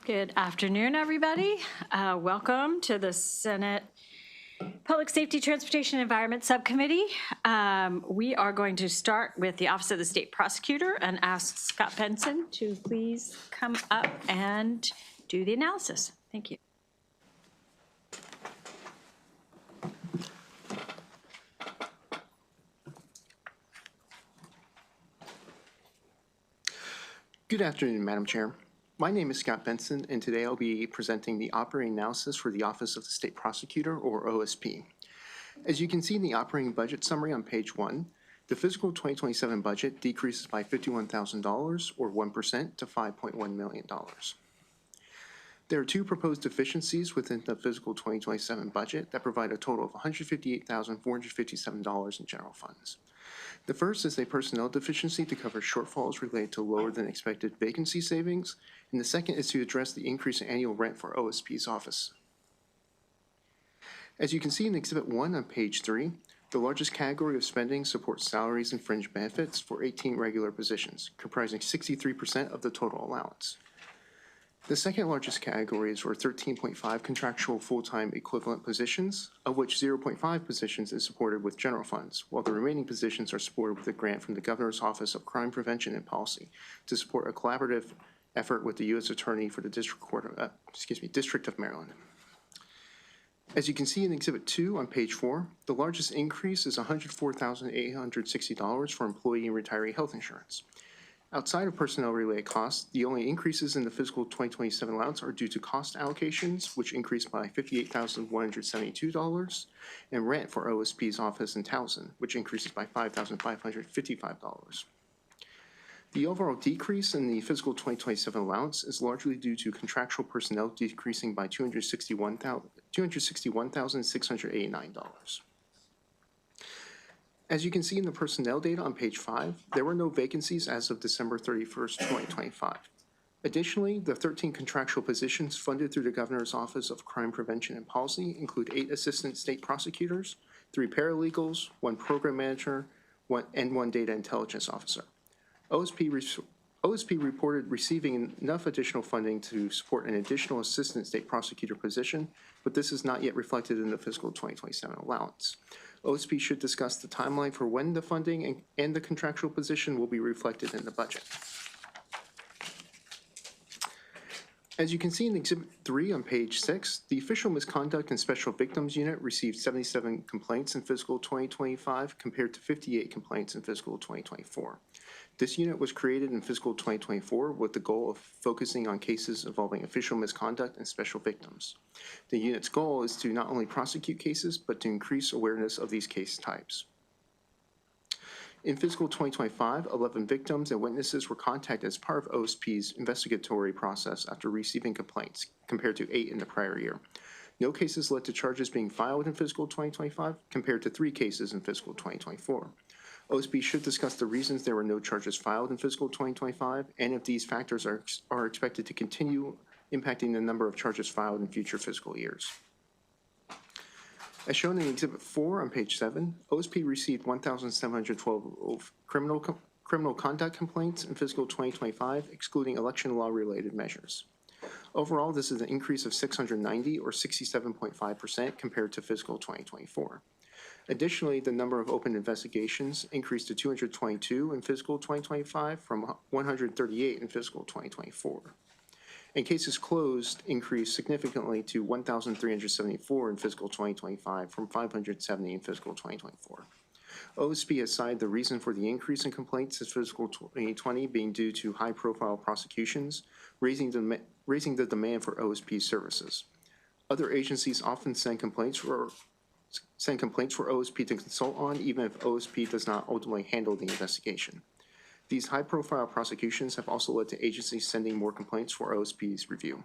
Good afternoon, everybody. Welcome to the Senate Public Safety, Transportation, and Environment Subcommittee. We are going to start with the Office of the State Prosecutor and ask Scott Benson to please come up and do the analysis. Thank you. Good afternoon, Madam Chair. My name is Scott Benson, and today I'll be presenting the operating analysis for the Office of the State Prosecutor, or OSP. As you can see in the operating budget summary on page 1, the fiscal 2027 budget decreases by $51,000, or 1%, to $5.1 million. There are two proposed deficiencies within the fiscal 2027 budget that provide a total of $158,457 in general funds. The first is a personnel deficiency to cover shortfalls related to lower than expected vacancy savings, and the second is to address the increase in annual rent for OSP's office. As you can see in Exhibit 1 on page 3, the largest category of spending supports salaries and fringe benefits for 18 regular positions, comprising 63% of the total allowance. The second largest categories were 13.5 contractual full-time equivalent positions, of which 0.5 positions is supported with general funds, while the remaining positions are supported with a grant from the Governor's Office of Crime Prevention and Policy to support a collaborative effort with the U.S. Attorney for the District of Maryland. As you can see in Exhibit 2 on page 4, the largest increase is $104,860 for employee and retiree health insurance. Outside of personnel-related costs, the only increases in the fiscal 2027 allowance are due to cost allocations, which increased by $58,172, and rent for OSP's office in Towson, which increases by $5,555. The overall decrease in the fiscal 2027 allowance is largely due to contractual personnel decreasing by $261,689. As you can see in the personnel data on page 5, there were no vacancies as of December 31st, 2025. Additionally, the 13 contractual positions funded through the Governor's Office of Crime Prevention and Policy include 8 assistant state prosecutors, 3 paralegals, 1 program manager, and 1 data intelligence officer. OSP reported receiving enough additional funding to support an additional assistant state prosecutor position, but this is not yet reflected in the fiscal 2027 allowance. OSP should discuss the timeline for when the funding and the contractual position will be reflected in the budget. As you can see in Exhibit 3 on page 6, the Official Misconduct and Special Victims Unit received 77 complaints in fiscal 2025 compared to 58 complaints in fiscal 2024. This unit was created in fiscal 2024 with the goal of focusing on cases involving official misconduct and special victims. The unit's goal is to not only prosecute cases, but to increase awareness of these case types. In fiscal 2025, 11 victims and witnesses were contacted as part of OSP's investigatory process after receiving complaints, compared to 8 in the prior year. No cases led to charges being filed in fiscal 2025, compared to 3 cases in fiscal 2024. OSP should discuss the reasons there were no charges filed in fiscal 2025 and if these factors are expected to continue impacting the number of charges filed in future fiscal years. As shown in Exhibit 4 on page 7, OSP received 1,712 criminal conduct complaints in fiscal 2025, excluding election law-related measures. Overall, this is an increase of 690 or 67.5% compared to fiscal 2024. Additionally, the number of open investigations increased to 222 in fiscal 2025 from 138 in fiscal 2024. And cases closed increased significantly to 1,374 in fiscal 2025 from 570 in fiscal 2024. OSP has cited the reason for the increase in complaints in fiscal 2020 being due to high-profile prosecutions, raising the demand for OSP services. Other agencies often send complaints for OSP to consult on, even if OSP does not ultimately handle the investigation. These high-profile prosecutions have also led to agencies sending more complaints for OSP's review.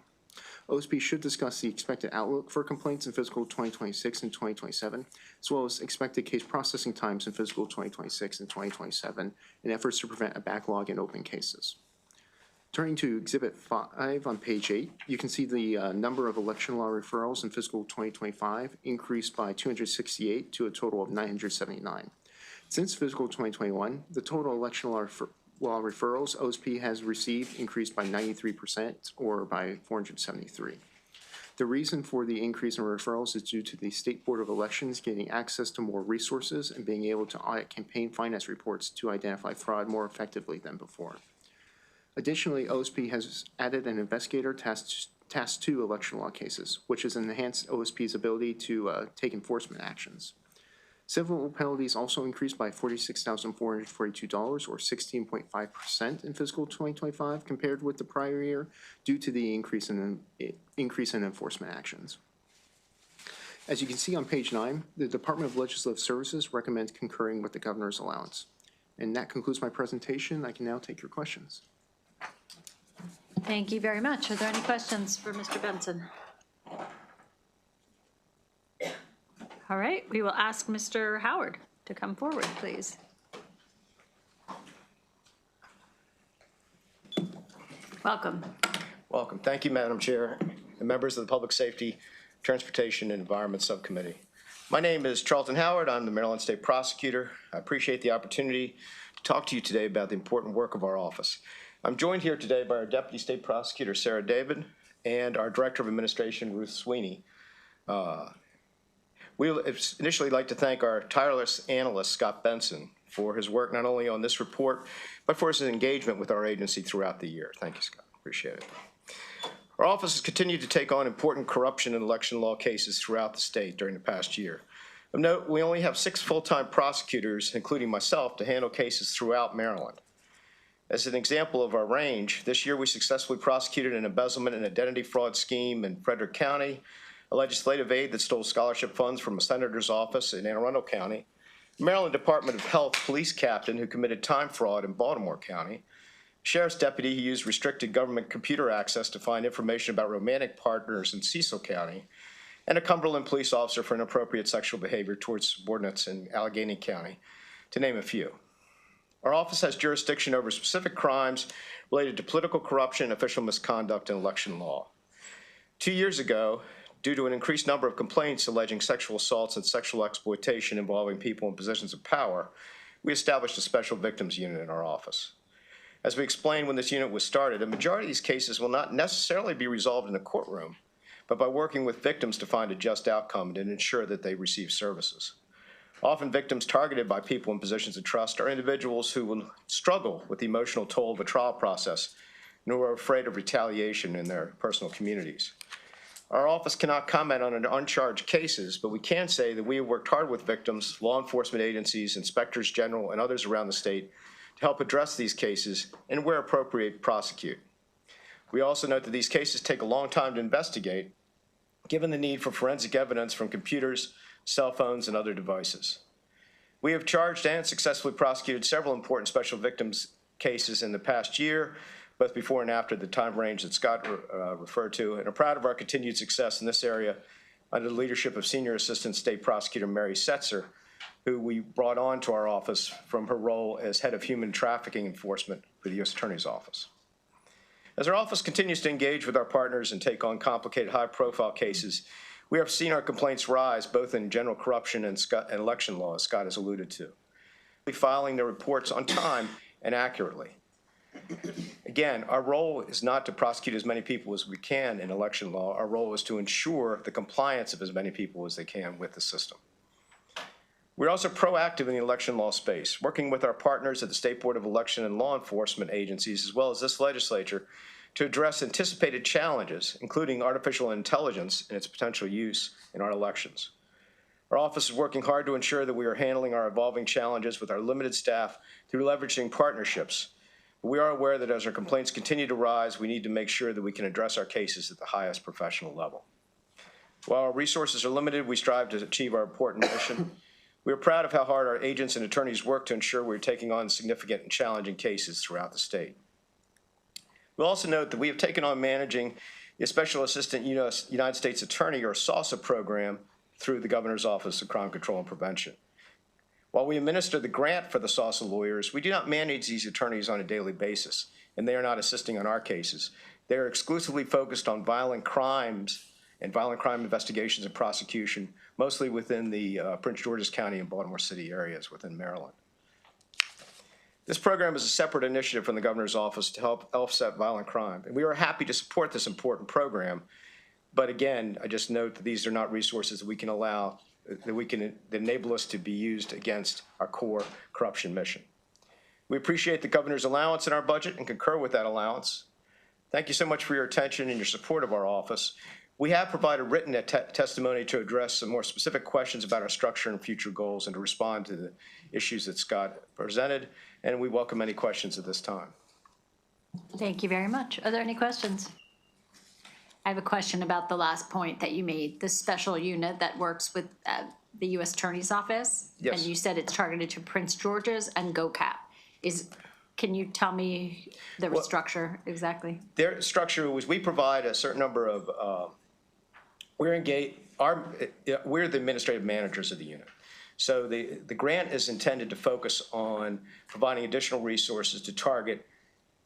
OSP should discuss the expected outlook for complaints in fiscal 2026 and 2027, as well as expected case processing times in fiscal 2026 and 2027, and efforts to prevent a backlog in open cases. Turning to Exhibit 5 on page 8, you can see the number of election law referrals in fiscal 2025 increased by 268 to a total of 979. Since fiscal 2021, the total election law while referrals OSP has received increased by 93% or by 473. The reason for the increase in referrals is due to the State Board of Elections getting access to more resources and being able to audit campaign finance reports to identify fraud more effectively than before. Additionally, OSP has added an investigator tasked to election law cases, which has enhanced OSP's ability to take enforcement actions. Civil penalties also increased by $46,442 or 16.5% in fiscal 2025 compared with the prior year due to the increase in enforcement actions. As you can see on page 9, the Department of Legislative Services recommends concurring with the governor's allowance. And that concludes my presentation. I can now take your questions. Thank you very much. Are there any questions for Mr. Benson? All right, we will ask Mr. Howard to come forward, please. Welcome. Welcome. Thank you, Madam Chair, and members of the Public Safety, Transportation, and Environment Subcommittee. My name is Charlton Howard. I'm the Maryland State Prosecutor. I appreciate the opportunity to talk to you today about the important work of our office. I'm joined here today by our Deputy State Prosecutor, Sarah David, and our Director of Administration, Ruth Sweeney. We would initially like to thank our tireless analyst, Scott Benson, for his work not only on this report, but for his engagement with our agency throughout the year. Thank you, Scott. Appreciate it. Our office has continued to take on important corruption and election law cases throughout the state during the past year. Of note, we only have 6 full-time prosecutors, including myself, to handle cases throughout Maryland. As an example of our range, this year we successfully prosecuted an embezzlement and identity fraud scheme in Frederick County, a legislative aide that stole scholarship funds from a senator's office in Anne Arundel County, Maryland Department of Health police captain who committed time fraud in Baltimore County, sheriff's deputy who used restricted government computer access to find information about romantic partners in Cecil County, and a Cumberland police officer for inappropriate sexual behavior towards subordinates in Allegheny County, to name a few. Our office has jurisdiction over specific crimes related to political corruption, official misconduct, and election law. 2 years ago, due to an increased number of complaints alleging sexual assaults and sexual exploitation involving people in positions of power, we established a special victims unit in our office. As we explained when this unit was started, a majority of these cases will not necessarily be resolved in a courtroom, but by working with victims to find a just outcome and ensure that they receive services. Often victims targeted by people in positions of trust are individuals who will struggle with the emotional toll of a trial process and who are afraid of retaliation in their personal communities. Our office cannot comment on uncharged cases, but we can say that we have worked hard with victims, law enforcement agencies, inspectors general, and others around the state to help address these cases and, where appropriate, prosecute. We also note that these cases take a long time to investigate, given the need for forensic evidence from computers, cell phones, and other devices. We have charged and successfully prosecuted several important special victims cases in the past year, both before and after the time range that Scott referred to, and are proud of our continued success in this area under the leadership of Senior Assistant State Prosecutor Mary Setzer, who we brought on to our office from her role as Head of Human Trafficking Enforcement for the U.S. Attorney's Office. As our office continues to engage with our partners and take on complicated, high-profile cases, we have seen our complaints rise both in general corruption and election law, as Scott has alluded to. Filing their reports on time and accurately. Again, our role is not to prosecute as many people as we can in election law. Our role is to ensure the compliance of as many people as they can with the system. We're also proactive in the election law space, working with our partners at the State Board of Election and law enforcement agencies, as well as this legislature, to address anticipated challenges, including artificial intelligence and its potential use in our elections. Our office is working hard to ensure that we are handling our evolving challenges with our limited staff through leveraging partnerships. We are aware that as our complaints continue to rise, we need to make sure that we can address our cases at the highest professional level. While our resources are limited, we strive to achieve our important mission. We are proud of how hard our agents and attorneys work to ensure we're taking on significant and challenging cases throughout the state. We'll also note that we have taken on managing the Special Assistant United States Attorney, or SASA program, through the Governor's Office of Crime Control and Prevention. While we administer the grant for the SASA lawyers, we do not manage these attorneys on a daily basis, and they are not assisting on our cases. They are exclusively focused on violent crimes and violent crime investigations and prosecution, mostly within the Prince George's County and Baltimore City areas within Maryland. This program is a separate initiative from the governor's office to help offset violent crime. And we are happy to support this important program. But again, I just note that these are not resources that we can allow, that enable us to be used against our core corruption mission. We appreciate the governor's allowance in our budget and concur with that allowance. Thank you so much for your attention and your support of our office. We have provided written testimony to address some more specific questions about our structure and future goals and to respond to the issues that Scott presented, and we welcome any questions at this time. Thank you very much. Are there any questions? I have a question about the last point that you made, the special unit that works with the U.S. Attorney's Office. Yes. And you said it's targeted to Prince George's and GoCap. Can you tell me the structure exactly? Their structure was we provide a certain number of, we're the administrative managers of the unit. So the grant is intended to focus on providing additional resources to target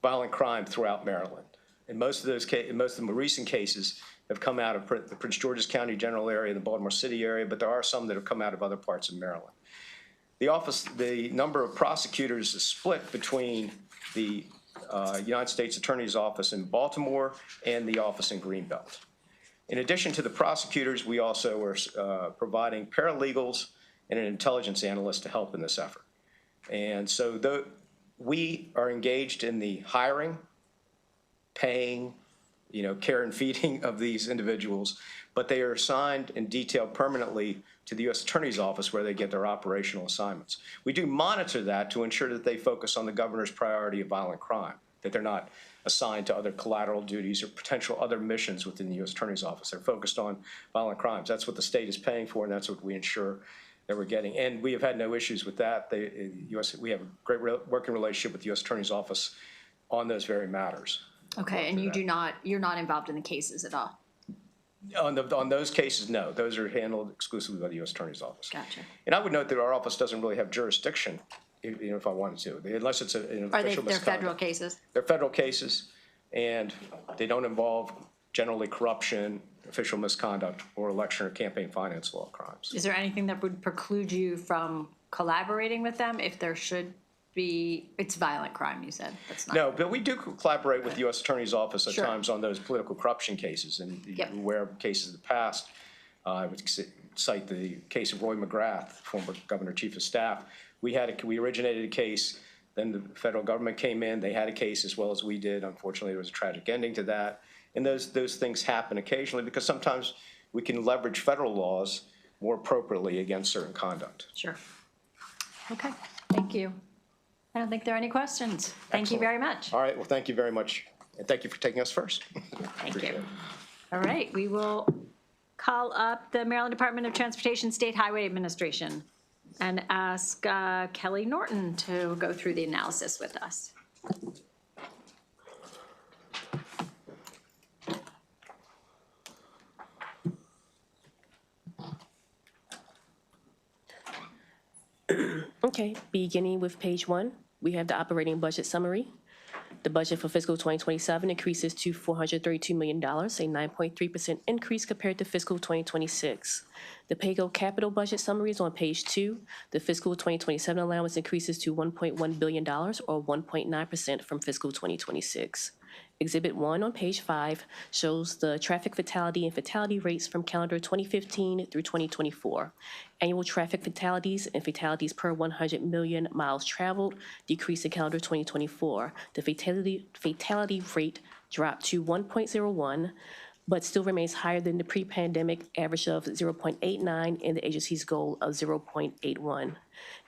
violent crime throughout Maryland. And most of the more recent cases have come out of the Prince George's County general area, the Baltimore City area, but there are some that have come out of other parts of Maryland. The number of prosecutors is split between the United States Attorney's Office in Baltimore and the office in Greenbelt. In addition to the prosecutors, we also are providing paralegals and an intelligence analyst to help in this effort. And so we are engaged in the hiring, paying, care and feeding of these individuals, but they are assigned and detailed permanently to the U.S. Attorney's Office where they get their operational assignments. We do monitor that to ensure that they focus on the governor's priority of violent crime, that they're not assigned to other collateral duties or potential other missions within the U.S. Attorney's Office. They're focused on violent crimes. That's what the state is paying for, and that's what we ensure that we're getting. And we have had no issues with that. We have a great working relationship with the U.S. Attorney's Office on those very matters. Okay, and you're not involved in the cases at all? On those cases, no. Those are handled exclusively by the U.S. Attorney's Office. Gotcha. And I would note that our office doesn't really have jurisdiction, if I wanted to, unless it's an official misconduct. They're federal cases? They're federal cases, and they don't involve generally corruption, official misconduct, or election or campaign finance law crimes. Is there anything that would preclude you from collaborating with them if there should be, it's violent crime, you said? That's not. No, but we do collaborate with the U.S. Attorney's Office at Sure. times on those political corruption cases, and Yep. you're aware of cases in the past. I would cite the case of Roy McGrath, former governor chief of staff. We originated a case, then the federal government came in, they had a case as well as we did. Unfortunately, there was a tragic ending to that. And those things happen occasionally because sometimes we can leverage federal laws more appropriately against certain conduct. Sure. Okay, thank you. I don't think there are any questions. Thank you Excellent. very much. All right, well, thank you very much. And thank you for taking us first. Thank Appreciate you. it. All right, we will call up the Maryland Department of Transportation State Highway Administration and ask Kelly Norton to go through the analysis with us. Okay, beginning with page 1, we have the operating budget summary. The budget for fiscal 2027 increases to $432 million, a 9.3% increase compared to fiscal 2026. The PAYGO capital budget summary is on page 2. The fiscal 2027 allowance increases to $1.1 billion, or 1.9% from fiscal 2026. Exhibit 1 on page 5 shows the traffic fatality and fatality rates from calendar 2015 through 2024. Annual traffic fatalities and fatalities per 100 million miles traveled decreased in calendar 2024. The fatality rate dropped to 1.01, but still remains higher than the pre-pandemic average of 0.89 and the agency's goal of 0.81.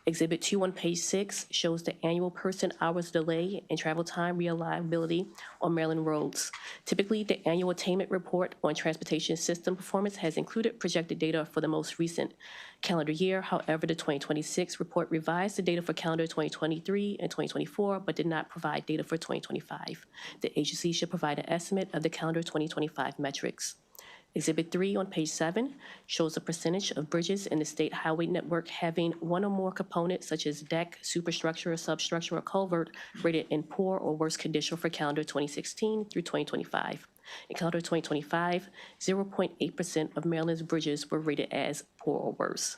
Exhibit 2 on page 6 shows the annual person hours delay and travel time reliability on Maryland roads. Typically, the annual attainment report on transportation system performance has included projected data for the most recent calendar year. However, the 2026 report revised the data for calendar 2023 and 2024, but did not provide data for 2025. The agency should provide an estimate of the calendar 2025 metrics. Exhibit 3 on page 7 shows the percentage of bridges in the state highway network having one or more components such as deck, superstructure, substructure, or culvert rated in poor or worse condition for calendar 2016 through 2025. In calendar 2025, 0.8% of Maryland's bridges were rated as poor or worse.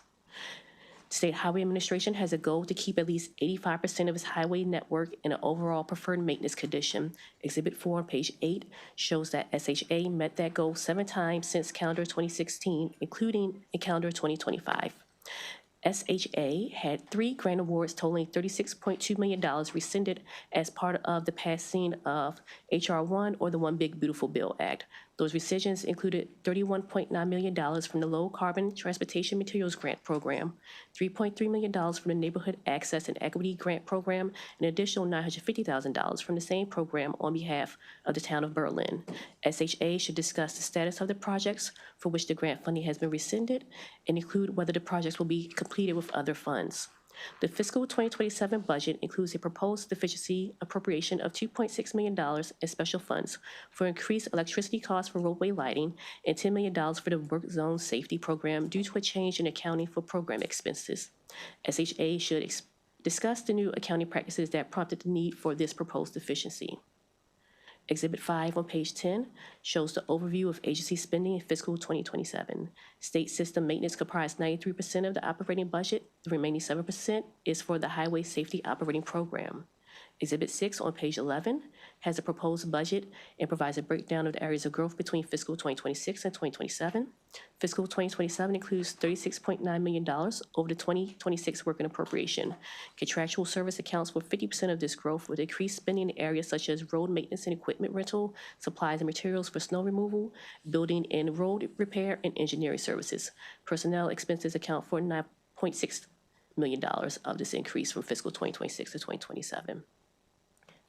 State Highway Administration has a goal to keep at least 85% of its highway network in an overall preferred maintenance condition. Exhibit 4 on page 8 shows that SHA met that goal 7 times since calendar 2016, including in calendar 2025. SHA had 3 grant awards totaling $36.2 million rescinded as part of the passing of H.R. 1 or the One Big Beautiful Bill Act. Those rescissions included $31.9 million from the Low Carbon Transportation Materials Grant Program, $3.3 million from the Neighborhood Access and Equity Grant Program, and an additional $950,000 from the same program on behalf of the town of Berlin. SHA should discuss the status of the projects for which the grant funding has been rescinded and include whether the projects will be completed with other funds. The fiscal 2027 budget includes a proposed deficiency appropriation of $2.6 million in special funds for increased electricity costs for roadway lighting and $10 million for the work zone safety program due to a change in accounting for program expenses. SHA should discuss the new accounting practices that prompted the need for this proposed deficiency. Exhibit 5 on page 10 shows the overview of agency spending in fiscal 2027. State system maintenance comprised 93% of the operating budget. The remaining 7% is for the Highway Safety Operating Program. Exhibit 6 on page 11 has a proposed budget and provides a breakdown of the areas of growth between fiscal 2026 and 2027. Fiscal 2027 includes $36.9 million over the 2026 working appropriation. Contractual service accounts for 50% of this growth, with increased spending in areas such as road maintenance and equipment rental, supplies and materials for snow removal, building and road repair, and engineering services. Personnel expenses account for $9.6 million of this increase from fiscal 2026 to 2027.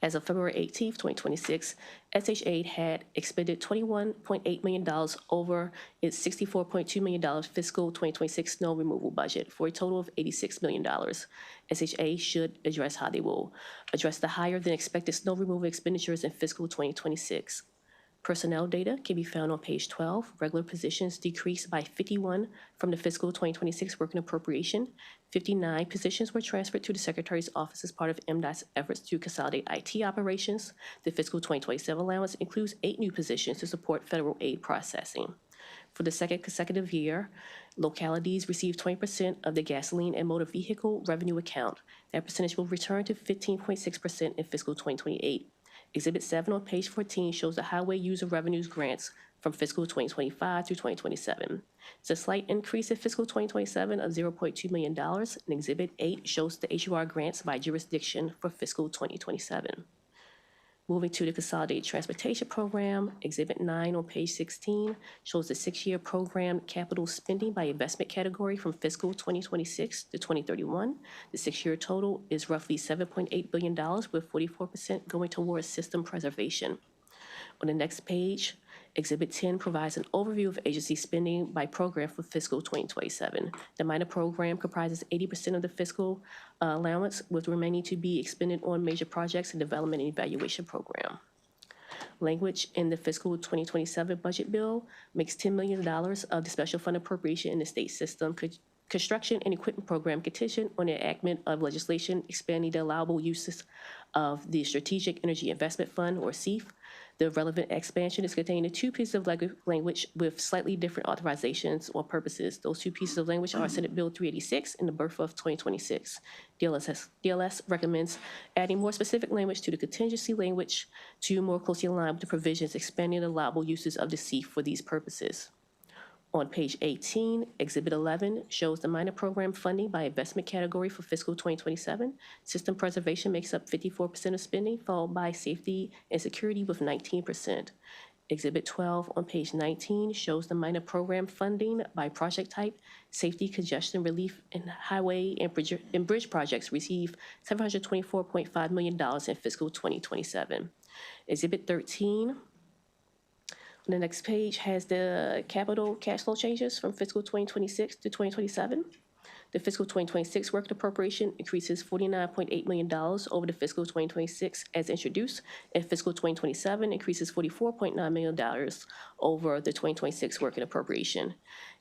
As of February 18, 2026, SHA had expended $21.8 million over its $64.2 million fiscal 2026 snow removal budget for a total of $86 million. SHA should address how they will address the higher than expected snow removal expenditures in fiscal 2026. Personnel data can be found on page 12. Regular positions decreased by 51 from the fiscal 2026 working appropriation. 59 positions were transferred to the Secretary's office as part of MDOT's efforts to consolidate IT operations. The fiscal 2027 allowance includes 8 new positions to support federal aid processing. For the second consecutive year, localities received 20% of the gasoline and motor vehicle revenue account. That percentage will return to 15.6% in fiscal 2028. Exhibit 7 on page 14 shows the highway user revenues grants from fiscal 2025 through 2027. It's a slight increase in fiscal 2027 of $0.2 million, and Exhibit 8 shows the HUR grants by jurisdiction for fiscal 2027. Moving to the Consolidated Transportation Program, Exhibit 9 on page 16 shows the 6-year program capital spending by investment category from fiscal 2026 to 2031. The 6-year total is roughly $7.8 billion, with 44% going towards system preservation. On the next page, Exhibit 10 provides an overview of agency spending by program for fiscal 2027. The minor program comprises 80% of the fiscal allowance, with remaining to be expended on major projects and development and evaluation program. Language in the fiscal 2027 budget bill makes $10 million of the special fund appropriation in the state system construction and equipment program contingent on the enactment of legislation expanding the allowable uses of the Strategic Energy Investment Fund, or SEIF. The relevant expansion is contained in 2 pieces of language with slightly different authorizations or purposes. Those 2 pieces of language are Senate Bill 386 and the BRF of 2026. DLS recommends adding more specific language to the contingency language to more closely align with the provisions expanding the allowable uses of the SEIF for these purposes. On page 18, Exhibit 11 shows the minor program funding by investment category for fiscal 2027. System preservation makes up 54% of spending, followed by safety and security with 19%. Exhibit 12 on page 19 shows the minor program funding by project type. Safety, congestion relief, and highway and bridge projects receive $724.5 million in fiscal 2027. Exhibit 13 on the next page has the capital cash flow changes from fiscal 2026 to 2027. The fiscal 2026 working appropriation increases $49.8 million over the fiscal 2026 as introduced, and fiscal 2027 increases $44.9 million over the 2026 working appropriation.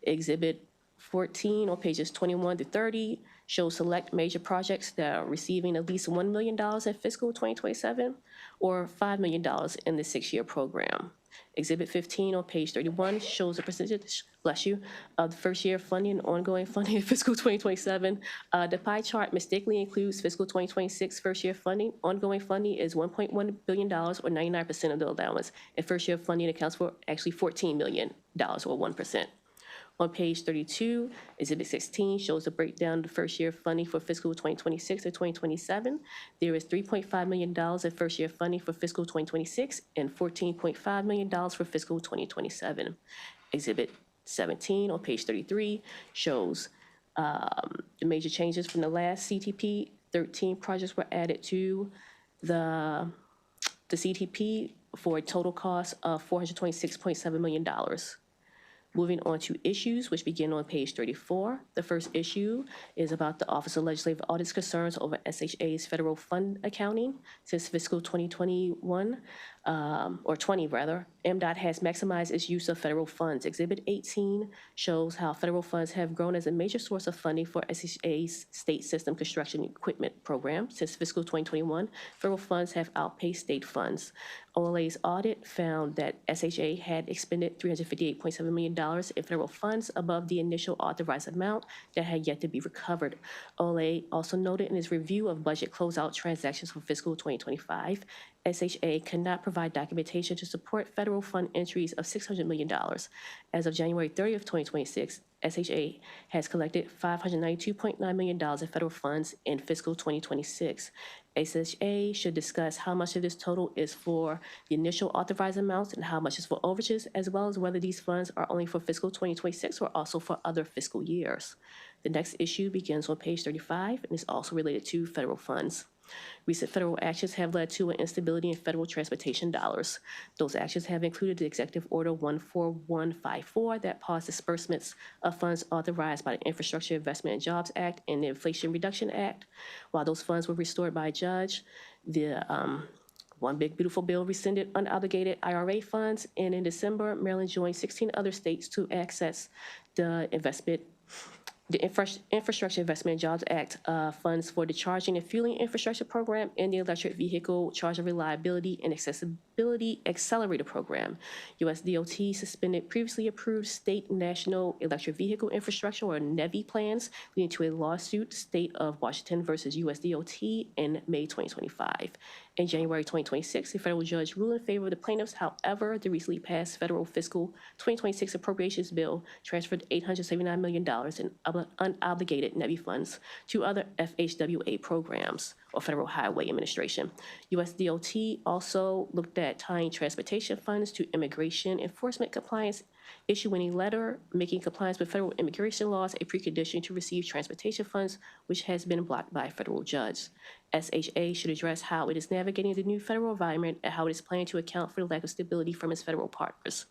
Exhibit 14 on pages 21 to 30 shows select major projects that are receiving at least $1 million in fiscal 2027 or $5 million in the 6-year program. Exhibit 15 on page 31 shows the percentage, bless you, of the first year funding and ongoing funding in fiscal 2027. The pie chart mistakenly includes fiscal 2026 first year funding. Ongoing funding is $1.1 billion or 99% of the allowance, and first year funding accounts for actually $14 million or 1%. On page 32, Exhibit 16 shows the breakdown of the first year funding for fiscal 2026 to 2027. There is $3.5 million in first year funding for fiscal 2026 and $14.5 million for fiscal 2027. Exhibit 17 on page 33 shows the major changes from the last CTP. 13 projects were added to the CTP for a total cost of $426.7 million. Moving on to issues, which begin on page 34. The first issue is about the Office of Legislative Audit's concerns over SHA's federal fund accounting. Since fiscal 2021, or 20 rather, MDOT has maximized its use of federal funds. Exhibit 18 shows how federal funds have grown as a major source of funding for SHA's state system construction equipment program. Since fiscal 2021, federal funds have outpaced state funds. OLA's audit found that SHA had expended $358.7 million in federal funds above the initial authorized amount that had yet to be recovered. OLA also noted in its review of budget closeout transactions for fiscal 2025, SHA cannot provide documentation to support federal fund entries of $600 million. As of January 30th, 2026, SHA has collected $592.9 million in federal funds in fiscal 2026. SHA should discuss how much of this total is for the initial authorized amounts and how much is for overages, as well as whether these funds are only for fiscal 2026 or also for other fiscal years. The next issue begins on page 35 and is also related to federal funds. Recent federal actions have led to an instability in federal transportation dollars. Those actions have included the Executive Order 14154 that paused disbursements of funds authorized by the Infrastructure Investment and Jobs Act and the Inflation Reduction Act. While those funds were restored by a judge, the One Big Beautiful Bill rescinded unobligated IRA funds, and in December, Maryland joined 16 other states to access the Infrastructure Investment and Jobs Act funds for the Charging and Fueling Infrastructure Program and the Electric Vehicle Charger Reliability and Accessibility Accelerator Program. USDOT suspended previously approved state national electric vehicle infrastructure or NEVI plans, leading to a lawsuit, State of Washington versus USDOT, in May 2025. In January 2026, a federal judge ruled in favor of the plaintiffs. However, the recently passed federal fiscal 2026 appropriations bill transferred $879 million in unobligated NEVI funds to other FHWA programs or Federal Highway Administration. USDOT also looked at tying transportation funds to immigration enforcement compliance, issuing a letter making compliance with federal immigration laws a precondition to receive transportation funds, which has been blocked by a federal judge. SHA should address how it is navigating the new federal environment and how it is planning to account for the lack of stability from its federal partners.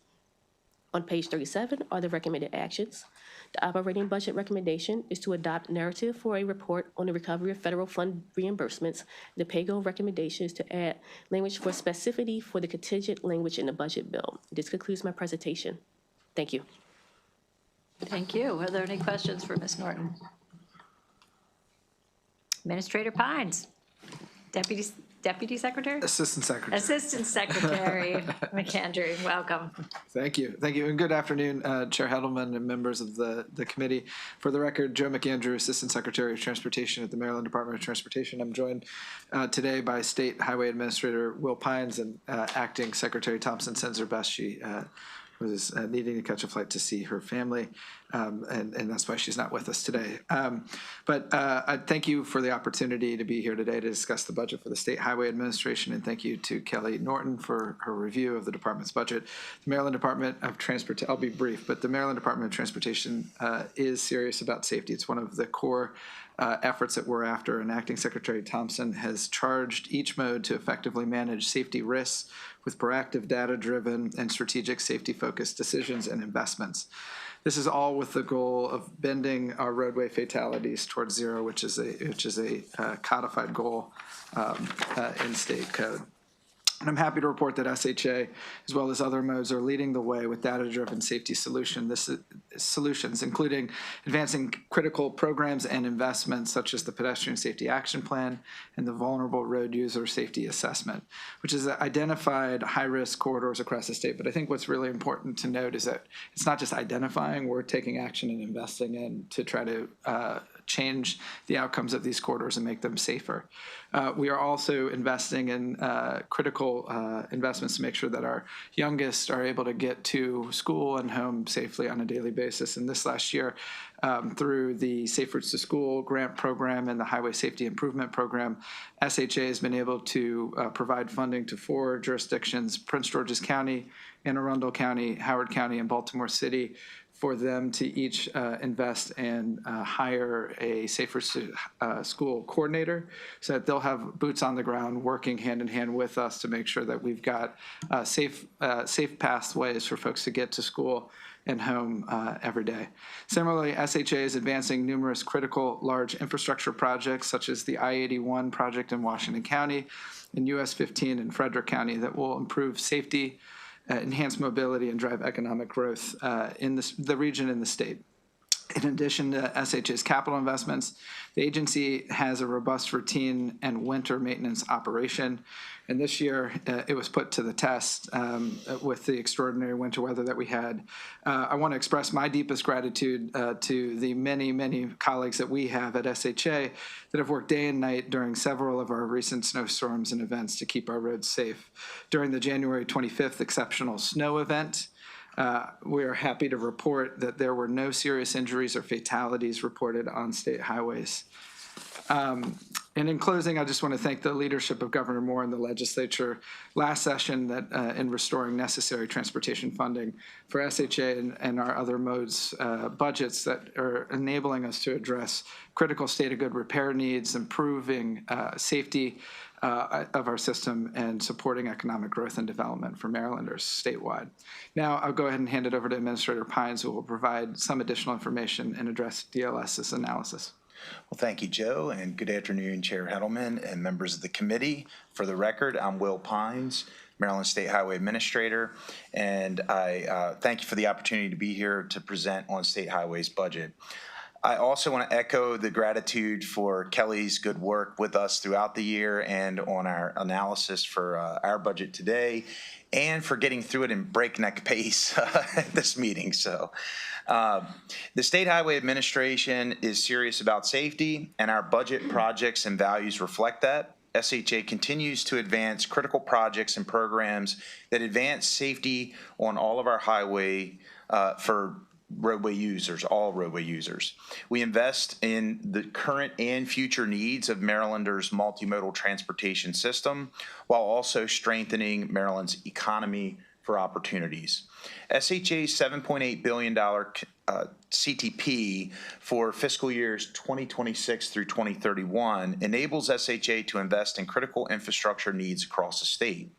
On page 37 are the recommended actions. The operating budget recommendation is to adopt narrative for a report on the recovery of federal fund reimbursements. The pay-go recommendation is to add language for specificity for the contingent language in the budget bill. This concludes my presentation. Thank you. Thank you. Are there any questions for Ms. Norton? Administrator Pines, Deputy Secretary? Assistant Secretary. Assistant Secretary McAndrew, welcome. Thank you. Thank you. And good afternoon, Chair Hedelman and members of the committee. For the record, Joe McAndrew, Assistant Secretary of Transportation at the Maryland Department of Transportation. I'm joined today by State Highway Administrator Will Pines and Acting Secretary Thompson sends her best. She was needing to catch a flight to see her family, and that's why she's not with us today. But I thank you for the opportunity to be here today to discuss the budget for the State Highway Administration, and thank you to Kelly Norton for her review of the department's budget. The Maryland Department of Transportation, I'll be brief, but the Maryland Department of Transportation is serious about safety. It's one of the core efforts that we're after, and Acting Secretary Thompson has charged each mode to effectively manage safety risks with proactive, data-driven, and strategic safety-focused decisions and investments. This is all with the goal of bending our roadway fatalities towards zero, which is a codified goal in state code. And I'm happy to report that SHA, as well as other modes, are leading the way with data-driven safety solutions, including advancing critical programs and investments such as the Pedestrian Safety Action Plan and the Vulnerable Road User Safety Assessment, which has identified high-risk corridors across the state. But I think what's really important to note is that it's not just identifying, we're taking action and investing in to try to change the outcomes of these corridors and make them safer. We are also investing in critical investments to make sure that our youngest are able to get to school and home safely on a daily basis. And this last year, through the Safe Routes to School grant program and the Highway Safety Improvement Program, SHA has been able to provide funding to 4 jurisdictions, Prince George's County, Anne Arundel County, Howard County, and Baltimore City, for them to each invest and hire a Safe Routes to School coordinator so that they'll have boots on the ground working hand in hand with us to make sure that we've got safe pathways for folks to get to school and home every day. Similarly, SHA is advancing numerous critical large infrastructure projects such as the I-81 project in Washington County and US 15 in Frederick County that will improve safety, enhance mobility, and drive economic growth in the region and the state. In addition to SHA's capital investments, the agency has a robust routine and winter maintenance operation. And this year, it was put to the test with the extraordinary winter weather that we had. I want to express my deepest gratitude to the many, many colleagues that we have at SHA that have worked day and night during several of our recent snowstorms and events to keep our roads safe. During the January 25th exceptional snow event, we are happy to report that there were no serious injuries or fatalities reported on state highways. And in closing, I just want to thank the leadership of Governor Moore and the legislature last session that in restoring necessary transportation funding for SHA and our other modes budgets that are enabling us to address critical state of good repair needs, improving safety of our system, and supporting economic growth and development for Marylanders statewide. Now I'll go ahead and hand it over to Administrator Pines, who will provide some additional information and address DLS's analysis. Well, thank you, Joe, and good afternoon, Chair Heddleman and members of the committee. For the record, I'm Will Pines, Maryland State Highway Administrator, and I thank you for the opportunity to be here to present on State Highways budget. I also want to echo the gratitude for Kelly's good work with us throughout the year and on our analysis for our budget today, and for getting through it in breakneck pace at this meeting. So the State Highway Administration is serious about safety, and our budget projects and values reflect that. SHA continues to advance critical projects and programs that advance safety on all of our highway for roadway users, all roadway users. We invest in the current and future needs of Marylanders' multimodal transportation system, while also strengthening Maryland's economy for opportunities. SHA's $7.8 billion CTP for fiscal years 2026 through 2031 enables SHA to invest in critical infrastructure needs across the state.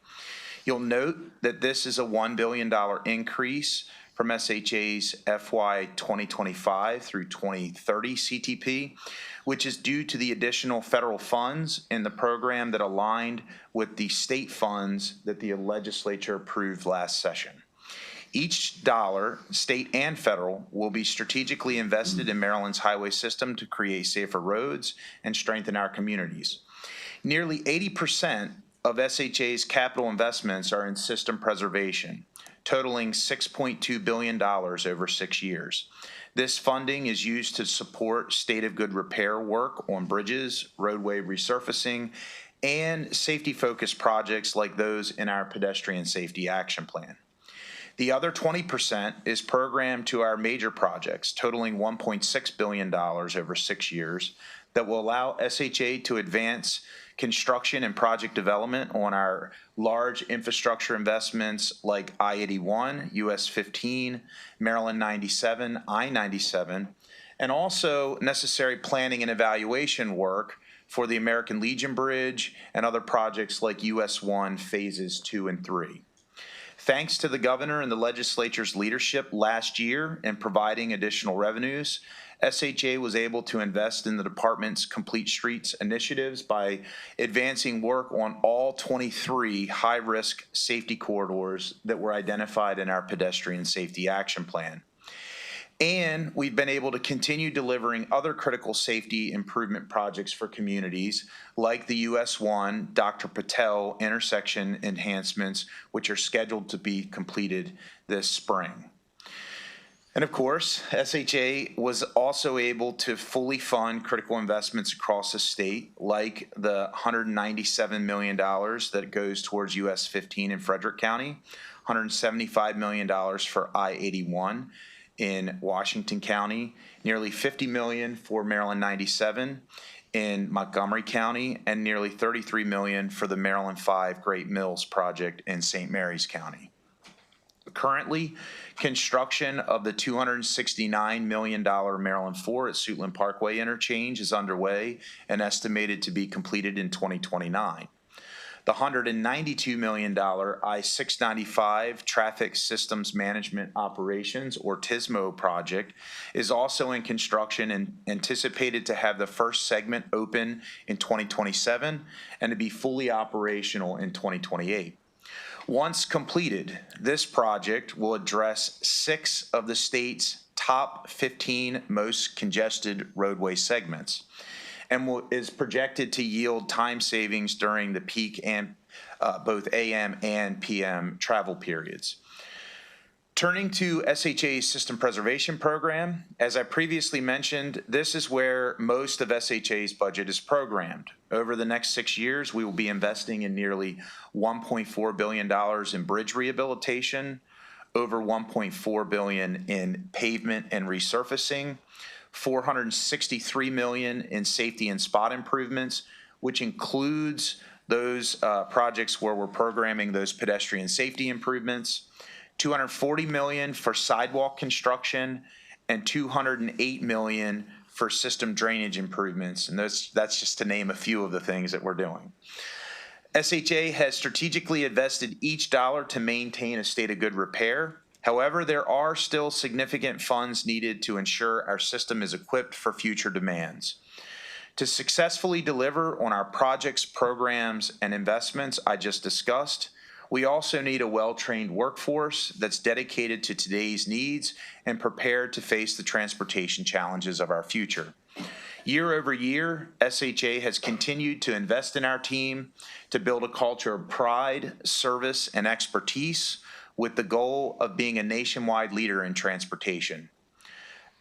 You'll note that this is a $1 billion increase from SHA's FY 2025 through 2030 CTP, which is due to the additional federal funds in the program that aligned with the state funds that the legislature approved last session. Each dollar, state and federal, will be strategically invested in Maryland's highway system to create safer roads and strengthen our communities. Nearly 80% of SHA's capital investments are in system preservation, totaling $6.2 billion over 6 years. This funding is used to support state of good repair work on bridges, roadway resurfacing, and safety-focused projects like those in our Pedestrian Safety Action Plan. The other 20% is programmed to our major projects, totaling $1.6 billion over 6 years, that will allow SHA to advance construction and project development on our large infrastructure investments like I-81, US 15, Maryland 97, I-97, and also necessary planning and evaluation work for the American Legion Bridge and other projects like US 1 phases 2 and 3. Thanks to the governor and the legislature's leadership last year in providing additional revenues, SHA was able to invest in the department's Complete Streets initiatives by advancing work on all 23 high-risk safety corridors that were identified in our pedestrian safety action plan. And we've been able to continue delivering other critical safety improvement projects for communities like the US 1 Dr. Patel intersection enhancements, which are scheduled to be completed this spring. And of course, SHA was also able to fully fund critical investments across the state, like the $197 million that goes towards US 15 in Frederick County, $175 million for I-81 in Washington County, nearly $50 million for Maryland 97 in Montgomery County, and nearly $33 million for the Maryland 5 Great Mills project in St. Mary's County. Currently, construction of the $269 million Maryland 4 at Suitland Parkway interchange is underway and estimated to be completed in 2029. The $192 million I-695 Traffic Systems Management Operations, or TSMO project, is also in construction and anticipated to have the first segment open in 2027 and to be fully operational in 2028. Once completed, this project will address 6 of the state's top 15 most congested roadway segments and is projected to yield time savings during the peak and both AM and PM travel periods. Turning to SHA's System Preservation Program, as I previously mentioned, this is where most of SHA's budget is programmed. Over the next 6 years, we will be investing in nearly $1.4 billion in bridge rehabilitation, over $1.4 billion in pavement and resurfacing, $463 million in safety and spot improvements, which includes those projects where we're programming those pedestrian safety improvements, $240 million for sidewalk construction, and $208 million for system drainage improvements. And that's just to name a few of the things that we're doing. SHA has strategically invested each dollar to maintain a state of good repair. However, there are still significant funds needed to ensure our system is equipped for future demands. To successfully deliver on our projects, programs, and investments I just discussed, we also need a well-trained workforce that's dedicated to today's needs and prepared to face the transportation challenges of our future. Year over year, SHA has continued to invest in our team to build a culture of pride, service, and expertise with the goal of being a nationwide leader in transportation.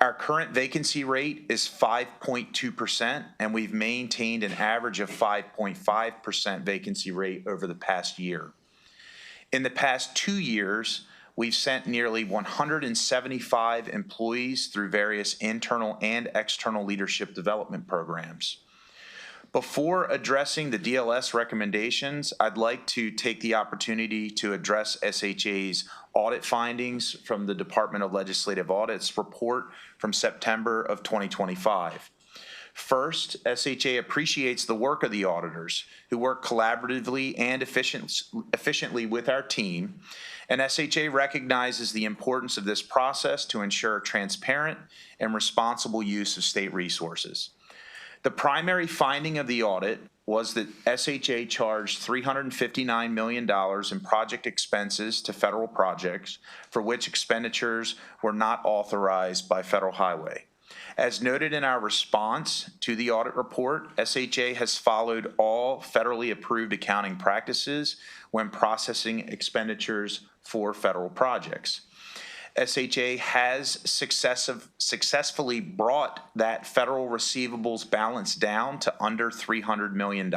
Our current vacancy rate is 5.2%, and we've maintained an average of 5.5% vacancy rate over the past year. In the past 2 years, we've sent nearly 175 employees through various internal and external leadership development programs. Before addressing the DLS recommendations, I'd like to take the opportunity to address SHA's audit findings from the Department of Legislative Audit's report from September of 2025. First, SHA appreciates the work of the auditors who work collaboratively and efficiently with our team, and SHA recognizes the importance of this process to ensure transparent and responsible use of state resources. The primary finding of the audit was that SHA charged $359 million in project expenses to federal projects for which expenditures were not authorized by Federal Highway. As noted in our response to the audit report, SHA has followed all federally approved accounting practices when processing expenditures for federal projects. SHA has successfully brought that federal receivables balance down to under $300 million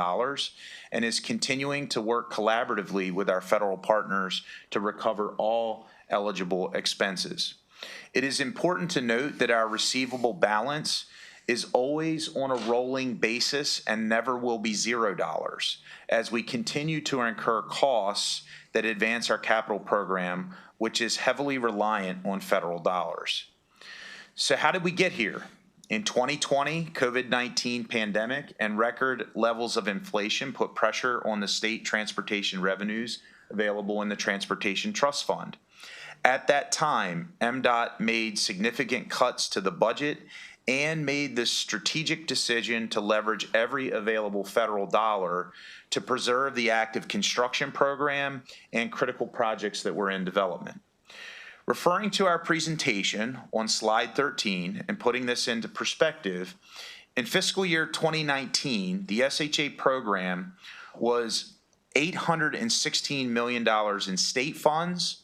and is continuing to work collaboratively with our federal partners to recover all eligible expenses. It is important to note that our receivable balance is always on a rolling basis and never will be $0 as we continue to incur costs that advance our capital program, which is heavily reliant on federal dollars. So how did we get here? In 2020, COVID-19 pandemic and record levels of inflation put pressure on the state transportation revenues available in the Transportation Trust Fund. At that time, MDOT made significant cuts to the budget and made the strategic decision to leverage every available federal dollar to preserve the active construction program and critical projects that were in development. Referring to our presentation on slide 13 and putting this into perspective, in fiscal year 2019, the SHA program was $816 million in state funds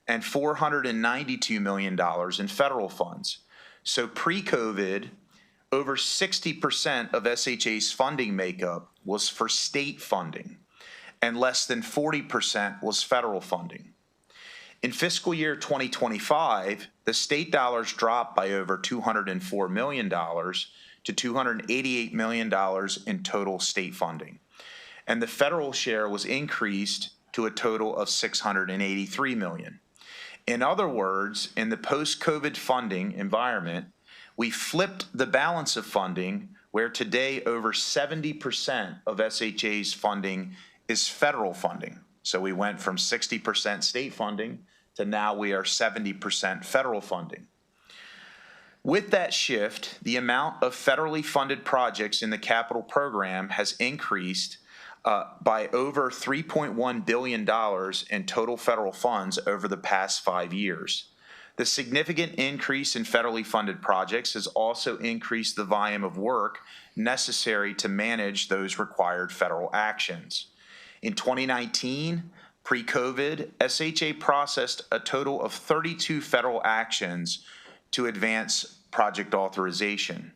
and $492 million in federal funds. So pre-COVID, over 60% of SHA's funding makeup was for state funding, and less than 40% was federal funding. In fiscal year 2025, the state dollars dropped by over $204 million to $288 million in total state funding, and the federal share was increased to a total of $683 million. In other words, in the post-COVID funding environment, we flipped the balance of funding, where today over 70% of SHA's funding is federal funding. So we went from 60% state funding to now we are 70% federal funding. With that shift, the amount of federally funded projects in the capital program has increased by over $3.1 billion in total federal funds over the past 5 years. The significant increase in federally funded projects has also increased the volume of work necessary to manage those required federal actions. In 2019, pre-COVID, SHA processed a total of 32 federal actions to advance project authorization.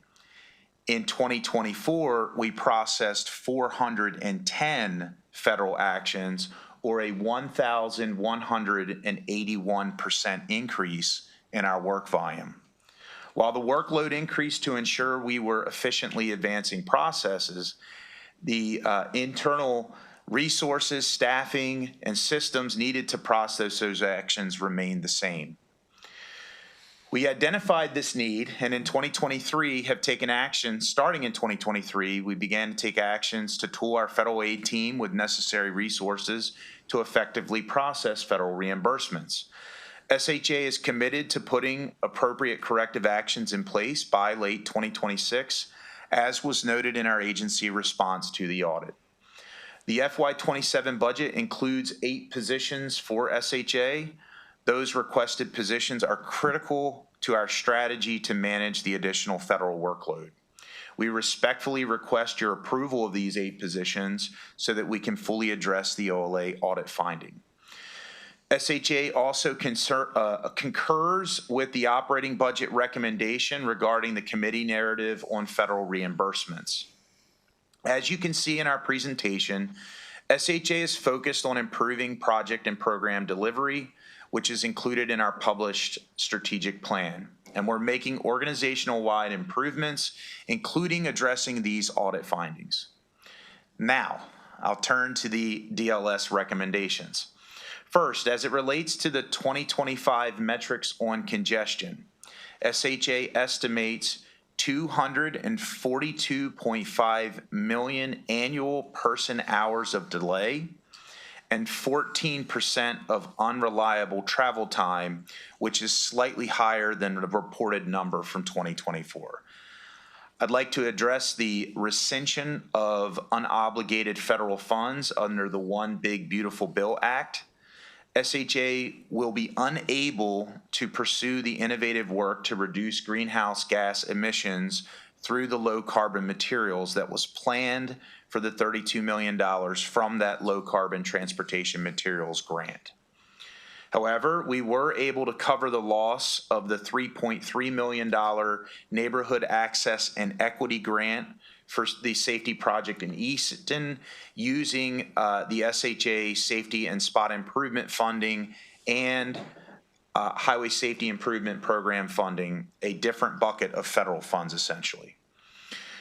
In 2024, we processed 410 federal actions, or a 1,181% increase in our work volume. While the workload increased to ensure we were efficiently advancing processes, the internal resources, staffing, and systems needed to process those actions remained the same. We identified this need, and in 2023 have taken action. Starting in 2023, we began to take actions to tool our federal aid team with necessary resources to effectively process federal reimbursements. SHA is committed to putting appropriate corrective actions in place by late 2026, as was noted in our agency response to the audit. The FY27 budget includes 8 positions for SHA. Those requested positions are critical to our strategy to manage the additional federal workload. We respectfully request your approval of these 8 positions so that we can fully address the OLA audit finding. SHA also concurs with the operating budget recommendation regarding the committee narrative on federal reimbursements. As you can see in our presentation, SHA is focused on improving project and program delivery, which is included in our published strategic plan. And we're making organizational-wide improvements, including addressing these audit findings. Now, I'll turn to the DLS recommendations. First, as it relates to the 2025 metrics on congestion, SHA estimates 242.5 million annual person hours of delay and 14% of unreliable travel time, which is slightly higher than the reported number from 2024. I'd like to address the rescission of unobligated federal funds under the One Big Beautiful Bill Act. SHA will be unable to pursue the innovative work to reduce greenhouse gas emissions through the low carbon materials that was planned for the $32 million from that low carbon transportation materials grant. However, we were able to cover the loss of the $3.3 million neighborhood access and equity grant for the safety project in Easton using the SHA safety and spot improvement funding and highway safety improvement program funding, a different bucket of federal funds essentially.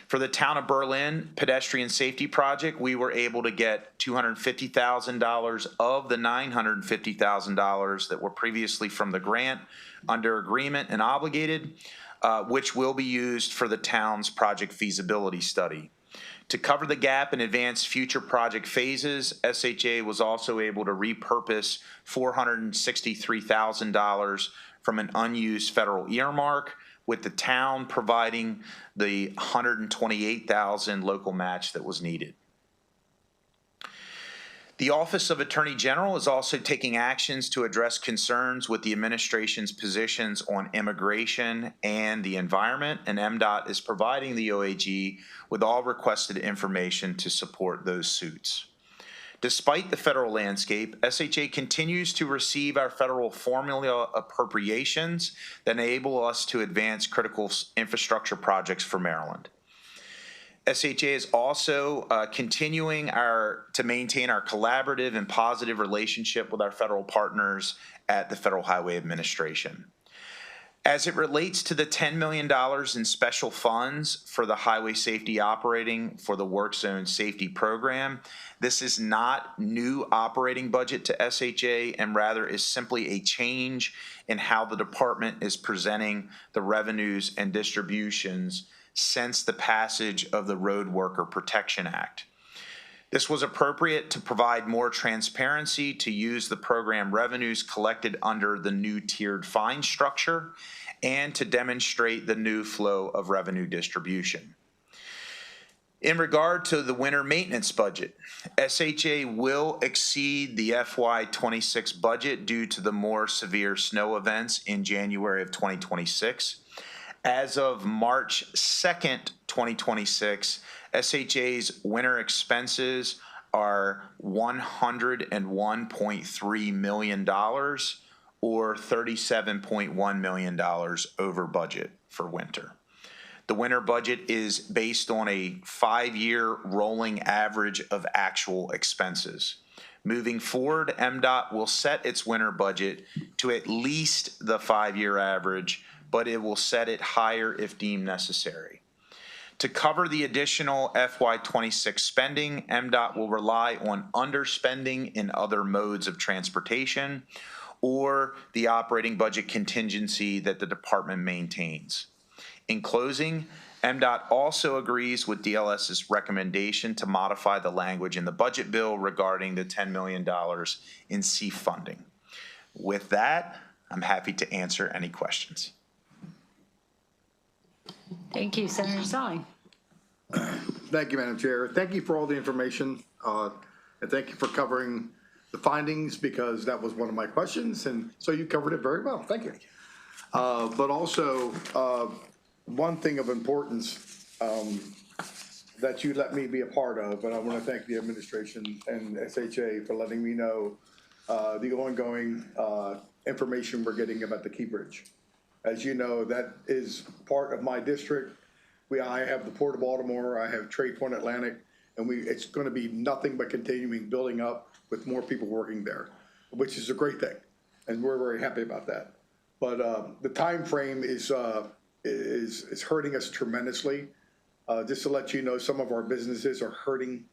For the Town of Berlin pedestrian safety project, we were able to get $250,000 of the $950,000 that were previously from the grant under agreement and obligated, which will be used for the town's project feasibility study. To cover the gap and advance future project phases, SHA was also able to repurpose $463,000 from an unused federal earmark with the town providing the $128,000 local match that was needed. The Office of Attorney General is also taking actions to address concerns with the administration's positions on immigration and the environment, and MDOT is providing the OAG with all requested information to support those suits. Despite the federal landscape, SHA continues to receive our federal formula appropriations that enable us to advance critical infrastructure projects for Maryland. SHA is also continuing to maintain our collaborative and positive relationship with our federal partners at the Federal Highway Administration. As it relates to the $10 million in special funds for the highway safety operating for the Work Zone Safety Program, this is not new operating budget to SHA and rather is simply a change in how the department is presenting the revenues and distributions since the passage of the Road Worker Protection Act. This was appropriate to provide more transparency to use the program revenues collected under the new tiered fine structure and to demonstrate the new flow of revenue distribution. In regard to the winter maintenance budget, SHA will exceed the FY26 budget due to the more severe snow events in January of 2026. As of March 2nd, 2026, SHA's winter expenses are $101.3 million or $37.1 million over budget for winter. The winter budget is based on a 5-year rolling average of actual expenses. Moving forward, MDOT will set its winter budget to at least the 5-year average, but it will set it higher if deemed necessary. To cover the additional FY26 spending, MDOT will rely on underspending in other modes of transportation or the operating budget contingency that the department maintains. In closing, MDOT also agrees with DLS's recommendation to modify the language in the budget bill regarding the $10 million in CEF funding. With that, I'm happy to answer any questions. Thank you, Senator Sully. Thank you, Madam Chair. Thank you for all the information, and thank you for covering the findings, because that was one of my questions, and so you covered it very well. Thank you. But also, one thing of importance that you let me be a part of, and I want to thank the administration and SHA for letting me know the ongoing information we're getting about the Key Bridge. As you know, that is part of my district. I have the Port of Baltimore, I have Trade Point Atlantic, and it's going to be nothing but continuing building up with more people working there, which is a great thing, and we're very happy about that. But the time frame is hurting us tremendously. Just to let you know, some of our businesses are hurting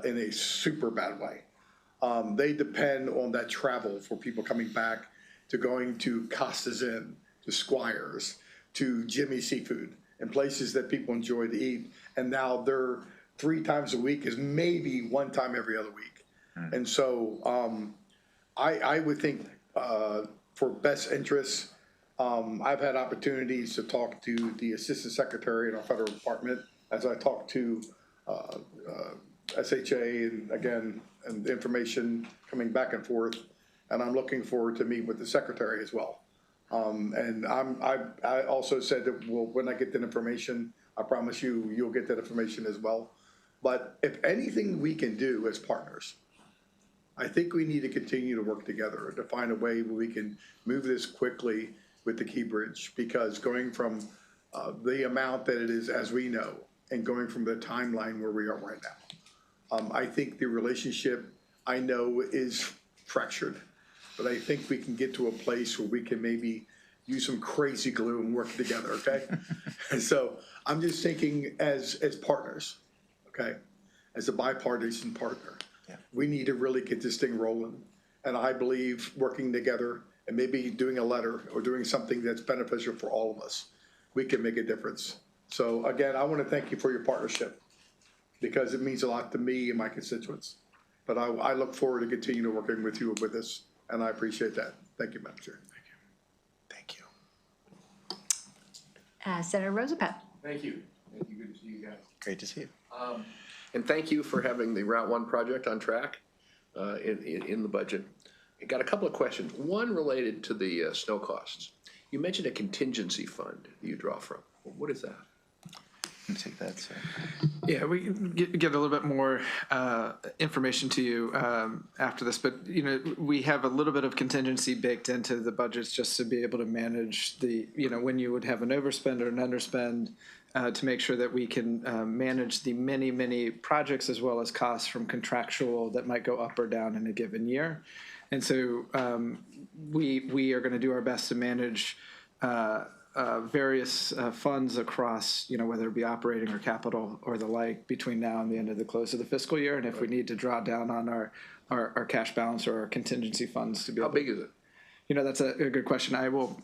in a super bad way. They depend on that travel for people coming back to going to Costa's Inn, to Squires, to Jimmy's Seafood, and places that people enjoy to eat. And now they're 3 times a week is maybe 1 time every other week. And so I would think for best interests, I've had opportunities to talk to the Assistant Secretary in our federal department as I talk to SHA, and again, and information coming back and forth. And I'm looking forward to meet with the Secretary as well. And I also said that when I get that information, I promise you'll get that information as well. But if anything we can do as partners, I think we need to continue to work together to find a way where we can move this quickly with the Key Bridge, because going from the amount that it is, as we know, and going from the timeline where we are right now, I think the relationship, I know, is fractured. But I think we can get to a place where we can maybe use some crazy glue and work together, okay? And so I'm just thinking as partners, okay? As a bipartisan partner, we need to really get this thing rolling. And I believe working together and maybe doing a letter or doing something that's beneficial for all of us, we can make a difference. So again, I want to thank you for your partnership, because it means a lot to me and my constituents. But I look forward to continuing working with you with this. And I appreciate that. Thank you, Madam Chair. Thank you. Senator Rosapet. Thank you. Thank you. Good to see you guys. Great to see you. And thank you for having the Route 1 project on track in the budget. I got a couple of questions. One related to the snow costs. You mentioned a contingency fund that you draw from. What is that? Can take that, sir. Yeah, we can get a little bit more information to you after this, but we have a little bit of contingency baked into the budgets just to be able to manage the when you would have an overspend or an underspend to make sure that we can manage the many projects as well as costs from contractual that might go up or down in a given year, and so we are going to do our best to manage various funds across, whether it be operating or capital or the like, between now and the end of the close of the fiscal year. And if we need to draw down on our cash balance or our contingency funds to be able How big is it? That's a good question. I will,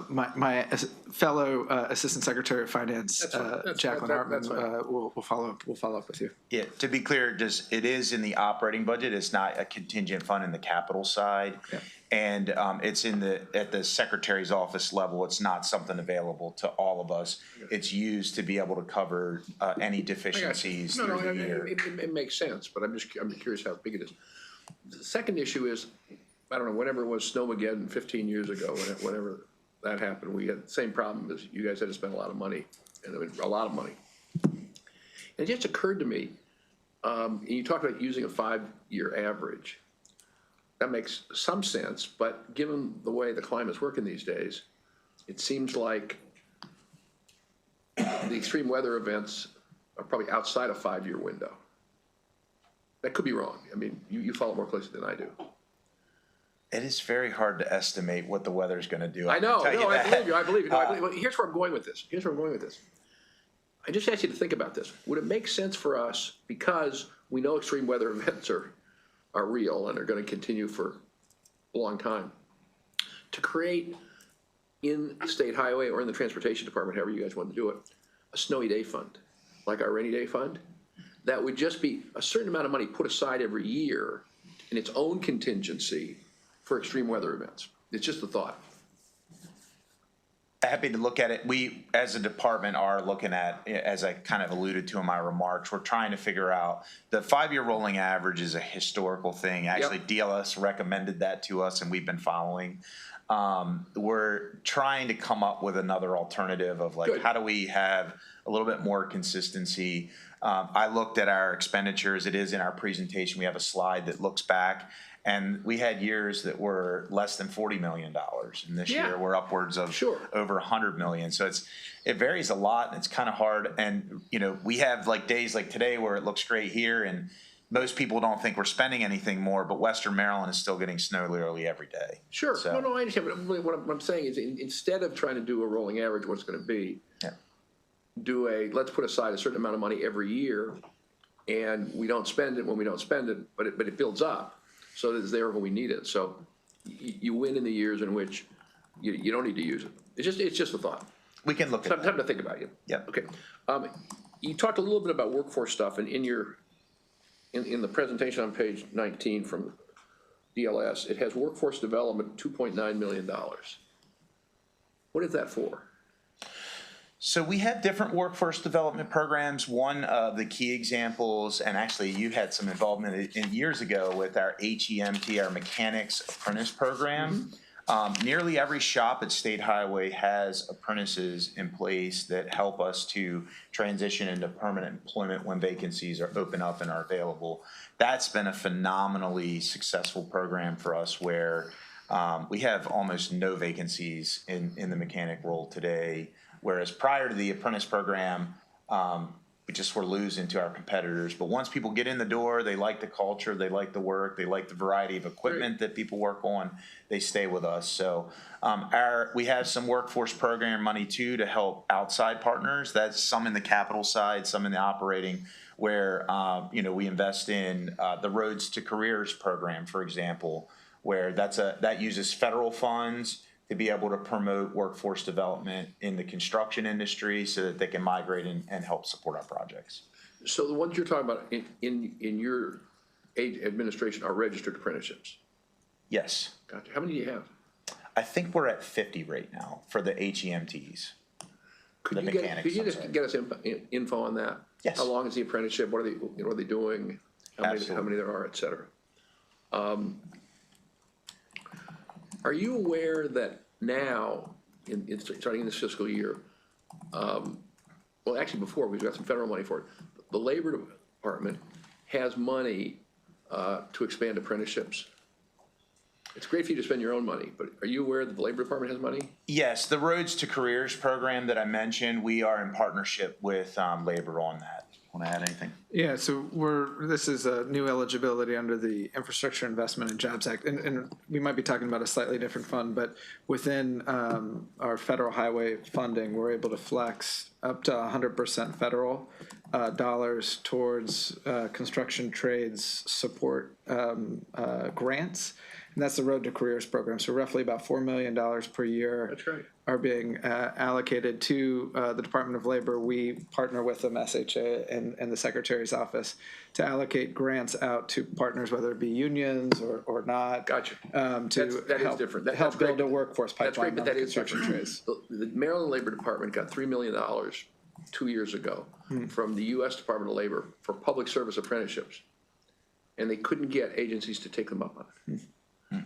my fellow Assistant Secretary of Finance, Jacqueline Hartman, will follow up with you. Yeah, to be clear, it is in the operating budget. It's not a contingent fund in the capital side. Yeah. And it's at the Secretary's office level. It's not something available to all of us. It's used to be able to cover any deficiencies through the year. It makes sense, but I'm curious how big it is. The second issue is, I don't know, whenever it was Snowmageddon 15 years ago, whenever that happened, we had the same problem as you guys had to spend a lot of money, and it was a lot of money. And it just occurred to me, you talked about using a 5-year average. That makes some sense, but given the way the climate's working these days, it seems like the extreme weather events are probably outside a 5-year window. That could be wrong. I mean, you follow more closely than I do. It is very hard to estimate what the weather's going to do. I know. I believe you. I believe you. Well, here's where I'm going with this. I just asked you to think about this. Would it make sense for us, because we know extreme weather events are real and are going to continue for a long time, to create in State Highway or in the Transportation Department, however you guys want to do it, a snowy day fund, like our rainy day fund, that would just be a certain amount of money put aside every year in its own contingency for extreme weather events? It's just a thought. Happy to look at it. We, as a department, are looking at, as I kind of alluded to in my remarks, we're trying to figure out the 5-year rolling average is a historical thing. Actually, DLS recommended that to us, and we've been following. We're trying to come up with another alternative of how do we have a little bit more consistency. I looked at our expenditures. It is in our presentation. We have a slide that looks back. And we had years that were less than $40 million, and this year we're upwards of over $100 million. So it varies a lot, and it's kind of hard. And we have days like today where it looks great here, and most people don't think we're spending anything more. But Western Maryland is still getting snow literally every day. Sure. So, no, I understand. But what I'm saying is, instead of trying to do a rolling average, what it's going to be, let's put aside a certain amount of money every year, and we don't spend it when we don't spend it, but it builds up, so that it's there when we need it. So you win in the years in which you don't need to use it. It's just a thought. We can look at that. Time to think about it. Yeah. Okay. You talked a little bit about workforce stuff, and in the presentation on page 19 from DLS, it has workforce development $2.9 million. What is that for? So we have different workforce development programs. One of the key examples, and actually you had some involvement in years ago with our HEMT, our Mechanics Apprentice Program. Nearly every shop at State Highway has apprentices in place that help us to transition into permanent employment when vacancies are open up and are available. That's been a phenomenally successful program for us, where we have almost no vacancies in the mechanic role today. Whereas prior to the apprentice program, we just were losing to our competitors. But once people get in the door, they like the culture, they like the work, they like the variety of equipment that people work on, they stay with us. So we have some workforce program money too to help outside partners. That's some in the capital side, some in the operating, where we invest in the Roads to Careers program, for example, where that uses federal funds to be able to promote workforce development in the construction industry so that they can migrate and help support our projects. So the ones you're talking about in your administration are registered apprenticeships? Yes. Gotcha. How many do you have? I think we're at 50 right now for the HEMTs. Could the you mechanics. I'm just sorry. get us info on that? Yes. How long is the apprenticeship? What are they doing? How Absolutely. many there are, et cetera? Are you aware that now, starting in this fiscal year, well, actually before, we've got some federal money for it, the Labor Department has money to expand apprenticeships? It's great for you to spend your own money, but are you aware that the Labor Department has money? Yes, the Roads to Careers program that I mentioned, we are in partnership with Labor on that. Want to add anything? Yeah, so this is a new eligibility under the Infrastructure Investment and Jobs Act. And we might be talking about a slightly different fund, but within our federal highway funding, we're able to flex up to 100% federal dollars towards construction trades support grants. And that's the Road to Careers program. So roughly about $4 million per year. That's right. Are being allocated to the Department of Labor. We partner with them, SHA and the Secretary's office, to allocate grants out to partners, whether it be unions or not. Gotcha. To That is help, different. help That's build great. a workforce That's great, pipeline but on that the is construction different. trades. The Maryland Labor Department got $3 million 2 years ago from the U.S. Department of Labor for public service apprenticeships. And they couldn't get agencies to take them up on it.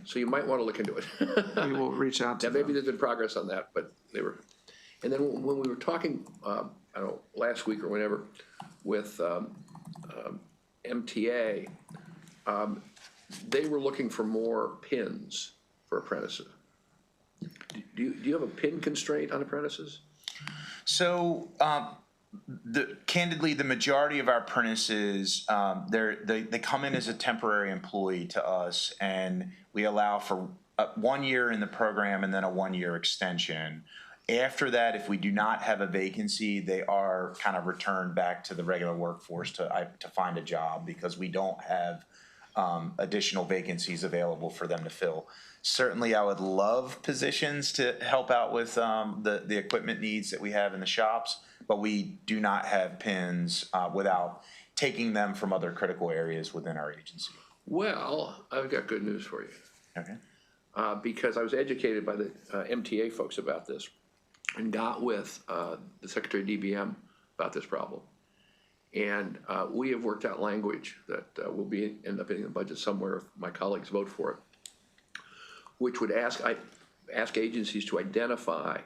So you might want to look into it. We will reach out to Now, them. maybe there's been progress on that, but they were. And then when we were talking, I don't know, last week or whenever, with MTA, they were looking for more pins for apprentices. Do you have a pin constraint on apprentices? So, candidly, the majority of our apprentices, they come in as a temporary employee to us, and we allow for 1 year in the program and then a 1 year extension. After that, if we do not have a vacancy, they are kind of returned back to the regular workforce to find a job, because we don't have additional vacancies available for them to fill. Certainly, I would love positions to help out with the equipment needs that we have in the shops, but we do not have pins without taking them from other critical areas within our agency. Well, I've got good news for you. Okay. Because I was educated by the MTA folks about this and got with the Secretary of DBM about this problem. And we have worked out language that will end up in the budget somewhere if my colleagues vote for it, which would ask agencies to identify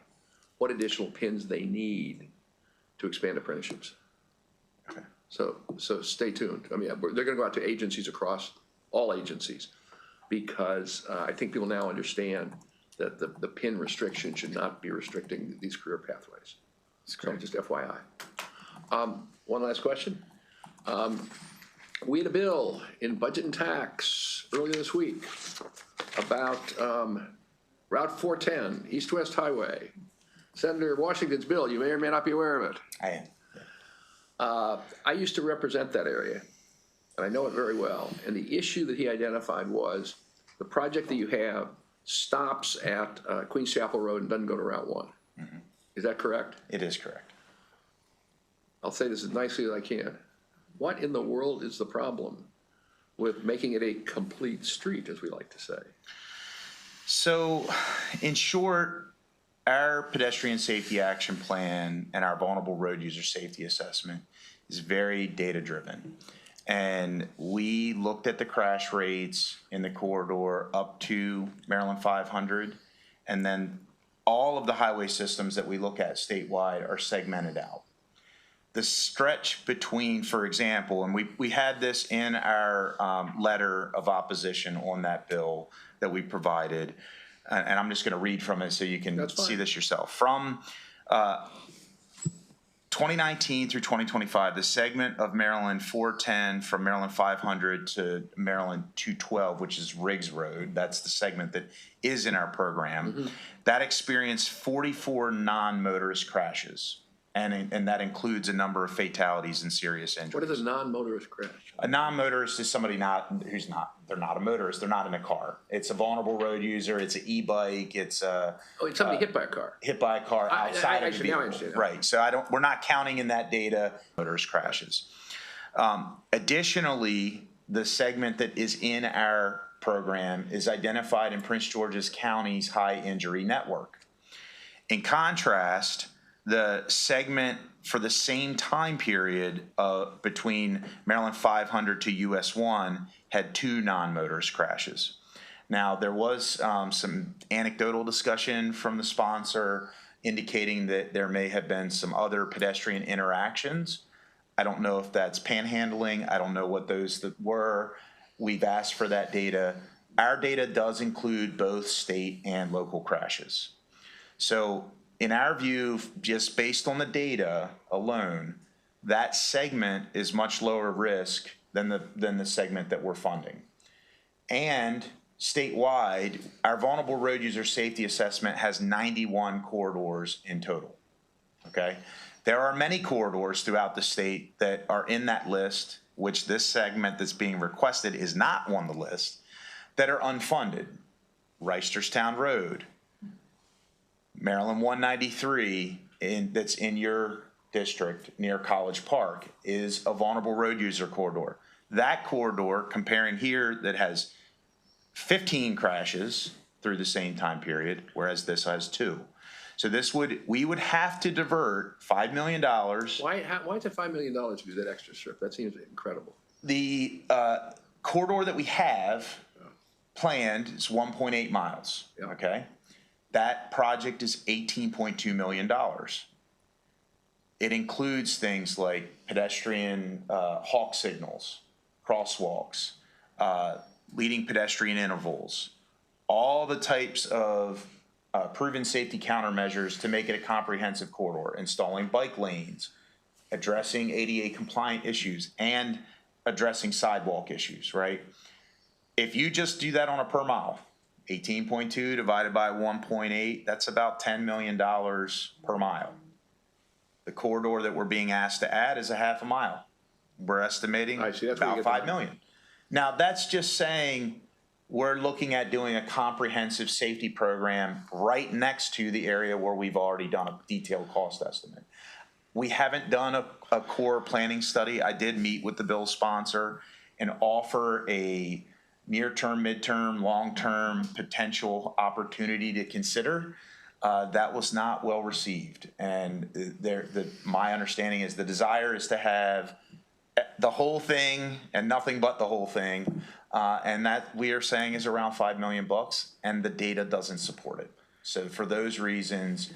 what additional pins they need to expand apprenticeships. Okay. So stay tuned. I mean, they're going to go out to agencies across all agencies, because I think people now understand that the pin restriction should not be restricting these career pathways. So just FYI. One last question. We had a bill in Budget and Tax earlier this week about Route 410, East-West Highway. Senator Washington's bill, you may or may not be aware of it. I am. I used to represent that area, and I know it very well. And the issue that he identified was the project that you have stops at Queens Chapel Road and doesn't go to Route 1. Mm-hmm. Is that correct? It is correct. I'll say this as nicely as I can. What in the world is the problem with making it a complete street, as we like to say? So, in short, our pedestrian safety action plan and our vulnerable road user safety assessment is very data-driven. And we looked at the crash rates in the corridor up to Maryland 500, and then all of the highway systems that we look at statewide are segmented out. The stretch between, for example, and we had this in our letter of opposition on that bill that we provided, and I'm just going to read from it so you can see this yourself. From 2019 through 2025, the segment of Maryland 410 from Maryland 500 to Maryland 212, which is Riggs Road, that's the segment that is in our program, that experienced 44 non-motorist crashes. And that includes a number of fatalities and serious injuries. What is a non-motorist crash? A non-motorist is somebody they're not a motorist, they're not in a car. It's a vulnerable road user, it's an e-bike, it's somebody hit by a car. Hit by a car outside of the vehicle. Now I understand. Right, so we're not counting in that data motorist crashes. Additionally, the segment that is in our program is identified in Prince George's County's high injury network. In contrast, the segment for the same time period between Maryland 500 to US 1 had 2 non-motorist crashes. Now, there was some anecdotal discussion from the sponsor indicating that there may have been some other pedestrian interactions. I don't know if that's panhandling. I don't know what those were. We've asked for that data. Our data does include both state and local crashes. So in our view, just based on the data alone, that segment is much lower risk than the segment that we're funding. And statewide, our vulnerable road user safety assessment has 91 corridors in total, okay? There are many corridors throughout the state that are in that list, which this segment that's being requested is not on the list, that are unfunded. Reisterstown Road, Maryland 193, that's in your district near College Park, is a vulnerable road user corridor. That corridor, comparing here, that has 15 crashes through the same time period, whereas this has 2. So we would have to divert $5 million. Why is it $5 million to do that extra strip? That seems incredible. The corridor that we have planned is 1.8 miles, okay? That project is $18.2 million. It includes things like pedestrian hawk signals, crosswalks, leading pedestrian intervals, all the types of proven safety countermeasures to make it a comprehensive corridor, installing bike lanes, addressing ADA compliant issues, and addressing sidewalk issues, right? If you just do that on a per mile, 18.2 divided by 1.8, that's about $10 million per mile. The corridor that we're being asked to add is a half a mile. We're estimating I see, that's about $5 million. Now, that's just saying we're looking at doing a comprehensive safety program right next to the area where we've already done a detailed cost estimate. We haven't done a core planning study. I did meet with the bill sponsor and offer a near-term, mid-term, long-term potential opportunity to consider. That was not well received. And my understanding is the desire is to have the whole thing and nothing but the whole thing. And that we are saying is around $5 million, and the data doesn't support it. So for those reasons,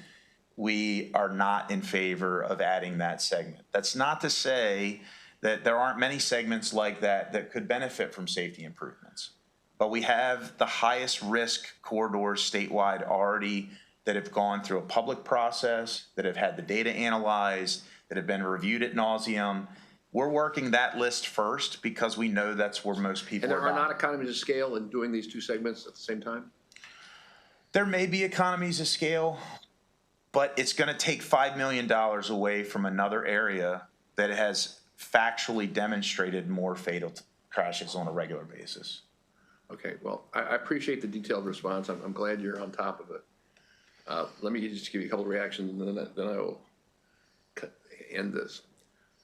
we are not in favor of adding that segment. That's not to say that there aren't many segments like that that could benefit from safety improvements. But we have the highest risk corridors statewide already that have gone through a public process, that have had the data analyzed, that have been reviewed ad nauseum. We're working that list first because we know that's where most people And are. there are not economies of scale in doing these 2 segments at the same time? There may be economies of scale, but it's going to take $5 million away from another area that has factually demonstrated more fatal crashes on a regular basis. Okay, well, I appreciate the detailed response. I'm glad you're on top of it. Let me just give you a couple of reactions, and then I will end this.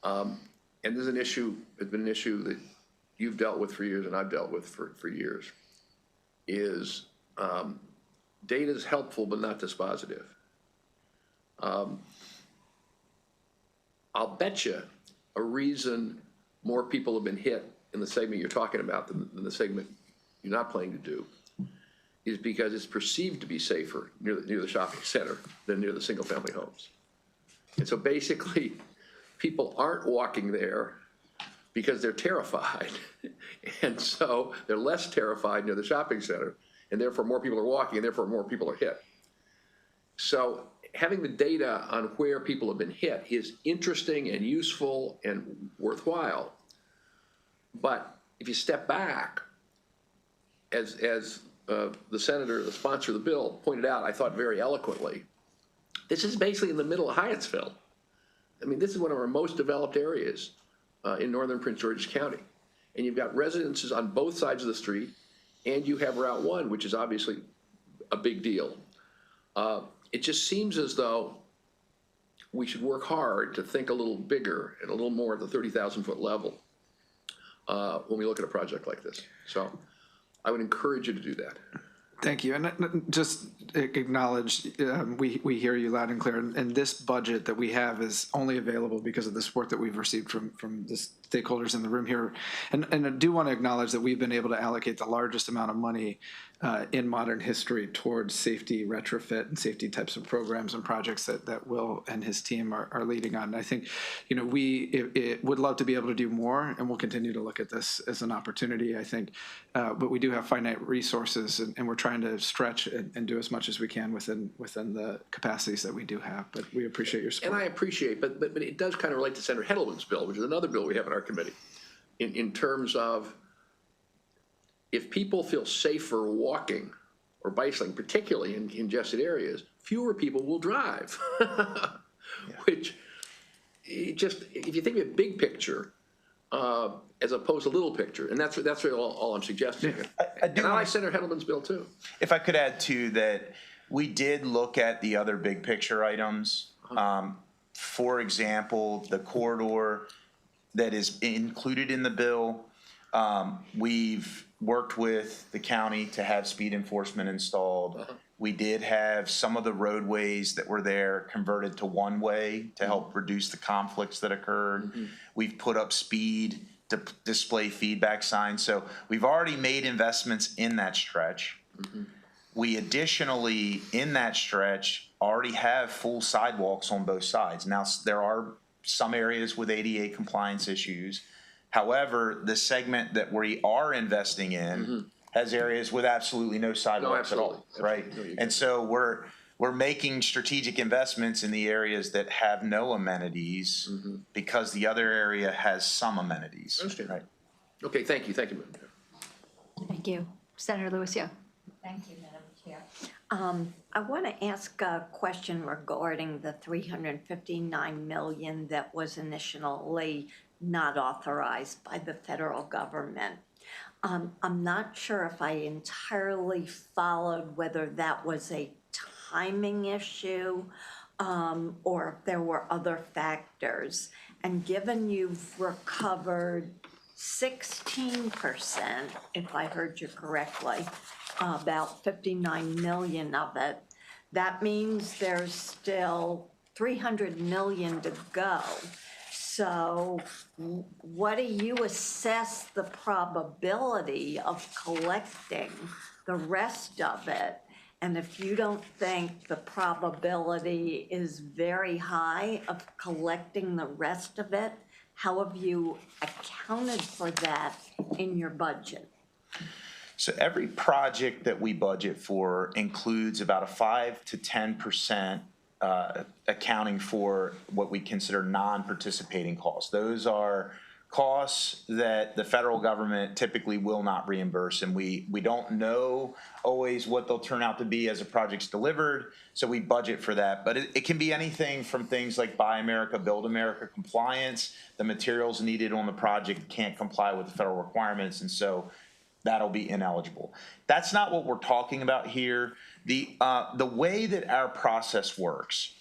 And there's an issue, it's been an issue that you've dealt with for years and I've dealt with for years, is data is helpful but not dispositive. I'll bet you a reason more people have been hit in the segment you're talking about than the segment you're not planning to do is because it's perceived to be safer near the shopping center than near the single-family homes. And so basically, people aren't walking there because they're terrified. And so they're less terrified near the shopping center, and therefore more people are walking, and therefore more people are hit. So having the data on where people have been hit is interesting and useful and worthwhile. But if you step back, as the senator, the sponsor of the bill, pointed out, I thought very eloquently, this is basically in the middle of Hyattsville. I mean, this is one of our most developed areas in northern Prince George's County. And you've got residences on both sides of the street, and you have Route 1, which is obviously a big deal. It just seems as though we should work hard to think a little bigger and a little more at the 30,000-foot level when we look at a project like this. So I would encourage you to do that. Thank you. And just acknowledge, we hear you loud and clear. And this budget that we have is only available because of the support that we've received from the stakeholders in the room here. And I do want to acknowledge that we've been able to allocate the largest amount of money in modern history towards safety retrofit and safety types of programs and projects that Will and his team are leading on. And I think, we would love to be able to do more, and we'll continue to look at this as an opportunity, I think. But we do have finite resources, and we're trying to stretch and do as much as we can within the capacities that we do have. But we appreciate your support. And I appreciate, but it does kind of relate to Senator Hedelman's bill, which is another bill we have in our committee, in terms of if people feel safer walking or bicycling, particularly in congested areas, fewer people will drive. Which, if you think of a big picture, as opposed to little picture, and that's really all I'm suggesting. I do and I like Senator Hedelman's bill too. If I could add too, that we did look at the other big picture items. For example, the corridor that is included in the bill. We've worked with the county to have speed enforcement installed. We did have some of the roadways that were there converted to one-way to help reduce the conflicts that occurred. We've put up speed display feedback signs. So we've already made investments in that stretch. We additionally, in that stretch, already have full sidewalks on both sides. Now, there are some areas with ADA compliance issues. However, the segment that we are investing in has areas with absolutely no sidewalks at all, right? And so we're making strategic investments in the areas that have no amenities because the other area has some amenities. Understand. Right. Okay, thank you. Thank you. Thank you. Senator Lucio. Thank you, Madam Chair. I want to ask a question regarding the $359 million that was initially not authorized by the federal government. I'm not sure if I entirely followed whether that was a timing issue or if there were other factors. And given you've recovered 16%, if I heard you correctly, about 59 million of it, that means there's still 300 million to go. So what do you assess the probability of collecting the rest of it? And if you don't think the probability is very high of collecting the rest of it, how have you accounted for that in your budget? So every project that we budget for includes about a 5 to 10% accounting for what we consider non-participating costs. Those are costs that the federal government typically will not reimburse, and we don't know always what they'll turn out to be as a project's delivered, so we budget for that. But it can be anything from things like Buy America, Build America compliance. The materials needed on the project can't comply with the federal requirements, and so that'll be ineligible. That's not what we're talking about here. The way that our process works,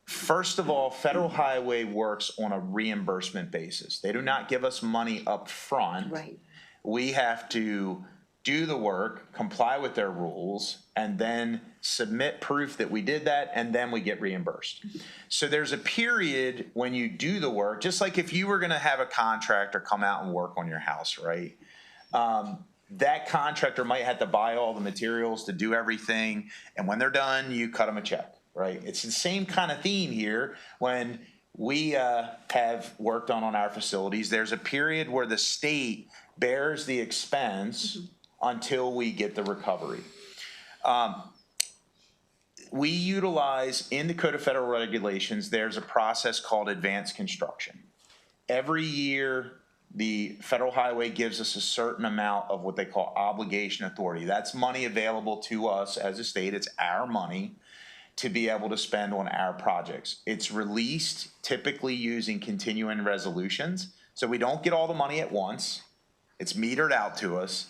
first of all, Federal Highway works on a reimbursement basis. They do not give us money up front. Right. We have to do the work, comply with their rules, and then submit proof that we did that, and then we get reimbursed. So there's a period when you do the work, just like if you were gonna have a contractor come out and work on your house, right? That contractor might have to buy all the materials to do everything, and when they're done, you cut them a check, right? It's the same kind of theme here. When we have worked on our facilities, there's a period where the state bears the expense until we get the recovery. We utilize, in the Code of Federal Regulations, there's a process called advanced construction. Every year, the Federal Highway gives us a certain amount of what they call obligation authority. That's money available to us as a state. It's our money to be able to spend on our projects. It's released typically using continuing resolutions. So we don't get all the money at once. It's metered out to us.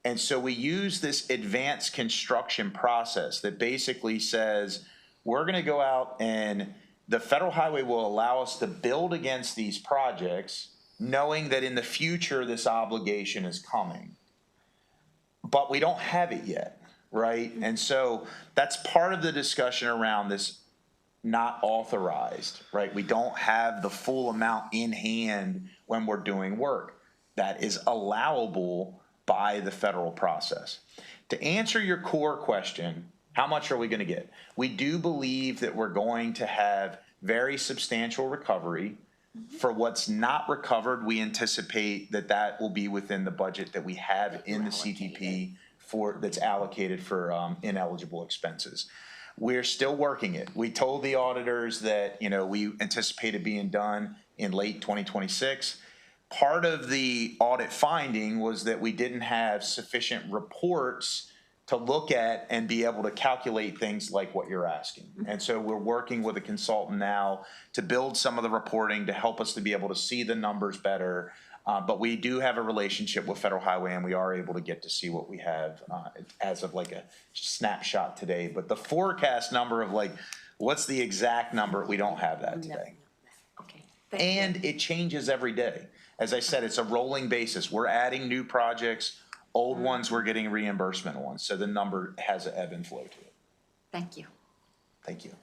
And so we use this advanced construction process that basically says, we're gonna go out and the Federal Highway will allow us to build against these projects, knowing that in the future this obligation is coming. But we don't have it yet. right? And so that's part of the discussion around this not authorized, right? We don't have the full amount in hand when we're doing work that is allowable by the federal process. To answer your core question, how much are we going to get? We do believe that we're going to have very substantial recovery. For what's not recovered, we anticipate that that will be within the budget that we have in the CTP for that's allocated for ineligible expenses. We're still working it. We told the auditors that, we anticipated being done in late 2026. Part of the audit finding was that we didn't have sufficient reports to look at and be able to calculate things like what you're asking. And so we're working with a consultant now to build some of the reporting to help us to be able to see the numbers better. But we do have a relationship with Federal Highway, and we are able to get to see what we have as of like a snapshot today. But the forecast number of what's the exact number, we don't have that today. Okay. And it changes every day. As I said, it's a rolling basis. We're adding new projects. Old ones, we're getting reimbursement on. So the number has an ebb and flow to it. Thank you. Thank you.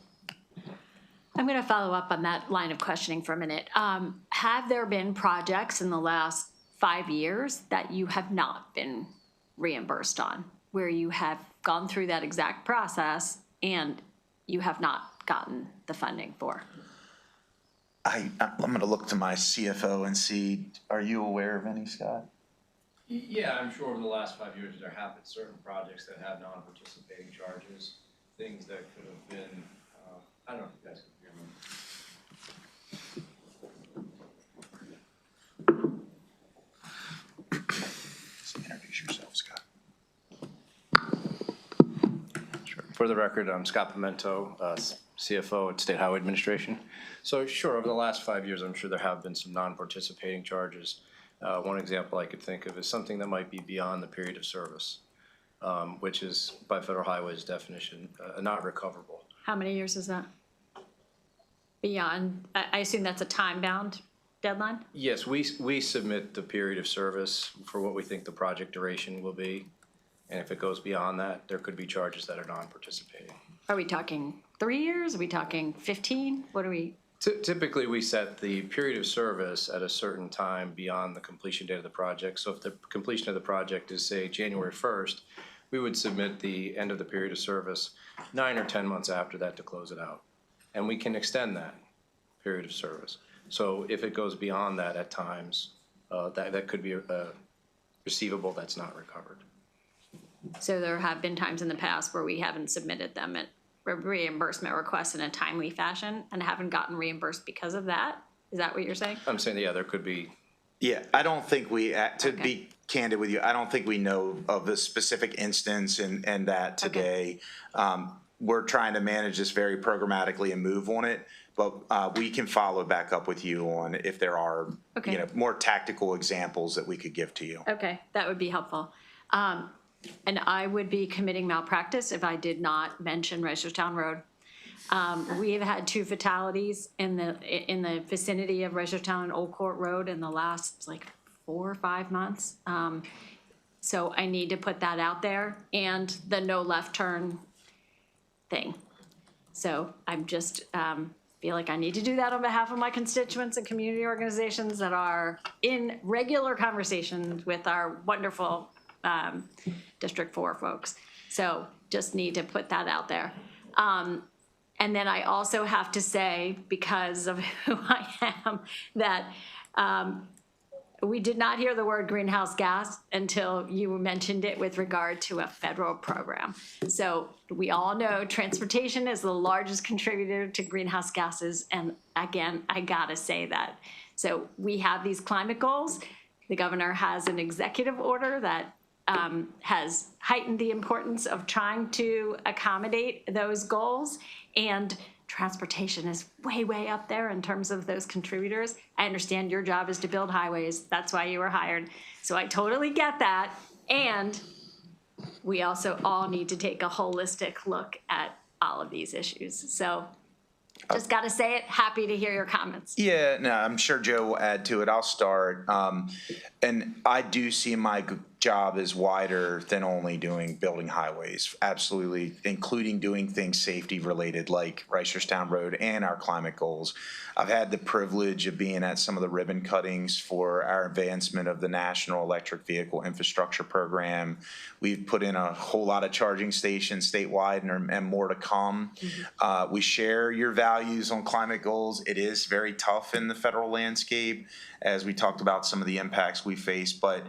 I'm going to follow up on that line of questioning for a minute. Have there been projects in the last 5 years that you have not been reimbursed on, where you have gone through that exact process and you have not gotten the funding for? I'm going to look to my CFO and see, are you aware of any, Scott? Yeah, I'm sure over the last 5 years, there have been certain projects that have non-participating charges, things that could have been, I don't know if you guys can hear me. So introduce yourself, Scott. Sure. For the record, I'm Scott Pimento, CFO at State Highway Administration. So sure, over the last 5 years, I'm sure there have been some non-participating charges. One example I could think of is something that might be beyond the period of service, which is by Federal Highway's definition, not recoverable. How many years is that? Beyond, I assume that's a time-bound deadline? Yes, we submit the period of service for what we think the project duration will be. And if it goes beyond that, there could be charges that are non-participating. Are we talking 3 years? Are we talking 15? What are we? Typically, we set the period of service at a certain time beyond the completion date of the project. So if the completion of the project is, say, January 1st, we would submit the end of the period of service 9 or 10 months after that to close it out. And we can extend that period of service. So if it goes beyond that at times, that could be a receivable that's not recovered. So there have been times in the past where we haven't submitted them at reimbursement requests in a timely fashion and haven't gotten reimbursed because of that? Is that what you're saying? I'm saying, yeah, there could be. Yeah, I don't think be candid with you, I don't think we know of the specific instance and that today. We're trying to manage this very programmatically and move on it, but we can follow back up with you on if there are more tactical examples that we could give to you. Okay, that would be helpful. And I would be committing malpractice if I did not mention Reisterstown Road. We have had 2 fatalities in the vicinity of Reisterstown and Old Court Road in the last 4 or 5 months. So I need to put that out there, and the no left turn thing. So I'm just feel like I need to do that on behalf of my constituents and community organizations that are in regular conversations with our wonderful District 4 folks. So just need to put that out there. And then I also have to say, because of who I am, that we did not hear the word greenhouse gas until you mentioned it with regard to a federal program. So we all know transportation is the largest contributor to greenhouse gases. And again, I gotta say that. So we have these climate goals. The governor has an executive order that has heightened the importance of trying to accommodate those goals, and transportation is way, way up there in terms of those contributors. I understand your job is to build highways. That's why you were hired. So I totally get that. And we also all need to take a holistic look at all of these issues. So just got to say it. Happy to hear your comments. Yeah, no, I'm sure Joe will add to it. I'll start. And I do see my job is wider than only building highways. Absolutely, including doing things safety related like Reisterstown Road and our climate goals. I've had the privilege of being at some of the ribbon cuttings for our advancement of the National Electric Vehicle Infrastructure Program. We've put in a whole lot of charging stations statewide and more to come. We share your values on climate goals. It is very tough in the federal landscape, as we talked about some of the impacts we face, but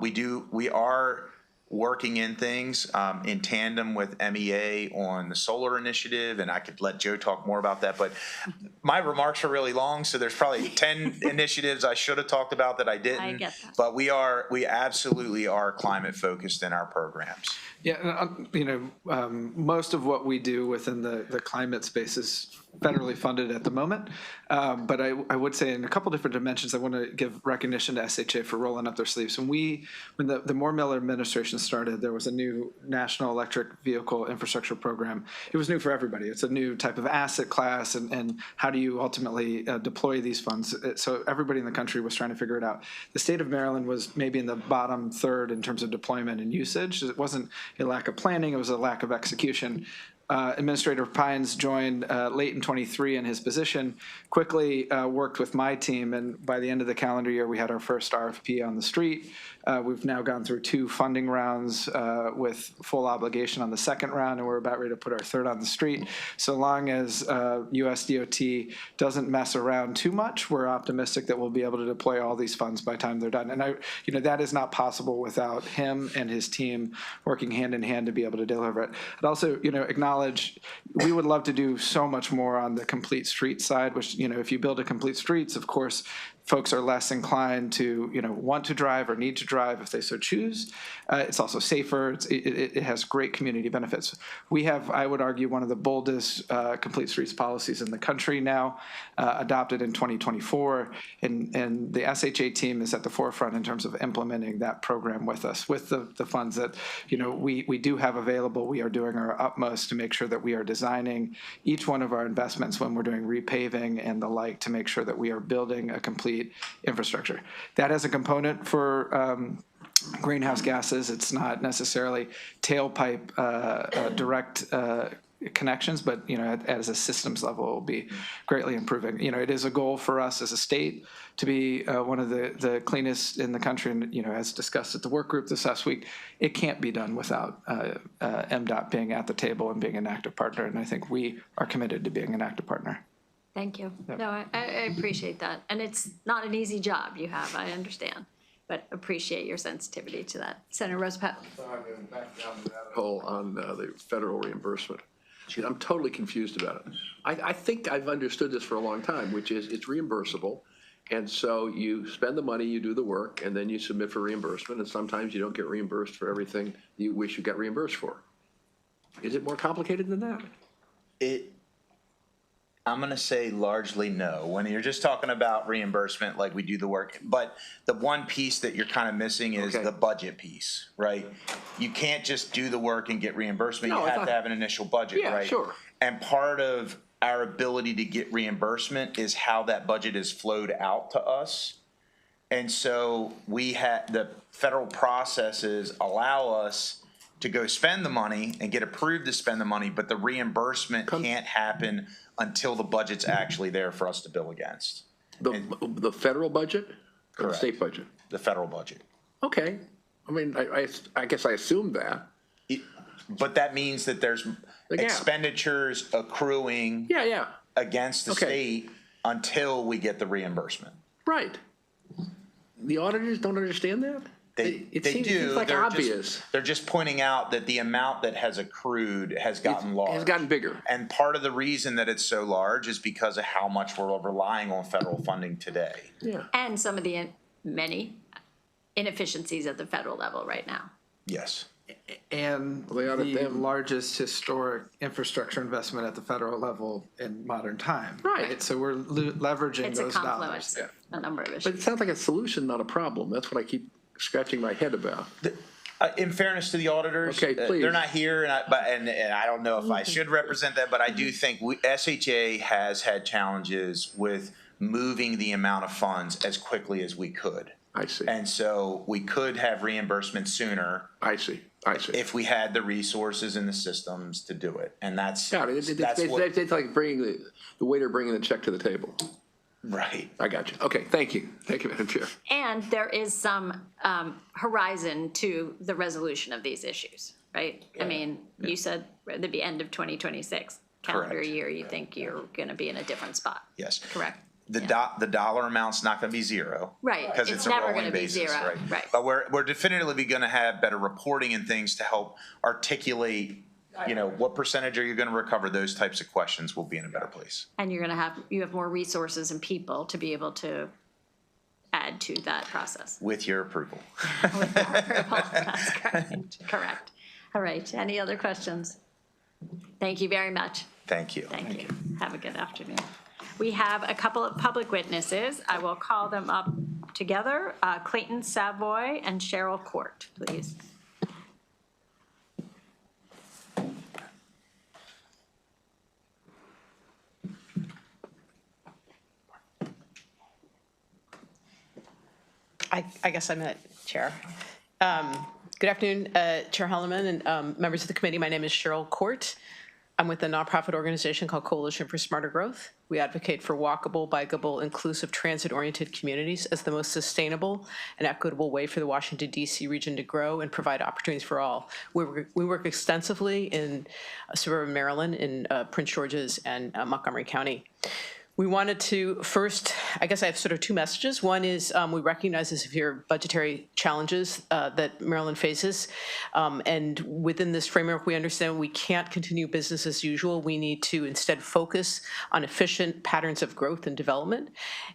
we are working in things in tandem with MEA on the solar initiative, and I could let Joe talk more about that, but my remarks are really long, so there's probably 10 initiatives I should have talked about that I didn't. I get that. But we absolutely are climate focused in our programs. Yeah, most of what we do within the climate space is federally funded at the moment. But I would say in a couple different dimensions, I want to give recognition to SHA for rolling up their sleeves. When the Moore Miller administration started, there was a new National Electric Vehicle Infrastructure Program. It was new for everybody. It's a new type of asset class, and how do you ultimately deploy these funds? So everybody in the country was trying to figure it out. The state of Maryland was maybe in the bottom third in terms of deployment and usage. It wasn't a lack of planning, it was a lack of execution. Administrator Pines joined late in 23 in his position, quickly worked with my team, and by the end of the calendar year, we had our first RFP on the street. We've now gone through 2 funding rounds with full obligation on the second round, and we're about ready to put our third on the street. So long as USDOT doesn't mess around too much, we're optimistic that we'll be able to deploy all these funds by the time they're done. And that is not possible without him and his team working hand in hand to be able to deliver it. I'd also, acknowledge we would love to do so much more on the complete street side, which, if you build a complete streets, of course, folks are less inclined to, want to drive or need to drive if they so choose. It's also safer. It has great community benefits. We have, I would argue, one of the boldest complete streets policies in the country now, adopted in 2024. And the SHA team is at the forefront in terms of implementing that program with us, with the funds that, we do have available. We are doing our utmost to make sure that we are designing each one of our investments when we're doing repaving and the like to make sure that we are building a complete infrastructure. That has a component for greenhouse gases. It's not necessarily tailpipe direct connections, but as a systems level, it will be greatly improving. It is a goal for us as a state to be one of the cleanest in the country, and as discussed at the work group this last week, it can't be done without MDOT being at the table and being an active partner, and I think we are committed to being an active partner. Thank you. No, I appreciate that. And it's not an easy job you have, I understand, but appreciate your sensitivity to that. Senator Rosapel. I'm going back down to that hole on the federal reimbursement. I'm totally confused about it. I think I've understood this for a long time, which is it's reimbursable. And so you spend the money, you do the work, and then you submit for reimbursement. And sometimes you don't get reimbursed for everything you wish you got reimbursed for. Is it more complicated than that? I'm going to say largely no. When you're just talking about reimbursement, like we do the work, but the one piece that you're kind of missing is the budget piece, right? You can't just do the work and get reimbursement. You have to have an initial budget, right? Sure. And part of our ability to get reimbursement is how that budget is flowed out to us. And so the federal processes allow us to go spend the money and get approved to spend the money, but the reimbursement can't happen until the budget's actually there for us to bill against. The federal budget or the state budget? The federal budget. Okay. I mean, I guess I assumed that. But that means that there's expenditures accruing against the state until we get the reimbursement. Right. The auditors don't understand that? It seems like obvious. They're just pointing out that the amount that has accrued has gotten large. Has gotten bigger. And part of the reason that it's so large is because of how much we're relying on federal funding today. Yeah. And some of the many inefficiencies at the federal level right now. Yes. And the largest historic infrastructure investment at the federal level in modern time. Right. So we're leveraging It's those a dollars. confluence of a number of issues. But it sounds like a solution, not a problem. That's what I keep scratching my head about. In fairness to the auditors, Okay, please. they're not here, and I don't know if I should represent that, but I do think SHA has had challenges with moving the amount of funds as quickly as we could. I see. And so we could have reimbursement sooner I see. if we had the resources and the systems to do it. And that's Yeah, it's what, like bringing the waiter bringing the check to the table. right. I got you. Okay, thank you. Thank you, Madam Chair. And there is some horizon to the resolution of these issues, right? I mean, you said at the end of 2026 calendar Correct. year, you think you're going to be in a different spot. Yes. Correct. The dollar amount's not going to be zero. Right. Because It's it's a never rolling gonna be basis, zero. right? Right. But we're definitively going to have better reporting and things to help articulate, what percentage are you going to recover? Those types of questions will be in a better place. And you have more resources and people to be able to add to that process. With your approval. With our approval. That's correct. Correct. All right. Any other questions? Thank you very much. Thank you. Thank you. Have a good afternoon. We have a couple of public witnesses. I will call them up together. Clayton Savoy and Cheryl Court, please. I guess I'm it, Chair. Good afternoon, Chair Helleman and members of the committee. My name is Cheryl Court. I'm with a nonprofit organization called Coalition for Smarter Growth. We advocate for walkable, bikeable, inclusive, transit-oriented communities as the most sustainable and equitable way for the Washington, D.C. region to grow and provide opportunities for all. We work extensively in suburban Maryland, in Prince George's and Montgomery County. We wanted to first, I guess I have sort of two messages. One is we recognize the severe budgetary challenges that Maryland faces. And within this framework, we understand we can't continue business as usual. We need to instead focus on efficient patterns of growth and development.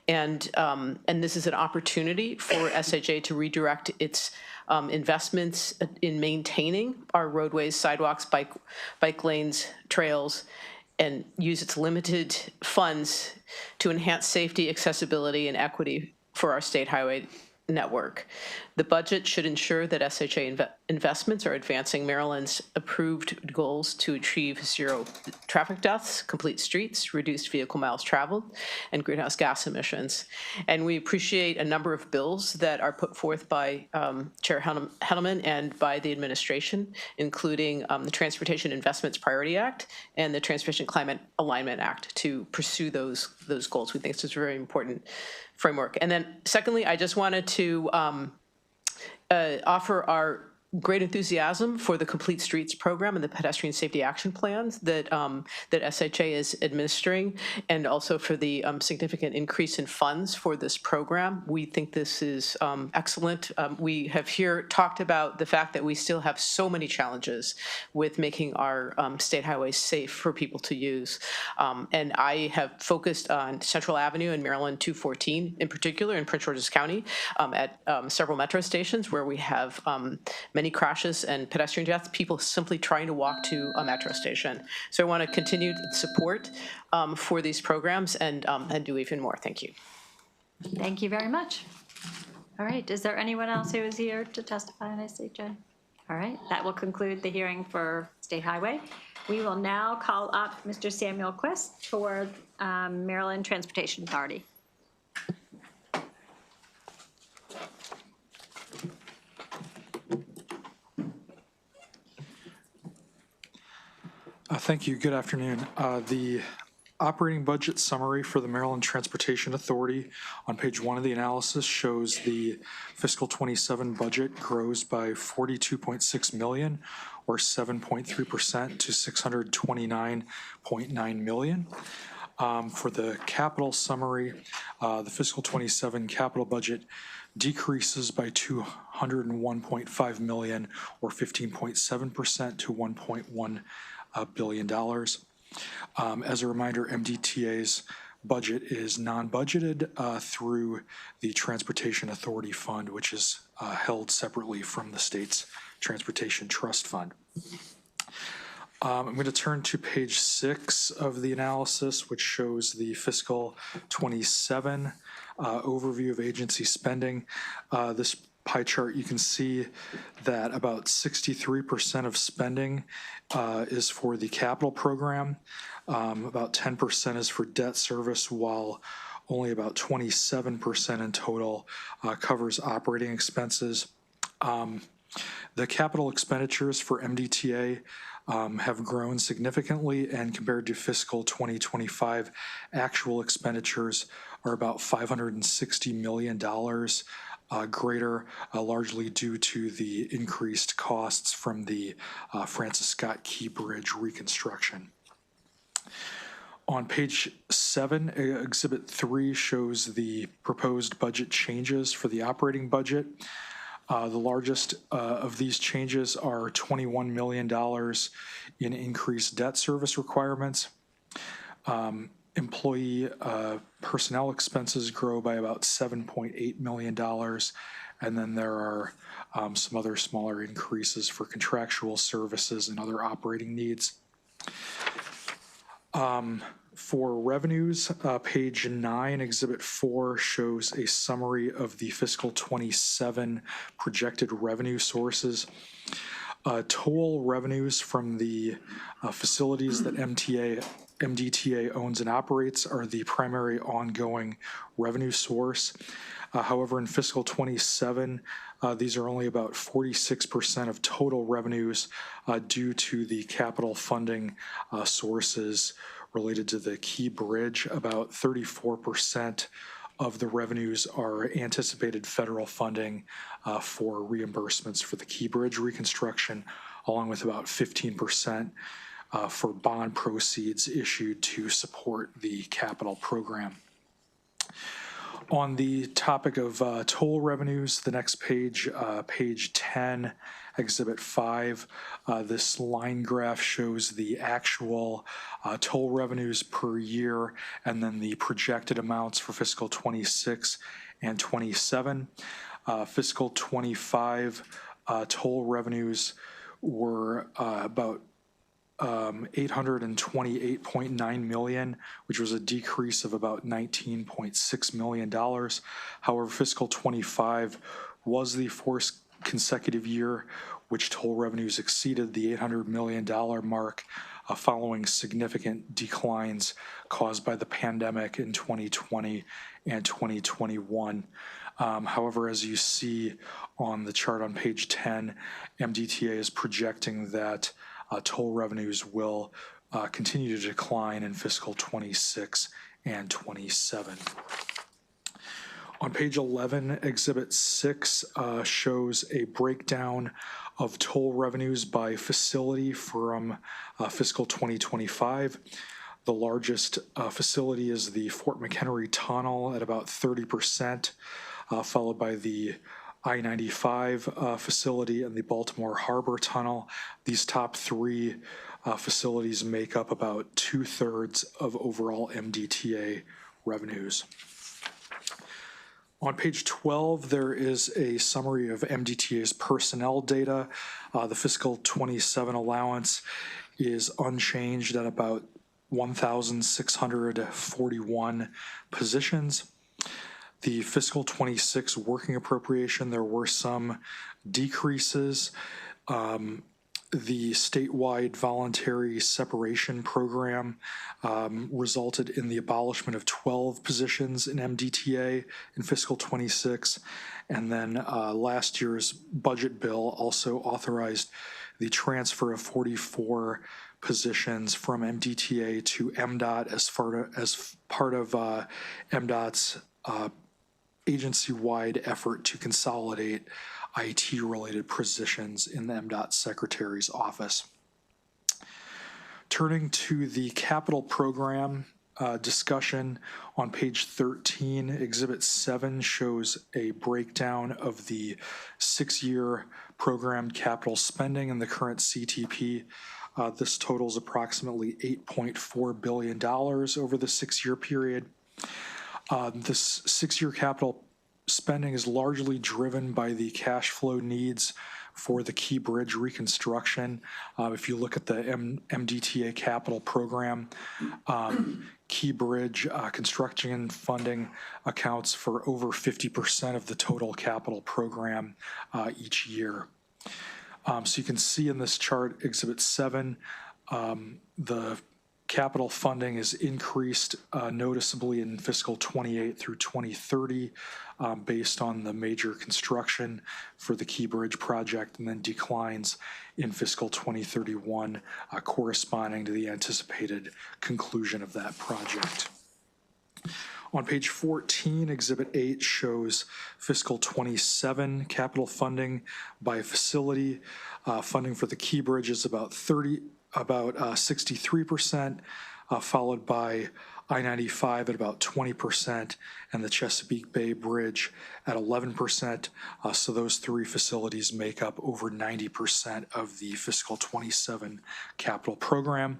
And this is an opportunity for SHA to redirect its investments in maintaining our roadways, sidewalks, bike lanes, trails, and use its limited funds to enhance safety, accessibility, and equity for our state highway network. The budget should ensure that SHA investments are advancing Maryland's approved goals to achieve zero traffic deaths, complete streets, reduced vehicle miles traveled, and greenhouse gas emissions. And we appreciate a number of bills that are put forth by Chair Helleman and by the administration, including the Transportation Investments Priority Act and the Transportation Climate Alignment Act to pursue those goals. We think this is a very important framework. And then secondly, I just wanted to offer our great enthusiasm for the Complete Streets program and the pedestrian safety action plans that SHA is administering, and also for the significant increase in funds for this program. We think this is excellent. We have here talked about the fact that we still have so many challenges with making our state highways safe for people to use. And I have focused on Central Avenue and Maryland 214 in particular in Prince George's County at several metro stations where we have many crashes and pedestrian deaths, people simply trying to walk to a metro station. So I want to continue support for these programs and do even more. Thank you. Thank you very much. All right, is there anyone else who is here to testify on SHA? All right, that will conclude the hearing for State Highway. We will now call up Mr. Samuel Quist for Maryland Transportation Authority. Thank you. Good afternoon. The operating budget summary for the Maryland Transportation Authority on page 1 of the analysis shows the fiscal 27 budget grows by $42.6 million or 7.3% to $629.9 million. For the capital summary, the fiscal 27 capital budget decreases by $201.5 million or 15.7% to $1.1 billion. As a reminder, MDTA's budget is non-budgeted through the Transportation Authority Fund, which is held separately from the state's Transportation Trust Fund. I'm going to turn to page 6 of the analysis, which shows the fiscal 27 overview of agency spending. This pie chart, you can see that about 63% of spending is for the capital program. About 10% is for debt service, while only about 27% in total covers operating expenses. The capital expenditures for MDTA have grown significantly, and compared to fiscal 2025, actual expenditures are about $560 million greater, largely due to the increased costs from the Francis Scott Key Bridge reconstruction. On page 7, Exhibit 3 shows the proposed budget changes for the operating budget. The largest of these changes are $21 million in increased debt service requirements. Employee personnel expenses grow by about $7.8 million. And then there are some other smaller increases for contractual services and other operating needs. For revenues, page 9, Exhibit 4 shows a summary of the fiscal 27 projected revenue sources. Toll revenues from the facilities that MDTA owns and operates are the primary ongoing revenue source. However, in fiscal 27, these are only about 46% of total revenues due to the capital funding sources related to the Key Bridge. About 34% of the revenues are anticipated federal funding for reimbursements for the Key Bridge reconstruction, along with about 15% for bond proceeds issued to support the capital program. On the topic of toll revenues, the next page, page 10, Exhibit 5, this line graph shows the actual toll revenues per year and then the projected amounts for fiscal 26 and 27. Fiscal 25 toll revenues were about $828.9 million, which was a decrease of about $19.6 million. However, fiscal 25 was the fourth consecutive year which toll revenues exceeded the $800 million mark, following significant declines caused by the pandemic in 2020 and 2021. However, as you see on the chart on page 10, MDTA is projecting that toll revenues will continue to decline in fiscal 26 and 27. On page 11, Exhibit 6 shows a breakdown of toll revenues by facility from fiscal 2025. The largest facility is the Fort McHenry Tunnel at about 30%, followed by the I-95 facility and the Baltimore Harbor Tunnel. These top three facilities make up about 2/3 of overall MDTA revenues. On page 12, there is a summary of MDTA's personnel data. The fiscal 27 allowance is unchanged at about 1,641 positions. The fiscal 26 working appropriation, there were some decreases. The statewide voluntary separation program resulted in the abolishment of 12 positions in MDTA in fiscal 26. And then last year's budget bill also authorized the transfer of 44 positions from MDTA to MDOT as part of MDOT's agency-wide effort to consolidate IT-related positions in the MDOT Secretary's office. Turning to the capital program discussion on page 13, Exhibit 7 shows a breakdown of the 6-year programmed capital spending in the current CTP. This totals approximately $8.4 billion over the 6-year period. This 6-year capital spending is largely driven by the cash flow needs for the Key Bridge reconstruction. If you look at the MDTA capital program, Key Bridge construction funding accounts for over 50% of the total capital program each year. So you can see in this chart, Exhibit 7, the Capital funding is increased noticeably in fiscal 28 through 2030 based on the major construction for the Key Bridge project, and then declines in fiscal 2031 corresponding to the anticipated conclusion of that project. On page 14, Exhibit 8 shows fiscal 27 capital funding by facility. Funding for the Key Bridge is about 63%, followed by I-95 at about 20%, and the Chesapeake Bay Bridge at 11%. So those three facilities make up over 90% of the fiscal 27 capital program.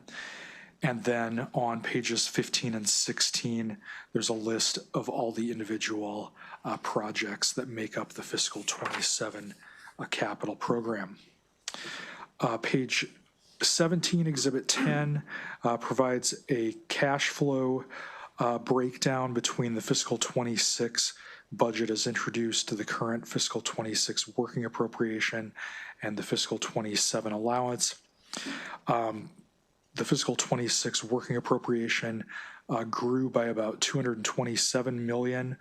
And then on pages 15 and 16, there's a list of all the individual projects that make up the fiscal 27 capital program. Page 17, Exhibit 10, provides a cash flow breakdown between the fiscal 26 budget as introduced to the current fiscal 26 working appropriation and the fiscal 27 allowance. The fiscal 26 working appropriation grew by about $227 million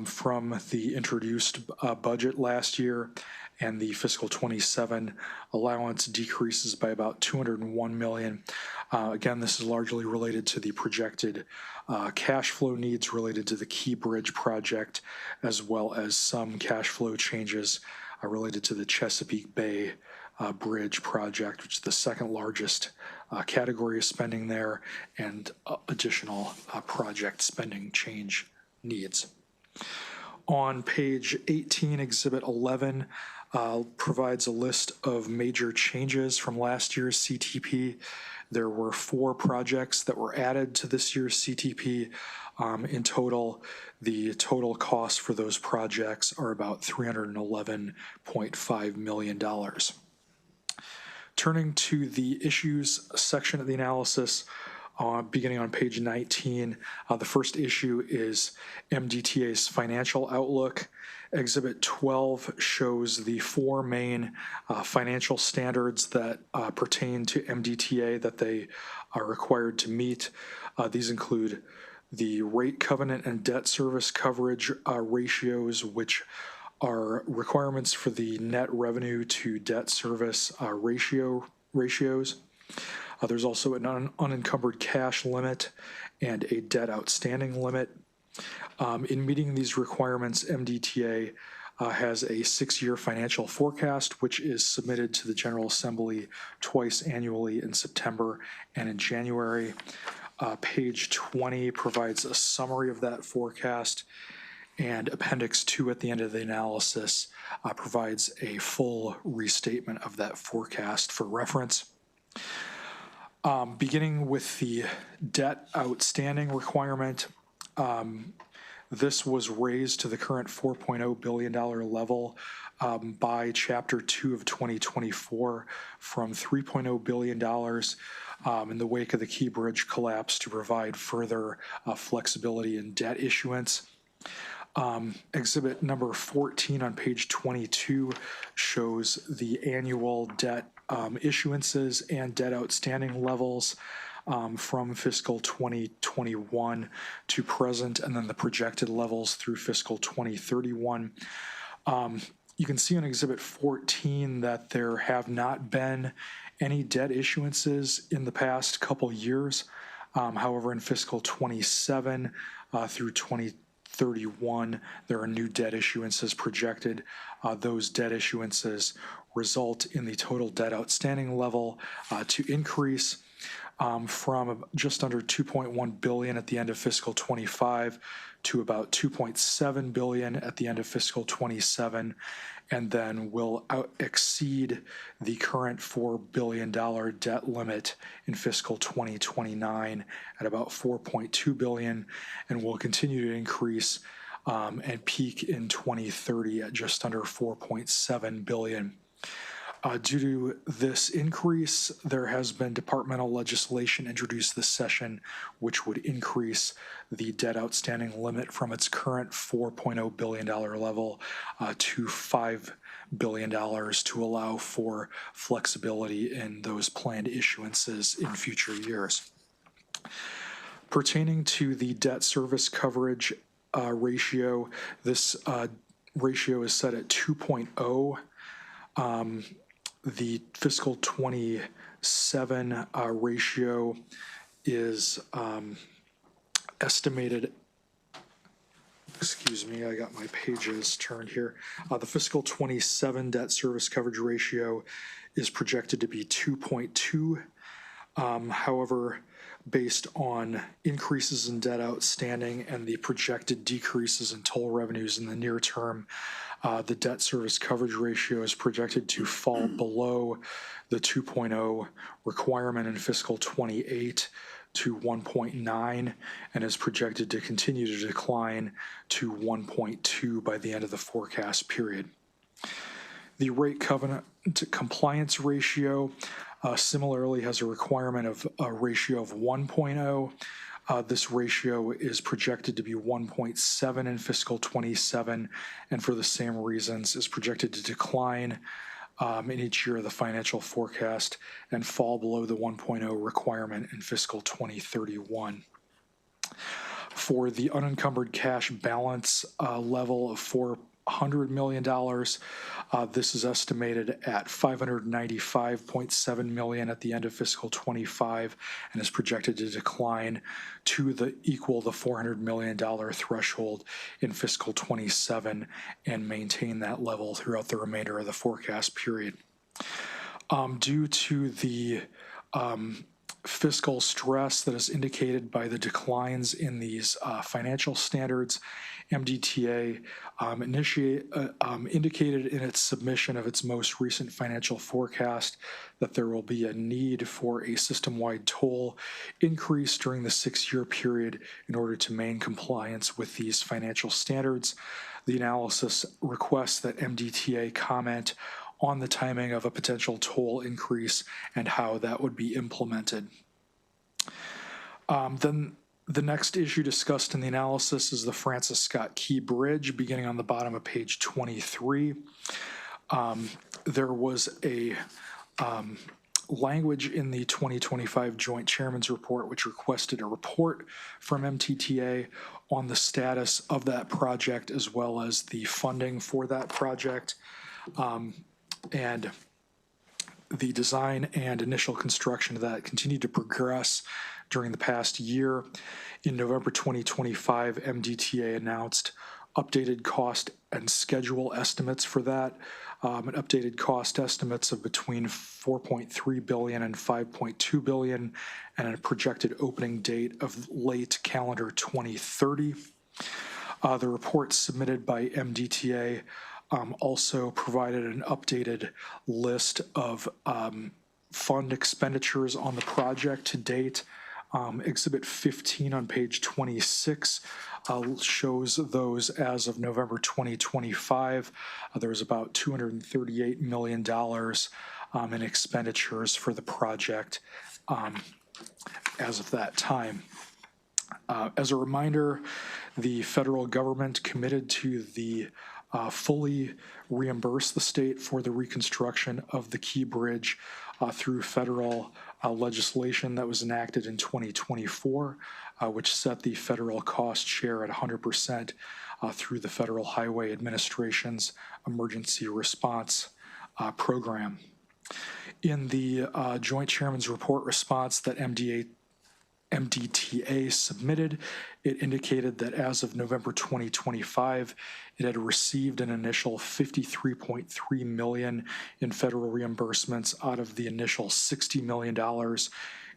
from the introduced budget last year, and the fiscal 27 allowance decreases by about $201 million. Again, this is largely related to the projected cash flow needs related to the Key Bridge project, as well as some cash flow changes related to the Chesapeake Bay Bridge project, which is the second largest category of spending there, and additional project spending change needs. On page 18, Exhibit 11 provides a list of major changes from last year's CTP. There were 4 projects that were added to this year's CTP. In total, the total cost for those projects are about $311.5 million. Turning to the issues section of the analysis, beginning on page 19, the first issue is MDTA's financial outlook. Exhibit 12 shows the 4 main financial standards that pertain to MDTA that they are required to meet. These include the rate covenant and debt service coverage ratios, which are requirements for the net revenue to debt service ratios. There's also an unencumbered cash limit and a debt outstanding limit. In meeting these requirements, MDTA has a 6-year financial forecast, which is submitted to the General Assembly twice annually in September and in January. Page 20 provides a summary of that forecast, and Appendix 2 at the end of the analysis provides a full restatement of that forecast for reference. Beginning with the debt outstanding requirement, this was raised to the current $4.0 billion level by Chapter 2 of 2024 from $3.0 billion in the wake of the Key Bridge collapse to provide further flexibility in debt issuance. Exhibit number 14 on page 22 shows the annual debt issuances and debt outstanding levels from fiscal 2021 to present, and then the projected levels through fiscal 2031. You can see on Exhibit 14 that there have not been any debt issuances in the past couple years. However, in fiscal 27 through 2031, there are new debt issuances projected. Those debt issuances result in the total debt outstanding level to increase from just under $2.1 billion at the end of fiscal 25 to about $2.7 billion at the end of fiscal 27, and then will exceed the current $4 billion debt limit in fiscal 2029 at about $4.2 billion, and will continue to increase and peak in 2030 at just under $4.7 billion. Due to this increase, there has been departmental legislation introduced this session, which would increase the debt outstanding limit from its current $4.0 billion level to $5 billion to allow for flexibility in those planned issuances in future years. Pertaining to the debt service coverage ratio, this ratio is set at 2.0. The fiscal 27 ratio is estimated, excuse me, I got my pages turned here. The fiscal 27 debt service coverage ratio is projected to be 2.2. However, based on increases in debt outstanding and the projected decreases in toll revenues in the near term, the debt service coverage ratio is projected to fall below the 2.0 requirement in fiscal 28 to 1.9 and is projected to continue to decline to 1.2 by the end of the forecast period. The rate covenant compliance ratio similarly has a requirement of a ratio of 1.0. This ratio is projected to be 1.7 in fiscal 27, and for the same reasons is projected to decline in each year of the financial forecast and fall below the 1.0 requirement in fiscal 2031. For the unencumbered cash balance level of $400 million, this is estimated at $595.7 million at the end of fiscal 25 and is projected to decline to equal the $400 million threshold in fiscal 27 and maintain that level throughout the remainder of the forecast period. Due to the fiscal stress that is indicated by the declines in these financial standards, MDTA indicated in its submission of its most recent financial forecast that there will be a need for a system-wide toll increase during the 6-year period in order to maintain compliance with these financial standards. The analysis requests that MDTA comment on the timing of a potential toll increase and how that would be implemented. Then the next issue discussed in the analysis is the Francis Scott Key Bridge, beginning on the bottom of page 23. There was a language in the 2025 Joint Chairman's Report which requested a report from MTTA on the status of that project as well as the funding for that project. And the design and initial construction of that continued to progress during the past year. In November 2025, MDTA announced updated cost and schedule estimates for that, and updated cost estimates of between $4.3 billion and $5.2 billion, and a projected opening date of late calendar 2030. The report submitted by MDTA also provided an updated list of fund expenditures on the project to date. Exhibit 15 on page 26 shows those as of November 2025. There was about $238 million in expenditures for the project as of that time. As a reminder, the federal government committed to fully reimburse the state for the reconstruction of the Key Bridge through federal legislation that was enacted in 2024, which set the federal cost share at 100% through the Federal Highway Administration's Emergency Response Program. In the Joint Chairman's Report response that MDTA submitted, it indicated that as of November 2025, it had received an initial $53.3 million in federal reimbursements out of the initial $60 million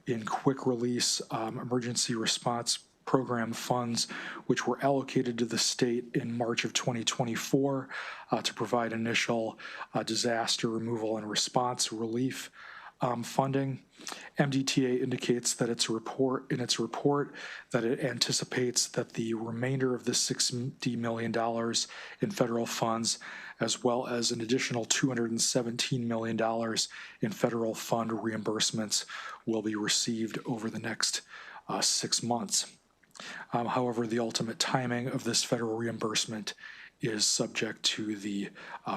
in quick release emergency response program funds, which were allocated to the state in March of 2024 to provide initial disaster removal and response relief funding. MDTA indicates that in its report that it anticipates that the remainder of the $60 million in federal funds, as well as an additional $217 million in federal fund reimbursements, will be received over the next 6 months. However, the ultimate timing of this federal reimbursement is subject to the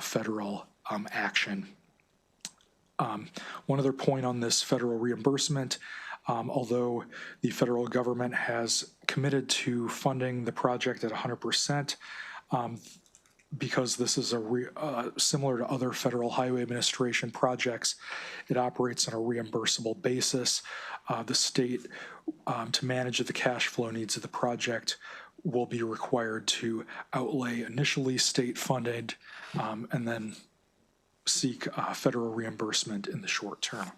federal action. One other point on this federal reimbursement, Although the federal government has committed to funding the project at 100%, because this is similar to other Federal Highway Administration projects, it operates on a reimbursable basis. The state, to manage the cash flow needs of the project, will be required to outlay initially state-funded and then seek federal reimbursement in the short term.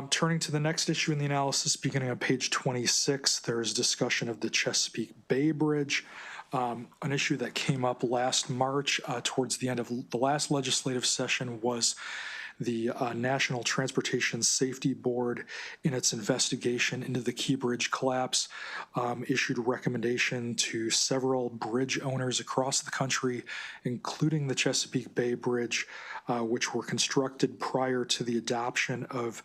Turning to the next issue in the analysis, beginning on page 26, there is discussion of the Chesapeake Bay Bridge, an issue that came up last March towards the end of the last legislative session was the National Transportation Safety Board, in its investigation into the Key Bridge collapse, issued a recommendation to several bridge owners across the country, including the Chesapeake Bay Bridge, which were constructed prior to the adoption of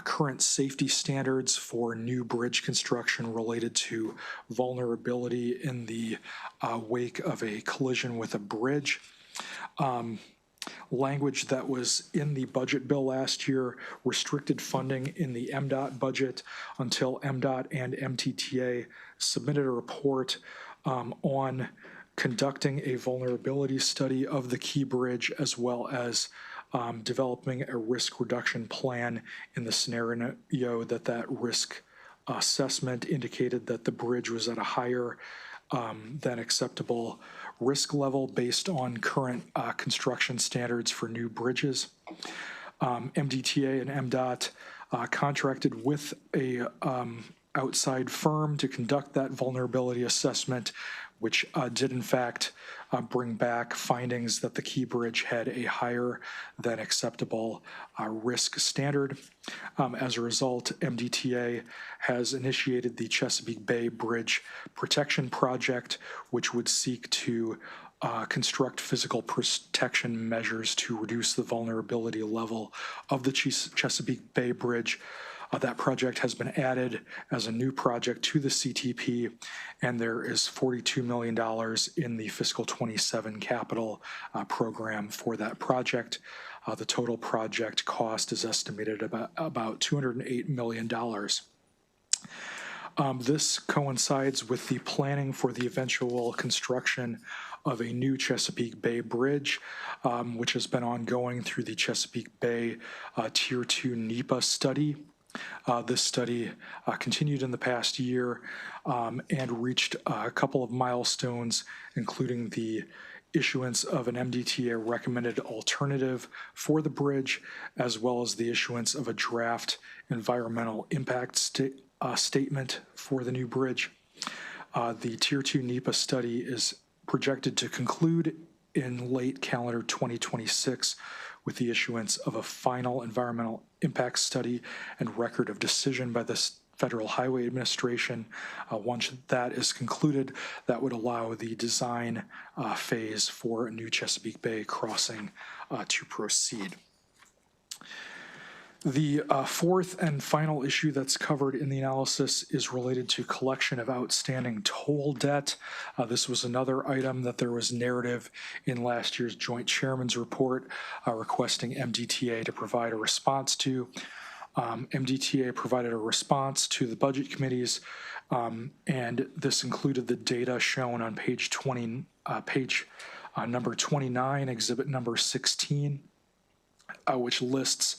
current safety standards for new bridge construction related to vulnerability in the wake of a collision with a bridge. Language that was in the budget bill last year restricted funding in the MDOT budget until MDOT and MTTA submitted a report on conducting a vulnerability study of the Key Bridge, as well as developing a risk reduction plan in the scenario that that risk assessment indicated that the bridge was at a higher than acceptable risk level based on current construction standards for new bridges. MDTA and MDOT contracted with a outside firm to conduct that vulnerability assessment, which did in fact bring back findings that the Key Bridge had a higher than acceptable risk standard. As a result, MDTA has initiated the Chesapeake Bay Bridge Protection Project, which would seek to construct physical protection measures to reduce the vulnerability level of the Chesapeake Bay Bridge. That project has been added as a new project to the CTP, and there is $42 million in the fiscal 27 capital program for that project. The total project cost is estimated about $208 million. This coincides with the planning for the eventual construction of a new Chesapeake Bay Bridge, which has been ongoing through the Chesapeake Bay Tier 2 NEPA study. This study continued in the past year and reached a couple of milestones, including the issuance of an MDTA recommended alternative for the bridge, as well as the issuance of a draft environmental impact statement for the new bridge. The Tier 2 NEPA study is projected to conclude in late calendar 2026 with the issuance of a final environmental impact study and record of decision by the Federal Highway Administration. Once that is concluded, that would allow the design phase for a new Chesapeake Bay crossing to proceed. The fourth and final issue that's covered in the analysis is related to collection of outstanding toll debt. This was another item that there was narrative in last year's Joint Chairman's report requesting MDTA to provide a response to. MDTA provided a response to the budget committees, and this included the data shown on page number 29, exhibit number 16, which lists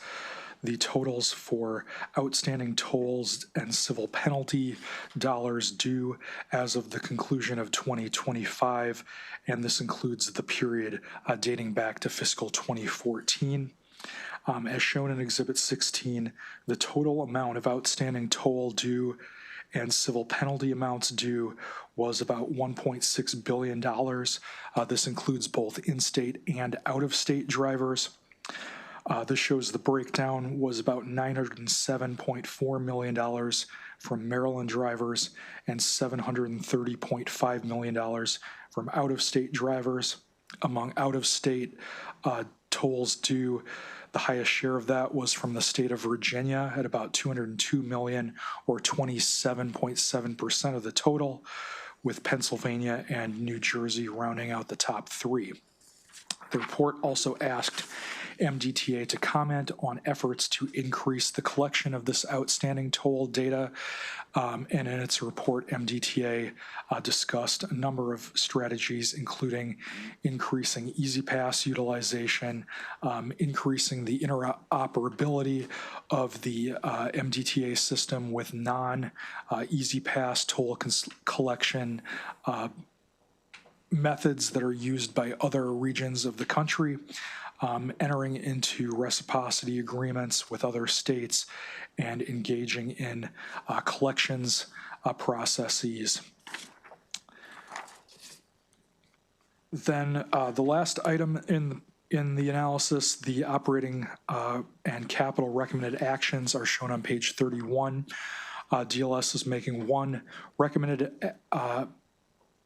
the totals for outstanding tolls and civil penalty dollars due as of the conclusion of 2025, and this includes the period dating back to fiscal 2014. As shown in Exhibit 16, the total amount of outstanding toll due and civil penalty amounts due was about $1.6 billion. This includes both in-state and out-of-state drivers. This shows the breakdown was about $907.4 million from Maryland drivers and $730.5 million from out-of-state drivers. Among out-of-state tolls due, the highest share of that was from the state of Virginia at about $202 million, or 27.7% of the total, with Pennsylvania and New Jersey rounding out the top three. The report also asked MDTA to comment on efforts to increase the collection of this outstanding toll data. And in its report, MDTA discussed a number of strategies, including increasing EasyPass utilization, increasing the interoperability of the MDTA system with non-EasyPass toll collection methods that are used by other regions of the country, entering into reciprocity agreements with other states, and engaging in collections processes. Then the last item in the analysis, the operating and capital recommended actions are shown on page 31. DLS is making one recommended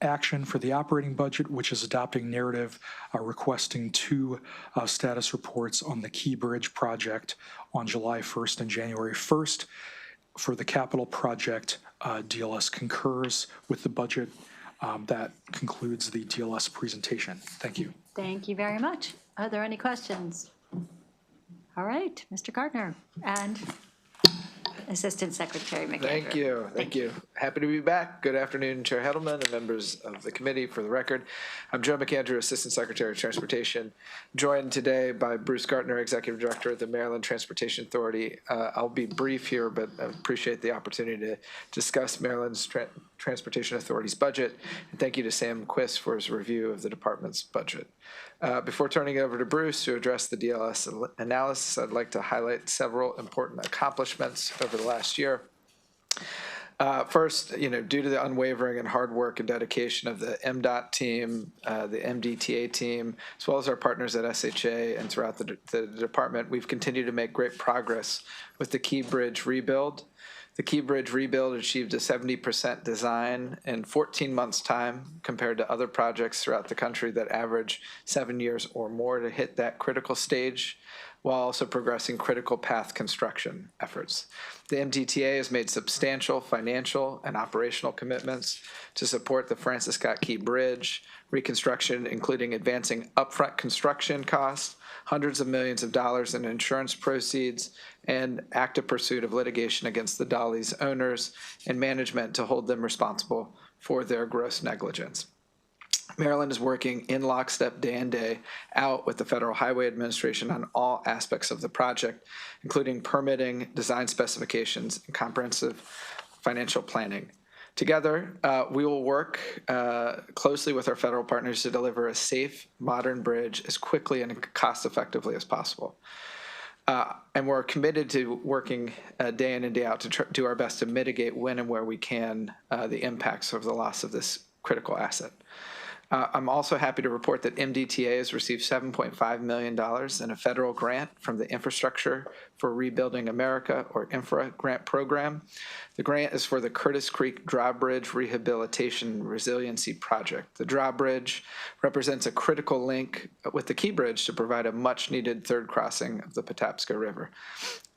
action for the operating budget, which is adopting narrative requesting two status reports on the Key Bridge project on July 1st and January 1st. For the capital project, DLS concurs with the budget. That concludes the DLS presentation. Thank you. Thank you very much. Are there any questions? All right, Mr. Gardner and Assistant Secretary McAndrew. Thank you. Thank you. Happy to be back. Good afternoon, Chair Hedelman and members of the committee. For the record, I'm Joe McAndrew, Assistant Secretary of Transportation, joined today by Bruce Gardner, Executive Director of the Maryland Transportation Authority. I'll be brief here, but I appreciate the opportunity to discuss Maryland's Transportation Authority's budget. And thank you to Sam Quist for his review of the department's budget. Before turning it over to Bruce to address the DLS analysis, I'd like to highlight several important accomplishments over the last year. First, due to the unwavering and hard work and dedication of the MDOT team, the MDTA team, as well as our partners at SHA and throughout the department, we've continued to make great progress with the Key Bridge rebuild. The Key Bridge rebuild achieved a 70% design in 14 months' time compared to other projects throughout the country that average 7 years or more to hit that critical stage, while also progressing critical path construction efforts. The MDTA has made substantial financial and operational commitments to support the Francis Scott Key Bridge reconstruction, including advancing upfront construction costs, hundreds of millions of dollars in insurance proceeds, and active pursuit of litigation against the Dolly's owners and management to hold them responsible for their gross negligence. Maryland is working in lockstep day in, day out with the Federal Highway Administration on all aspects of the project, including permitting, design specifications, and comprehensive financial planning. Together, we will work closely with our federal partners to deliver a safe, modern bridge as quickly and cost-effectively as possible. And we're committed to working day in and day out to do our best to mitigate when and where we can the impacts of the loss of this critical asset. I'm also happy to report that MDTA has received $7.5 million in a federal grant from the Infrastructure for Rebuilding America, or INFRA, grant program. The grant is for the Curtis Creek Drawbridge Rehabilitation Resiliency Project. The drawbridge represents a critical link with the Key Bridge to provide a much-needed third crossing of the Patapsco River.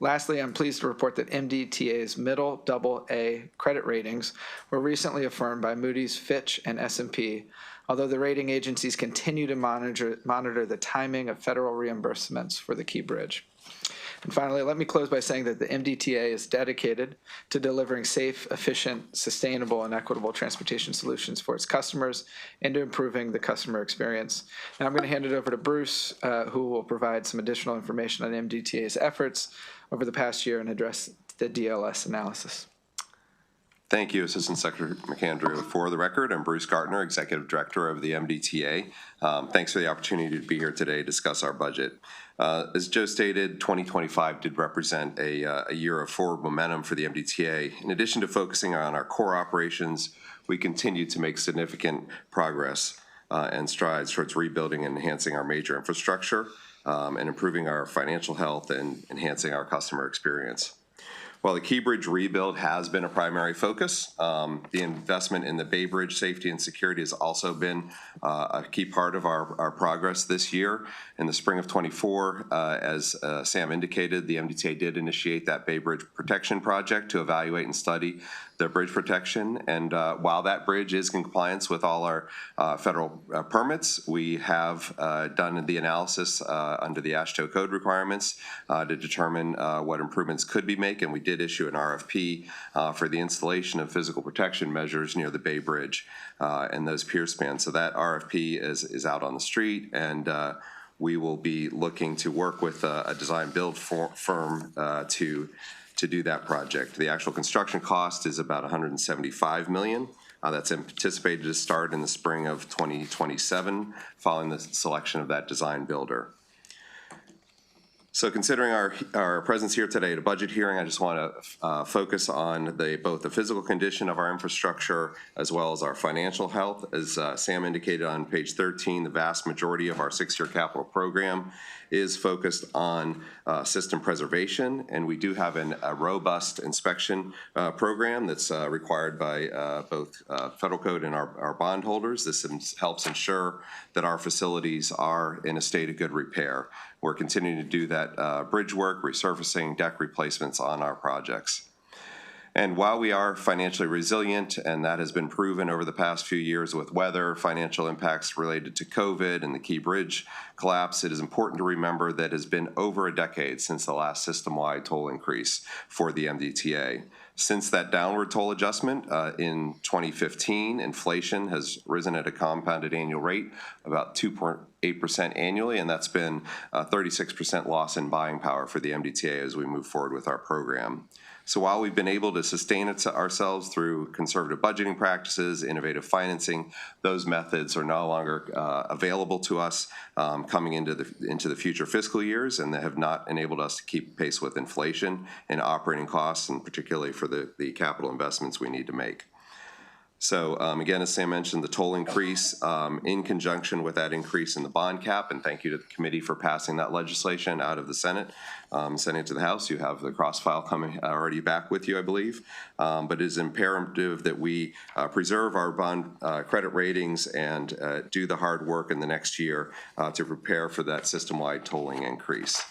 Lastly, I'm pleased to report that MDTA's middle AA credit ratings were recently affirmed by Moody's, Fitch, and S&P, although the rating agencies continue to monitor the timing of federal reimbursements for the Key Bridge. And finally, let me close by saying that the MDTA is dedicated to delivering safe, efficient, sustainable, and equitable transportation solutions for its customers and to improving the customer experience. And I'm going to hand it over to Bruce, who will provide some additional information on MDTA's efforts over the past year and address the DLS analysis. Thank you, Assistant Secretary McAndrew. For the record, I'm Bruce Gardner, Executive Director of the MDTA. Thanks for the opportunity to be here today to discuss our budget. As Joe stated, 2025 did represent a year of forward momentum for the MDTA. In addition to focusing on our core operations, we continued to make significant progress and strides towards rebuilding and enhancing our major infrastructure and improving our financial health and enhancing our customer experience. While the Key Bridge rebuild has been a primary focus, the investment in the Bay Bridge safety and security has also been a key part of our progress this year. In the spring of '24, as Sam indicated, the MDTA did initiate that Bay Bridge protection project to evaluate and study the bridge protection. And while that bridge is in compliance with all our federal permits, we have done the analysis under the AASHTO code requirements to determine what improvements could be made, and we did issue an RFP for the installation of physical protection measures near the Bay Bridge and those pier spans. So that RFP is out on the street, and we will be looking to work with a design build firm to do that project. The actual construction cost is about $175 million. That's anticipated to start in the spring of 2027, following the selection of that design builder. So considering our presence here today at a budget hearing, I just want to focus on both the physical condition of our infrastructure as well as our financial health. As Sam indicated on page 13, the vast majority of our 6-year capital program is focused on system preservation, and we do have a robust inspection program that's required by both federal code and our bondholders. This helps ensure that our facilities are in a state of good repair. We're continuing to do that bridge work, resurfacing, deck replacements on our projects. And while we are financially resilient, and that has been proven over the past few years with weather, financial impacts related to COVID and the Key Bridge collapse, it is important to remember that it has been over a decade since the last system-wide toll increase for the MDTA. Since that downward toll adjustment in 2015, inflation has risen at a compounded annual rate about 2.8% annually, and that's been a 36% loss in buying power for the MDTA as we move forward with our program. So while we've been able to sustain it ourselves through conservative budgeting practices, innovative financing, those methods are no longer available to us coming into the future fiscal years, and they have not enabled us to keep pace with inflation and operating costs, and particularly for the capital investments we need to make. So again, as Sam mentioned, the toll increase in conjunction with that increase in the bond cap, and thank you to the committee for passing that legislation out of the Senate, sending it to the House. You have the cross-file coming already back with you, I believe. But it is imperative that we preserve our bond credit ratings and do the hard work in the next year to prepare for that system-wide tolling increase.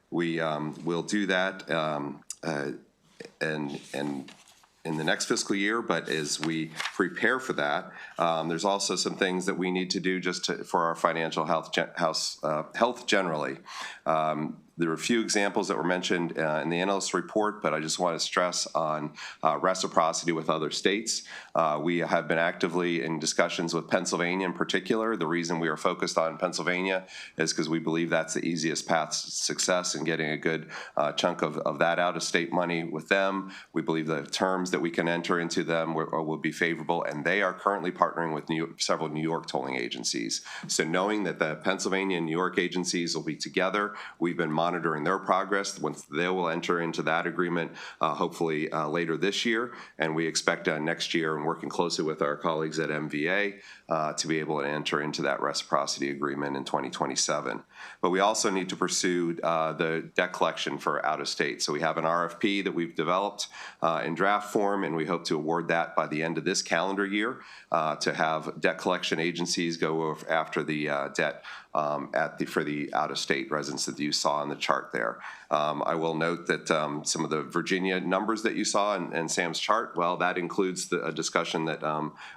We will do that and in the next fiscal year, but as we prepare for that, there's also some things that we need to do for our financial health generally. There are a few examples that were mentioned in the analyst report, but I just want to stress on reciprocity with other states. We have been actively in discussions with Pennsylvania in particular. The reason we are focused on Pennsylvania is because we believe that's the easiest path to success in getting a good chunk of that out-of-state money with them. We believe the terms that we can enter into them will be favorable, and they are currently partnering with several New York tolling agencies. So knowing that the Pennsylvania and New York agencies will be together, we've been monitoring their progress. Once they will enter into that agreement, hopefully later this year, and we expect next year, and working closely with our colleagues at MVA, to be able to enter into that reciprocity agreement in 2027. But we also need to pursue the debt collection for out of state. So we have an RFP that we've developed in draft form, and we hope to award that by the end of this calendar year to have debt collection agencies go after the debt for the out-of-state residents that you saw in the chart there. I will note that some of the Virginia numbers that you saw in Sam's chart, well, that includes a discussion that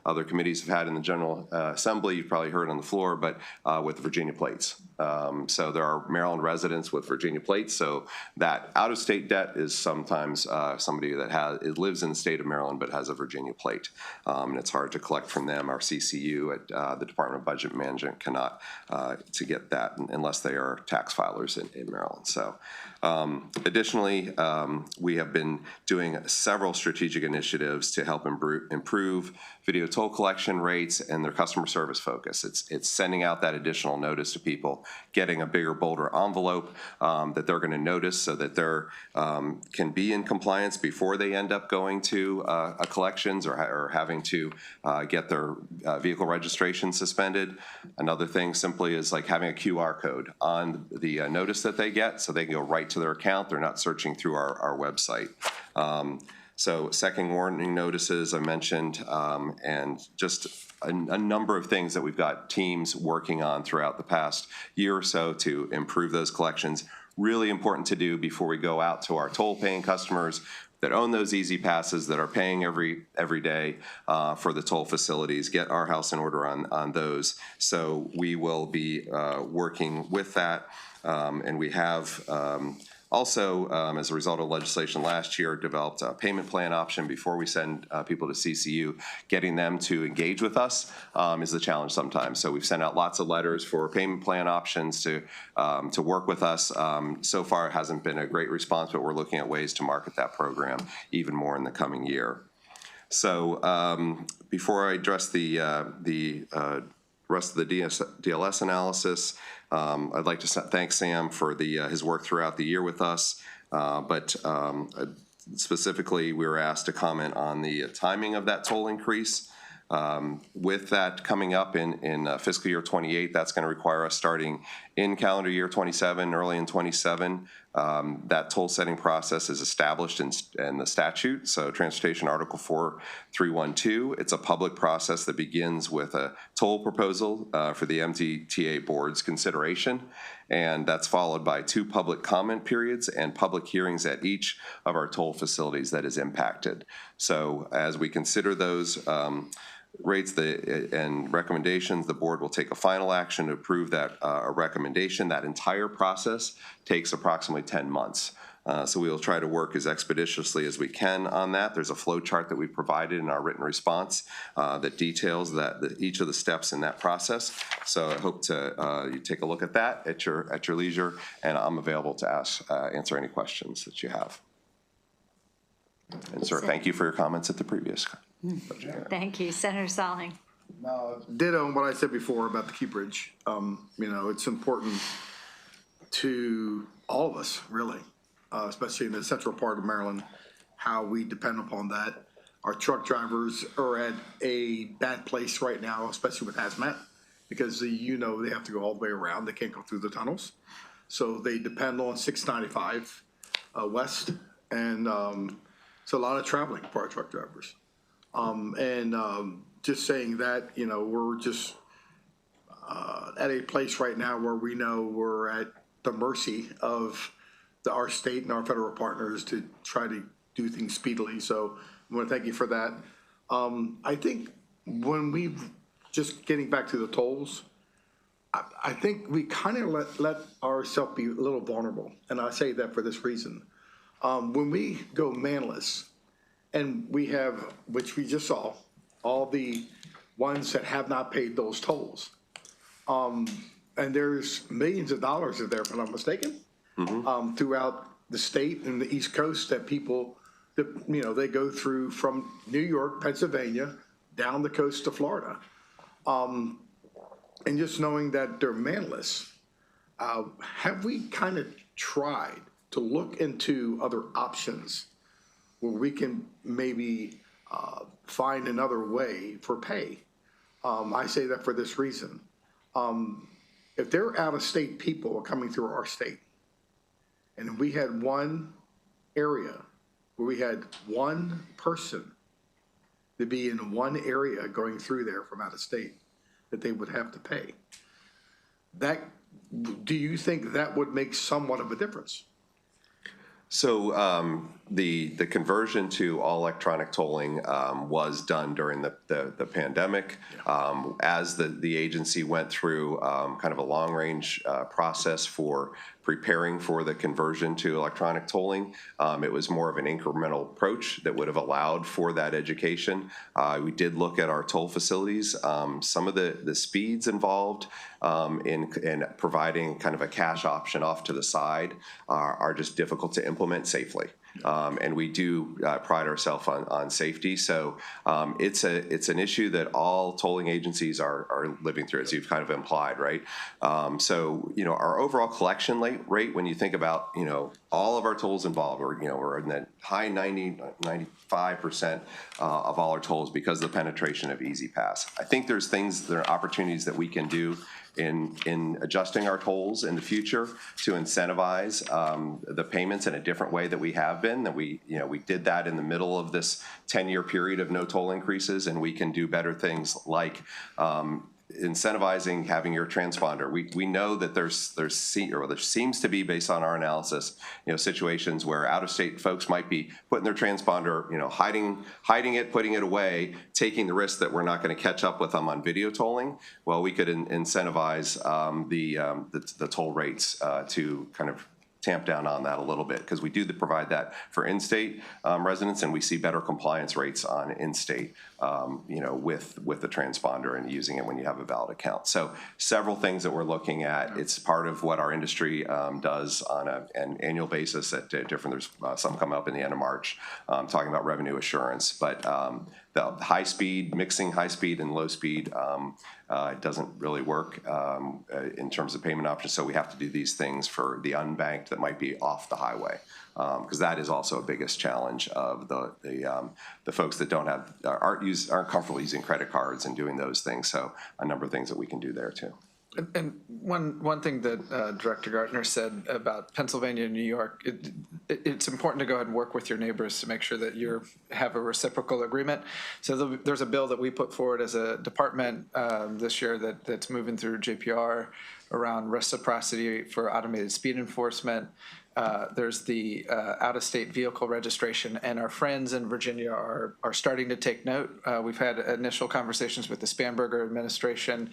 other committees have had in the General Assembly. You've probably heard on the floor, but with Virginia plates. So there are Maryland residents with Virginia plates. So that out-of-state debt is sometimes somebody that lives in the state of Maryland but has a Virginia plate, and it's hard to collect from them. Our CCU at the Department of Budget Management cannot to get that unless they are tax filers in Maryland. So additionally, we have been doing several strategic initiatives to help improve video toll collection rates and their customer service focus. It's sending out that additional notice to people getting a bigger, bolder envelope that they're going to notice so that they're can be in compliance before they end up going to a collections or having to get their vehicle registration suspended. Another thing simply is like having a QR code on the notice that they get so they can go right to their account. They're not searching through our website. So second warning notices I mentioned, and just a number of things that we've got teams working on throughout the past year or so to improve those collections. Really important to do before we go out to our toll-paying customers that own those easy passes, that are paying every day for the toll facilities. Get our house in order on those. So we will be working with that, and we have also, as a result of legislation last year, developed a payment plan option before we send people to CCU. Getting them to engage with us is the challenge sometimes. So we've sent out lots of letters for payment plan options to work with us. So far, it hasn't been a great response, but we're looking at ways to market that program even more in the coming year. So before I address the rest of the DLS analysis, I'd like to thank Sam for his work throughout the year with us, but specifically we were asked to comment on the timing of that toll increase. With that coming up in fiscal year 28, that's going to require us starting in calendar year 27, early in 27. That toll setting process is established in the statute, so Transportation Article 4312. It's a public process that begins with a toll proposal for the MTTA board's consideration, and that's followed by 2 public comment periods and public hearings at each of our toll facilities that is impacted. So as we consider those rates and recommendations, the board will take a final action to approve that a recommendation. That entire process takes approximately 10 months. So we will try to work as expeditiously as we can on that. There's a flow chart that we provided in our written response that details each of the steps in that process. So I hope you take a look at that at your leisure, and I'm available to answer any questions that you have. And sir, thank you for your comments at the previous. Thank you. Senator Salling. Ditto on what I said before about the Key Bridge. It's important to all of us, really, especially in the central part of Maryland, how we depend upon that. Our truck drivers are at a bad place right now, especially with hazmat, because they have to go all the way around. They can't go through the tunnels. So they depend on 695 west, and so a lot of traveling for our truck drivers. Just saying that, we're just at a place right now where we know we're at the mercy of our state and our federal partners to try to do things speedily. So I want to thank you for that. I think when just getting back to the tolls, I think we kind of let ourselves be a little vulnerable. And I say that for this reason. When we go manless, and we have, which we just saw, all the ones that have not paid those tolls. And there's millions of dollars in there, if I'm not mistaken, throughout the state and the East Coast that people, they go through from New York, Pennsylvania, down the coast to Florida. And just knowing that they're manless, have we kind of tried to look into other options where we can maybe find another way for pay? I say that for this reason. If they're out-of-state people coming through our state, and we had one area where we had one person to be in one area going through there from out of state that they would have to pay, do you think that would make somewhat of a difference? So the conversion to all electronic tolling was done during the pandemic. As the agency went through kind of a long-range process for preparing for the conversion to electronic tolling, it was more of an incremental approach that would have allowed for that education. We did look at our toll facilities. Some of the speeds involved in providing kind of a cash option off to the side are just difficult to implement safely. and we do pride ourselves on safety. So it's an issue that all tolling agencies are living through, as you've kind of implied, right? So, our overall collection rate, when you think about, all of our tolls involved, we're in the high 95% of all our tolls because of the penetration of Easy Pass. I think there are opportunities that we can do in adjusting our tolls in the future to incentivize the payments in a different way that we have been. That we did that in the middle of this 10-year period of no toll increases, and we can do better things like incentivizing having your transponder. We know that there seems to be, based on our analysis, situations where out-of-state folks might be putting their transponder, hiding it, putting it away, taking the risk that we're not going to catch up with them on video tolling. Well, we could incentivize the toll rates to kind of tamp down on that a little bit, because we do provide that for in-state residents, and we see better compliance rates on in-state, with the transponder and using it when you have a valid account. So several things that we're looking at. It's part of what our industry does on an annual basis at different. There's some come up in the end of March talking about revenue assurance, but the high speed, mixing high speed and low speed doesn't really work in terms of payment options. So we have to do these things for the unbanked that might be off the highway, because that is also a biggest challenge of the folks that aren't comfortable using credit cards and doing those things. So a number of things that we can do there too. And one thing that Director Gartner said about Pennsylvania and New York, it's important to go ahead and work with your neighbors to make sure that you have a reciprocal agreement. So there's a bill that we put forward as a department this year that's moving through JPR around reciprocity for automated speed enforcement. There's the out-of-state vehicle registration, and our friends in Virginia are starting to take note. We've had initial conversations with the Spanberger administration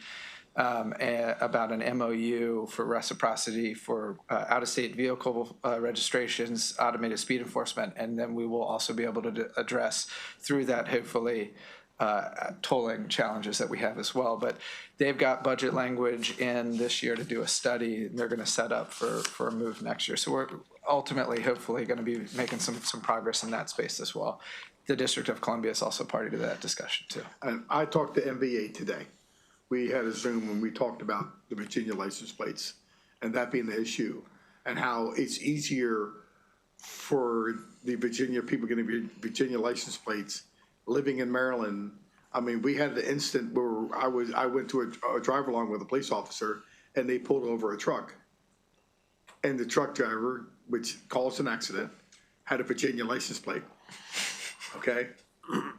about an MOU for reciprocity for out-of-state vehicle registrations, automated speed enforcement, and then we will also be able to address through that, hopefully, tolling challenges that we have as well. But they've got budget language in this year to do a study, and they're going to set up for a move next year. So we're ultimately, hopefully, going to be making some progress in that space as well. The District of Columbia is also party to that discussion too. And I talked to MVA today. We had a Zoom when we talked about the Virginia license plates and that being the issue, and how it's easier for the Virginia people getting Virginia license plates living in Maryland. I mean, we had the instant where I went to a drive along with a police officer, and they pulled over a truck, and the truck driver, which caused an accident, had a Virginia license plate. Okay,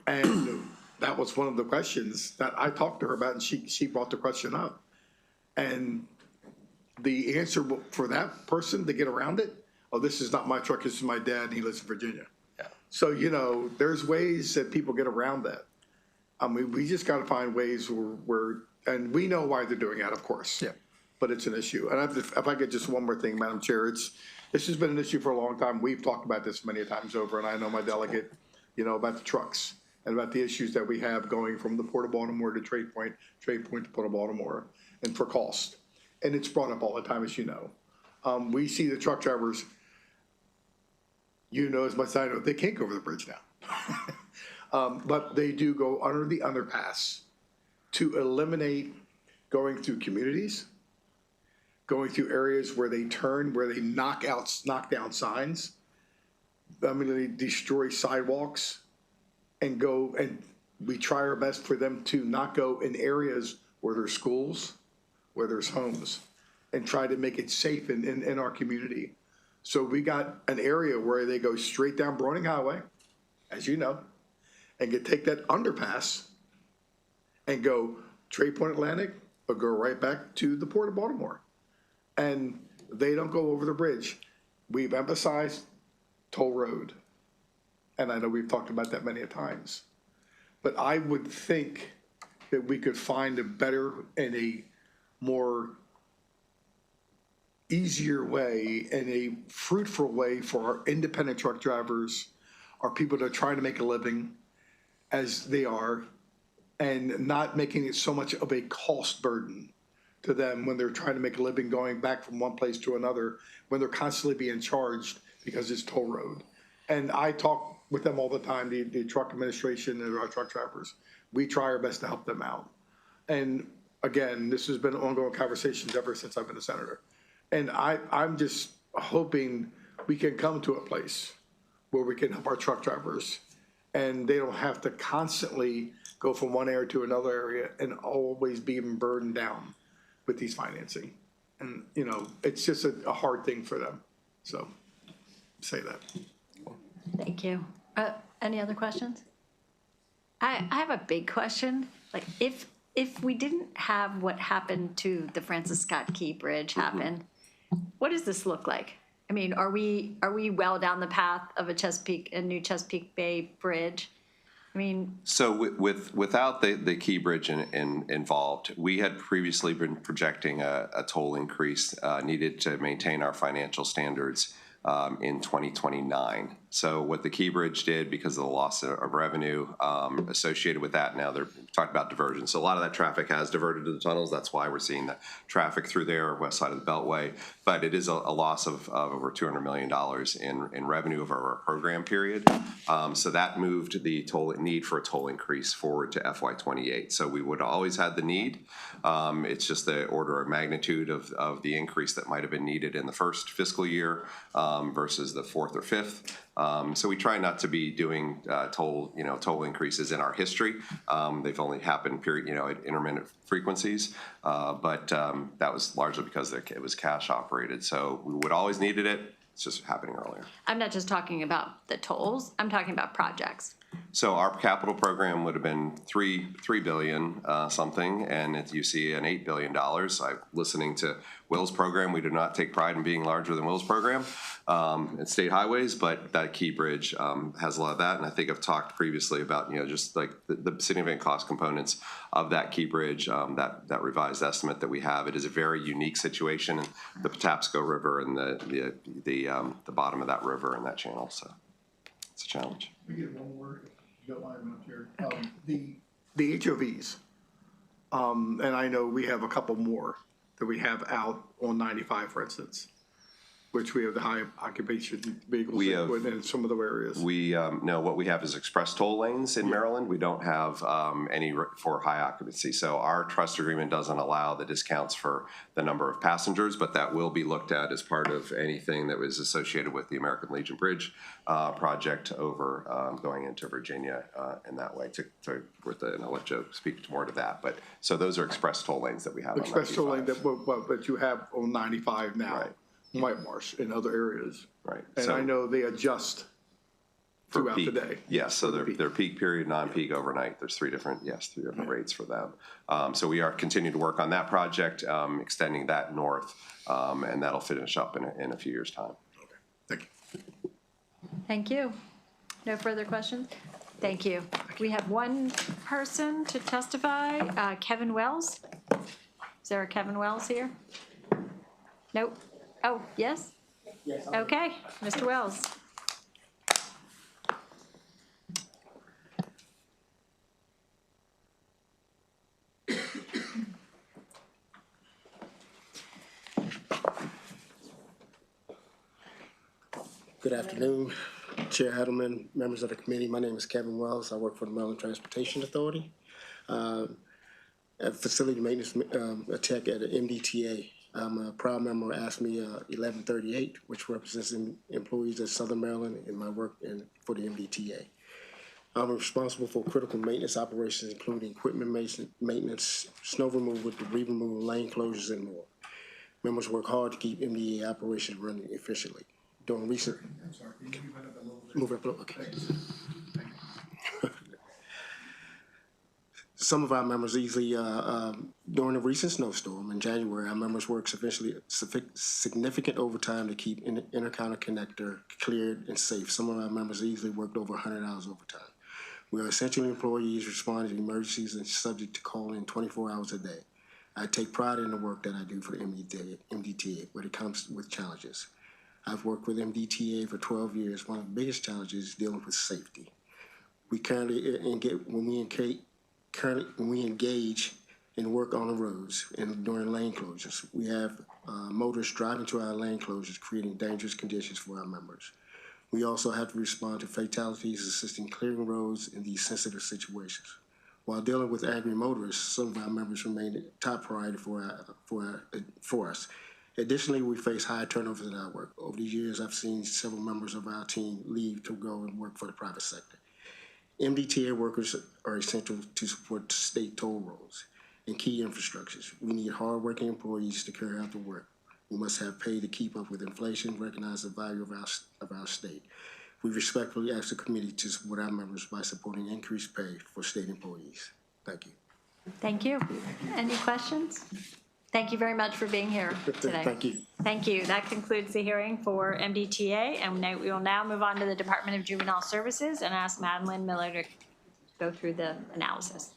and that was one of the questions that I talked to her about, and she brought the question up. And the answer for that person to get around it, oh, this is not my truck, this is my dad, and he lives in Virginia. Yeah. So, there's ways that people get around that. I mean, we just got to find ways where, and we know why they're doing that, of course. Yeah. But it's an issue. And if I could just one more thing, Madam Chair, this has been an issue for a long time. We've talked about this many times over, and I know my delegate, about the trucks and about the issues that we have going from the Port of Baltimore to Trade Point to Port of Baltimore, and for cost. And it's brought up all the time, as you know. We see the truck drivers, as much as I know, they can't go over the bridge now. But they do go under the underpass to eliminate going through communities, going through areas where they turn, where they knock down signs. I mean, they destroy sidewalks and we try our best for them to not go in areas where there's schools, where there's homes, and try to make it safe in our community. So we got an area where they go straight down Browning Highway, as you know, and take that underpass and go Trade Point Atlantic, or go right back to the Port of Baltimore. And they don't go over the bridge. We've emphasized toll road. And I know we've talked about that many times. But I would think that we could find a better and a more easier way and a fruitful way for our independent truck drivers, our people that are trying to make a living as they are, and not making it so much of a cost burden to them when they're trying to make a living going back from one place to another, when they're constantly being charged because it's toll road. And I talk with them all the time, the truck administration and our truck drivers. We try our best to help them out. And again, this has been ongoing conversations ever since I've been a senator. And I'm just hoping we can come to a place where we can help our truck drivers and they don't have to constantly go from one area to another area and always being burdened down with these financing. And, you know, it's just a hard thing for them. So say that. Thank you. Any other questions? I have a big question. Like, if we didn't have what happened to the Francis Scott Key Bridge happen, what does this look like? I mean, are we well down the path of a new Chesapeake Bay Bridge? I mean, So without the Key Bridge involved, we had previously been projecting a toll increase needed to maintain our financial standards in 2029. So what the Key Bridge did, because of the loss of revenue associated with that, now they're talking about diversion. So a lot of that traffic has diverted to the tunnels. That's why we're seeing the traffic through there, west side of the Beltway. But it is a loss of over $200 million in revenue over our program period. So that moved the need for a toll increase forward to FY28. So we would have always had the need. It's just the order of magnitude of the increase that might have been needed in the first fiscal year versus the fourth or fifth. So we try not to be doing toll increases in our history. They've only happened at intermittent frequencies, but that was largely because it was cash operated. So we would always needed it. It's just happening earlier. I'm not just talking about the tolls. I'm talking about projects. So our capital program would have been $3 billion something, and you see an $8 billion. I'm listening to Will's program. We do not take pride in being larger than Will's program at State Highways, but that Key Bridge has a lot of that. And I think I've talked previously about just like the significant cost components of that Key Bridge, that revised estimate that we have. It is a very unique situation in the Patapsco River and the bottom of that river and that channel. So it's a challenge. We get one more, if you don't mind, Madam Chair. The HOVs, and I know we have a couple more that we have out on 95, for instance, which we have the high occupation vehicles in some of the areas. No, what we have is express toll lanes in Maryland. We don't have any for high occupancy. So our trust agreement doesn't allow the discounts for the number of passengers, but that will be looked at as part of anything that was associated with the American Legion Bridge project over going into Virginia in that way. And I'll let Joe speak more to that. But so those are express toll lanes that we have. Express toll lane that you have on 95 now. Right. White Marsh in other areas. Right. And I know they adjust throughout the day. Yes, so they're peak period, non-peak, overnight. There's three different rates for them. So we are continuing to work on that project, extending that north, and that'll finish up in a few years' time. Okay, thank you. Thank you. No further questions? Thank you. We have one person to testify, Kevin Wells. Is there a Kevin Wells here? Nope. Oh, yes? Yes. Okay, Mr. Wells. Good afternoon, Chair Hedelman, members of the committee. My name is Kevin Wells. I work for the Maryland Transportation Authority, a facility maintenance tech at the MDTA. I'm a proud member of ASME 1138, which represents employees of Southern Maryland in my work for the MDTA. I'm responsible for critical maintenance operations, including equipment maintenance, snow removal, debris removal, lane closures, and more. Members work hard to keep MDA operations running efficiently. During recent, I'm sorry, can you move it up a little bit? move it up a little, okay. Some of our members easily, during a recent snowstorm in January, our members worked significant overtime to keep intercounty connector cleared and safe. Some of our members easily worked over 100 hours overtime. We are essential employees responding to emergencies and subject to call in 24 hours a day. I take pride in the work that I do for the MDTA when it comes with challenges. I've worked with MDTA for 12 years. One of the biggest challenges is dealing with safety. We currently when we engage and work on the roads and during lane closures, we have motorists driving to our lane closures, creating dangerous conditions for our members. We also have to respond to fatalities, assisting clearing roads in these sensitive situations. While dealing with angry motorists, some of our members remain a top priority for us. Additionally, we face high turnover in our work. Over the years, I've seen several members of our team leave to go and work for the private sector. MDTA workers are essential to support state toll roads and key infrastructures. We need hardworking employees to carry out the work. We must have pay to keep up with inflation, recognize the value of our state. We respectfully ask the committee to support our members by supporting increased pay for state employees. Thank you. Thank you. Any questions? Thank you very much for being here today. Thank you. Thank you. That concludes the hearing for MDTA, and now we will now move on to the Department of Juvenile Services and ask Madeline Miller to go through the analysis.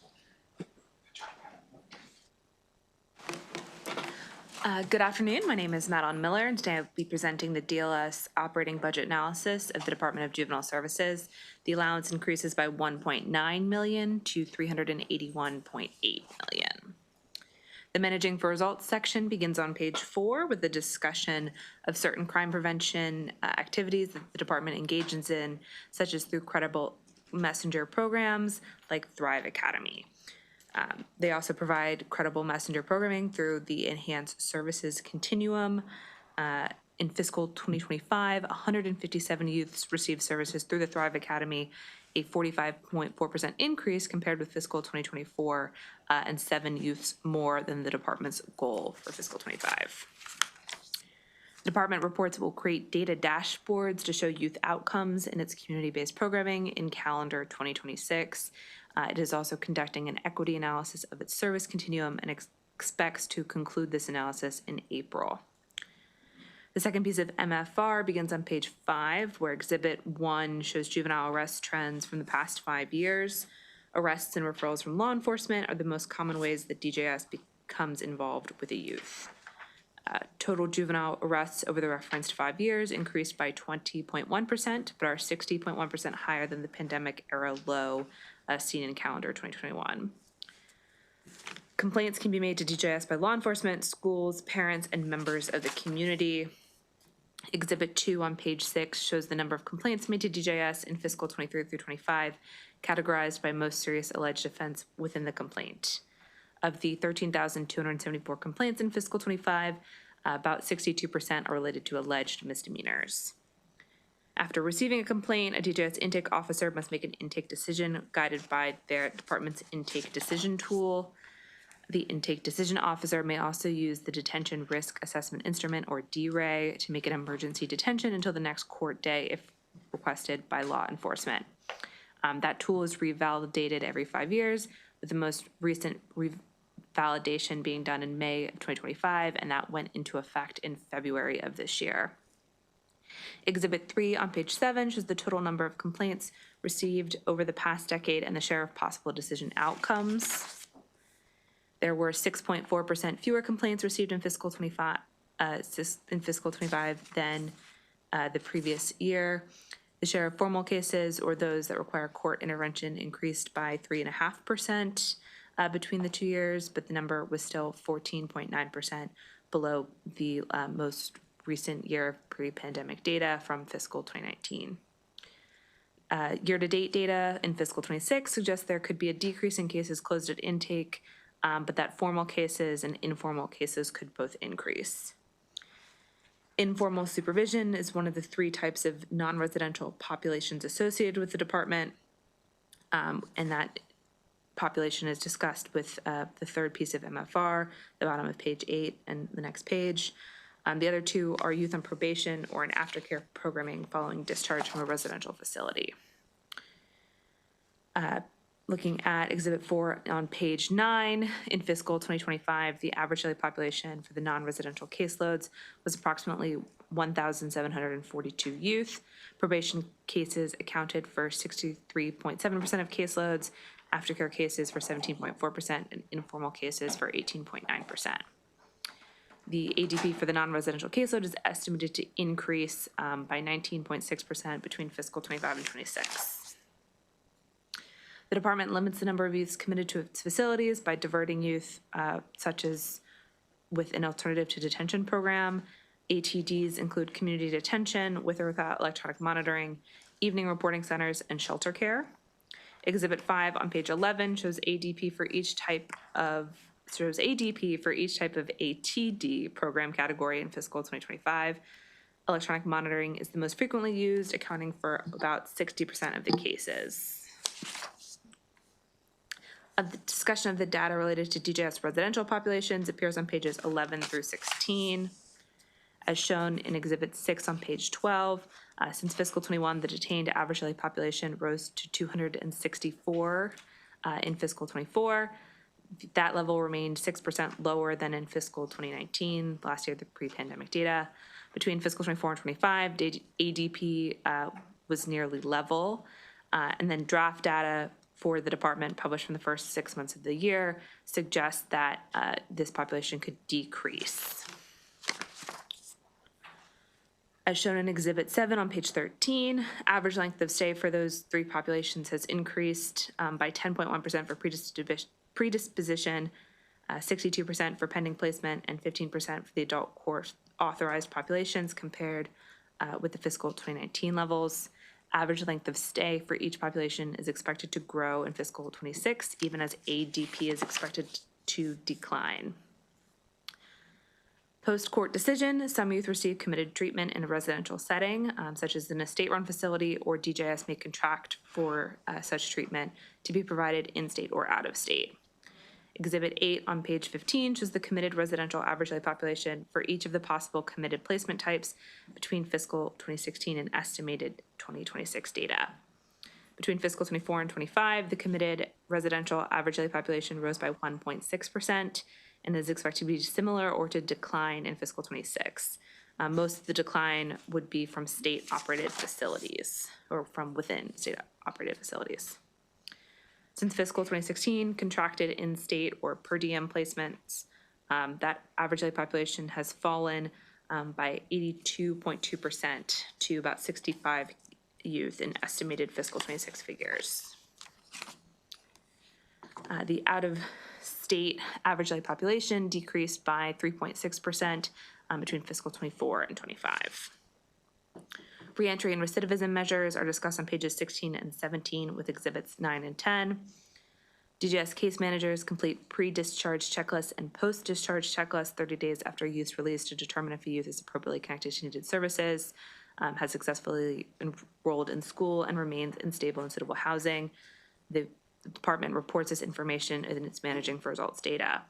Good afternoon. My name is Madeline Miller, and today I'll be presenting the DLS operating budget analysis of the Department of Juvenile Services. The allowance increases by $1.9 million to $381.8 million. The managing for results section begins on page 4 with the discussion of certain crime prevention activities that the department engages in, such as through credible messenger programs like Thrive Academy. They also provide credible messenger programming through the Enhanced Services Continuum. In fiscal 2025, 157 youths received services through the Thrive Academy, a 45.4% increase compared with fiscal 2024, and 7 youths more than the department's goal for fiscal 25. The department reports it will create data dashboards to show youth outcomes in its community-based programming in calendar 2026. It is also conducting an equity analysis of its service continuum and expects to conclude this analysis in April. The second piece of MFR begins on page 5, where Exhibit 1 shows juvenile arrest trends from the past 5 years. Arrests and referrals from law enforcement are the most common ways that DJS becomes involved with a youth. Total juvenile arrests over the referenced 5 years increased by 20.1%, but are 60.1% higher than the pandemic era low seen in calendar 2021. Complaints can be made to DJS by law enforcement, schools, parents, and members of the community. Exhibit 2 on page 6 shows the number of complaints made to DJS in fiscal 23 through 25, categorized by most serious alleged offense within the complaint. Of the 13,274 complaints in fiscal 25, about 62% are related to alleged misdemeanors. After receiving a complaint, a DJS intake officer must make an intake decision guided by their department's intake decision tool. The intake decision officer may also use the Detention Risk Assessment Instrument, or DRAI, to make an emergency detention until the next court day if requested by law enforcement. That tool is revalidated every 5 years, with the most recent revalidation being done in May of 2025, and that went into effect in February of this year. Exhibit 3 on page 7 shows the total number of complaints received over the past decade and the share of possible decision outcomes. There were 6.4% fewer complaints received in fiscal 25 than the previous year. The share of formal cases, or those that require court intervention, increased by 3.5% between the 2 years, but the number was still 14.9% below the most recent year of pre-pandemic data from fiscal 2019. Year-to-date data in fiscal 26 suggests there could be a decrease in cases closed at intake, but that formal cases and informal cases could both increase. Informal supervision is one of the 3 types of non-residential populations associated with the department, and that population is discussed with the third piece of MFR, the bottom of page 8 and the next page. The other 2 are youth on probation or an aftercare programming following discharge from a residential facility. Looking at Exhibit 4 on page 9, in fiscal 2025, the average daily population for the non-residential caseloads was approximately 1,742 youth. Probation cases accounted for 63.7% of caseloads, aftercare cases for 17.4%, and informal cases for 18.9%. The ADP for the non-residential caseload is estimated to increase by 19.6% between fiscal 25 and 26. The department limits the number of youths committed to its facilities by diverting youth, such as with an alternative to detention program. ATDs include community detention with or without electronic monitoring, evening reporting centers, and shelter care. Exhibit 5 on page 11 shows ADP for each type of ATD program category in fiscal 2025. Electronic monitoring is the most frequently used, accounting for about 60% of the cases. The discussion of the data related to DJS residential populations appears on pages 11 through 16. As shown in Exhibit 6 on page 12, since fiscal 21, the detained average daily population rose to 264 in fiscal 24. That level remained 6% lower than in fiscal 2019, last year, the pre-pandemic data. Between fiscal 24 and 25, ADP was nearly level. And then draft data for the department published from the first 6 months of the year suggests that this population could decrease. As shown in Exhibit 7 on page 13, average length of stay for those three populations has increased by 10.1% for predisposition, 62% for pending placement, and 15% for the adult course authorized populations compared with the fiscal 2019 levels. Average length of stay for each population is expected to grow in fiscal 26, even as ADP is expected to decline. Post-court decision, some youth receive committed treatment in a residential setting, such as in a state-run facility, or DJS may contract for such treatment to be provided in-state or out-of-state. Exhibit 8 on page 15 shows the committed residential average daily population for each of the possible committed placement types between fiscal 2016 and estimated 2026 data. Between fiscal 24 and 25, the committed residential average daily population rose by 1.6%. and is expected to be similar or to decline in fiscal 26. Most of the decline would be from state-operated facilities or from within state-operated facilities. Since fiscal 2016, contracted in-state or per diem placements, that average daily population has fallen by 82.2% to about 65 youth in estimated fiscal 26 figures. The out-of-state average daily population decreased by 3.6% between fiscal 24 and 25. Reentry and recidivism measures are discussed on pages 16 and 17 with exhibits 9 and 10. DJS case managers complete pre-discharge checklists and post-discharge checklists 30 days after a youth's release to determine if a youth is appropriately connected to needed services, has successfully enrolled in school, and remains in stable and suitable housing. The department reports this information in its managing for results data.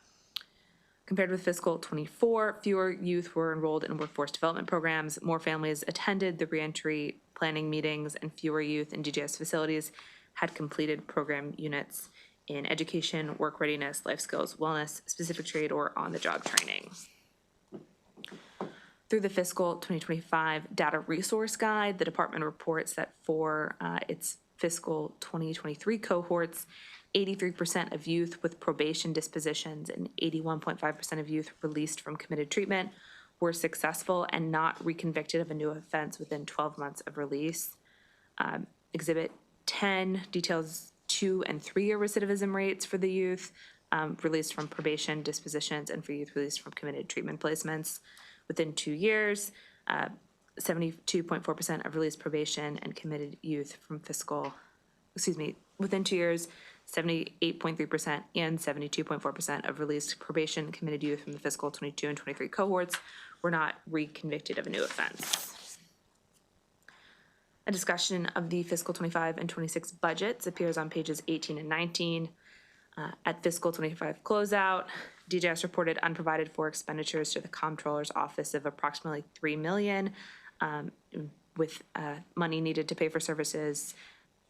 Compared with fiscal 24, fewer youth were enrolled in workforce development programs, more families attended the reentry planning meetings, and fewer youth in DJS facilities had completed program units in education, work readiness, life skills, wellness, specific trade, or on-the-job training. Through the fiscal 2025 data resource guide, the department reports that for its fiscal 2023 cohorts, 83% of youth with probation dispositions and 81.5% of youth released from committed treatment were successful and not reconvicted of a new offense within 12 months of release. Exhibit 10 details 2- and 3-year recidivism rates for the youth released from probation dispositions and for youth released from committed treatment placements. Within 2 years, 72.4% of released probation and committed youth from within 2 years, 78.3% and 72.4% of released probation committed youth from the fiscal 22 and 23 cohorts were not reconvicted of a new offense. A discussion of the fiscal 25 and 26 budgets appears on pages 18 and 19. At fiscal 25 closeout, DJS reported unprovided for expenditures to the Comptroller's Office of approximately $3 million, with money needed to pay for services,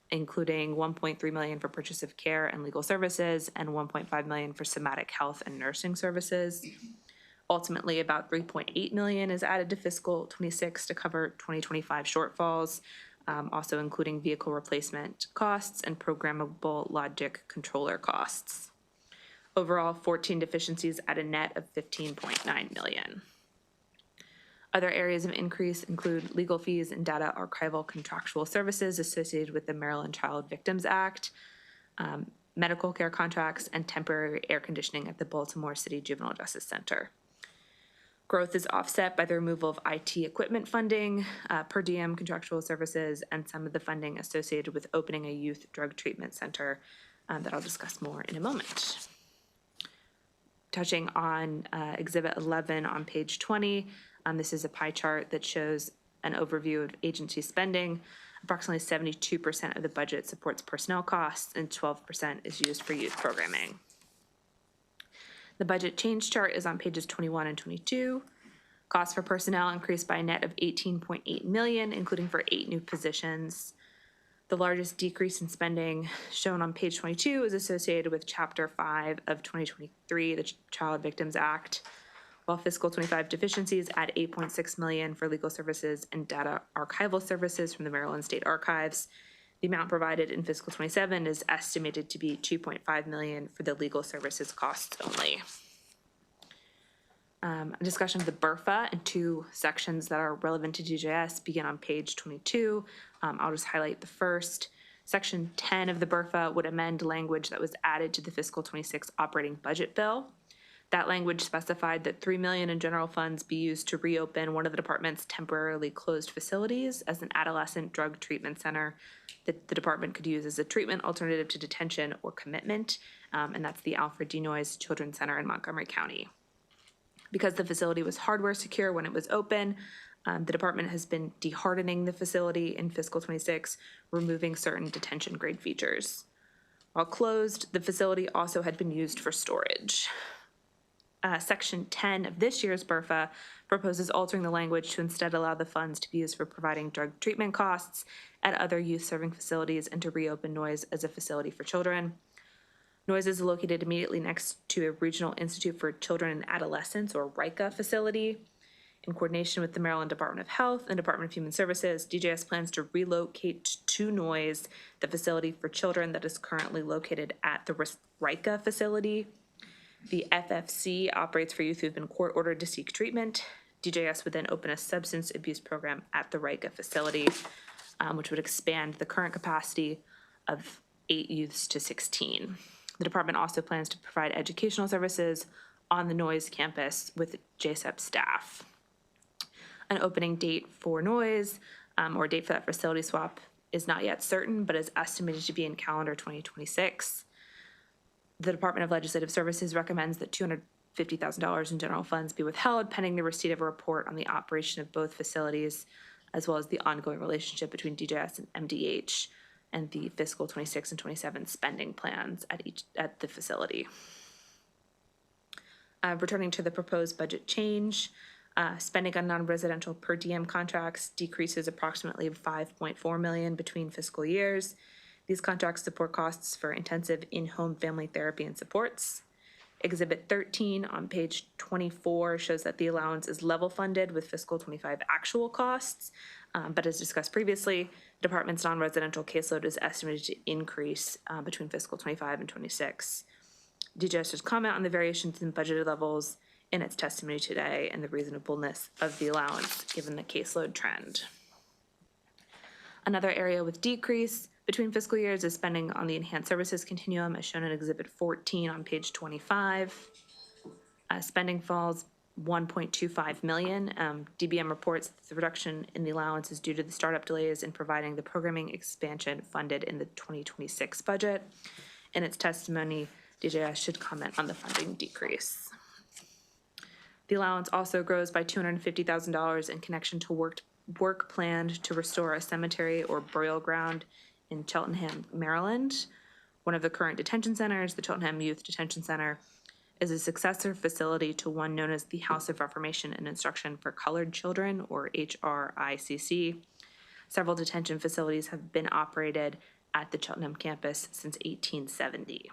including $1.3 million for purchase of care and legal services and $1.5 million for somatic health and nursing services. Ultimately, about $3.8 million is added to fiscal 26 to cover 2025 shortfalls, also including vehicle replacement costs and programmable logic controller costs. Overall, 14 deficiencies at a net of $15.9 million. Other areas of increase include legal fees and data archival contractual services associated with the Maryland Child Victims Act, medical care contracts, and temporary air conditioning at the Baltimore City Juvenile Justice Center. Growth is offset by the removal of IT equipment funding, per diem contractual services, and some of the funding associated with opening a youth drug treatment center that I'll discuss more in a moment. Touching on Exhibit 11 on page 20, this is a pie chart that shows an overview of agency spending. Approximately 72% of the budget supports personnel costs and 12% is used for youth programming. The budget change chart is on pages 21 and 22. Costs for personnel increased by a net of $18.8 million, including for 8 new positions. The largest decrease in spending shown on page 22 is associated with Chapter 5 of 2023, the Child Victims Act, while fiscal 25 deficiencies add $8.6 million for legal services and data archival services from the Maryland State Archives. The amount provided in fiscal 27 is estimated to be $2.5 million for the legal services costs only. A discussion of the BRFA and 2 sections that are relevant to DJS begin on page 22. I'll just highlight the first. Section 10 of the BRFA would amend language that was added to the fiscal 26 operating budget bill. That language specified that $3 million in general funds be used to reopen one of the department's temporarily closed facilities as an adolescent drug treatment center that the department could use as a treatment alternative to detention or commitment, and that's the Alfred D. Noyes Children's Center in Montgomery County. Because the facility was hardware secure when it was open, the department has been dehardening the facility in fiscal 26, removing certain detention grade features. While closed, the facility also had been used for storage. Section 10 of this year's BRFA proposes altering the language to instead allow the funds to be used for providing drug treatment costs at other youth-serving facilities and to reopen Noyes as a facility for children. Noyes is located immediately next to a Regional Institute for Children and Adolescents, or RICA facility. In coordination with the Maryland Department of Health and Department of Human Services, DJS plans to relocate to Noyes the facility for children that is currently located at the RICA facility. The FFC operates for youth who have been court-ordered to seek treatment. DJS would then open a substance abuse program at the RICA facility, which would expand the current capacity of 8 youths to 16. The department also plans to provide educational services on the Noyes campus with JSEP staff. An opening date for Noyes, or date for that facility swap, is not yet certain, but is estimated to be in calendar 2026. The Department of Legislative Services recommends that $250,000 in general funds be withheld pending the receipt of a report on the operation of both facilities, as well as the ongoing relationship between DJS and MDH and the fiscal 26 and 27 spending plans at the facility. Returning to the proposed budget change, spending on non-residential per diem contracts decreases approximately $5.4 million between fiscal years. These contracts support costs for intensive in-home family therapy and supports. Exhibit 13 on page 24 shows that the allowance is level funded with fiscal 25 actual costs, but as discussed previously, the department's non-residential caseload is estimated to increase between fiscal 25 and 26. DJS should comment on the variations in budgeted levels in its testimony today and the reasonableness of the allowance given the caseload trend. Another area with decrease between fiscal years is spending on the enhanced services continuum as shown in Exhibit 14 on page 25. Spending falls $1.25 million. DBM reports that the reduction in the allowance is due to the startup delays in providing the programming expansion funded in the 2026 budget. In its testimony, DJS should comment on the funding decrease. The allowance also grows by $250,000 in connection to work planned to restore a cemetery or burial ground in Cheltenham, Maryland. One of the current detention centers, the Cheltenham Youth Detention Center, is a successor facility to one known as the House of Reformation and Instruction for Colored Children, or HRICC. Several detention facilities have been operated at the Cheltenham campus since 1870.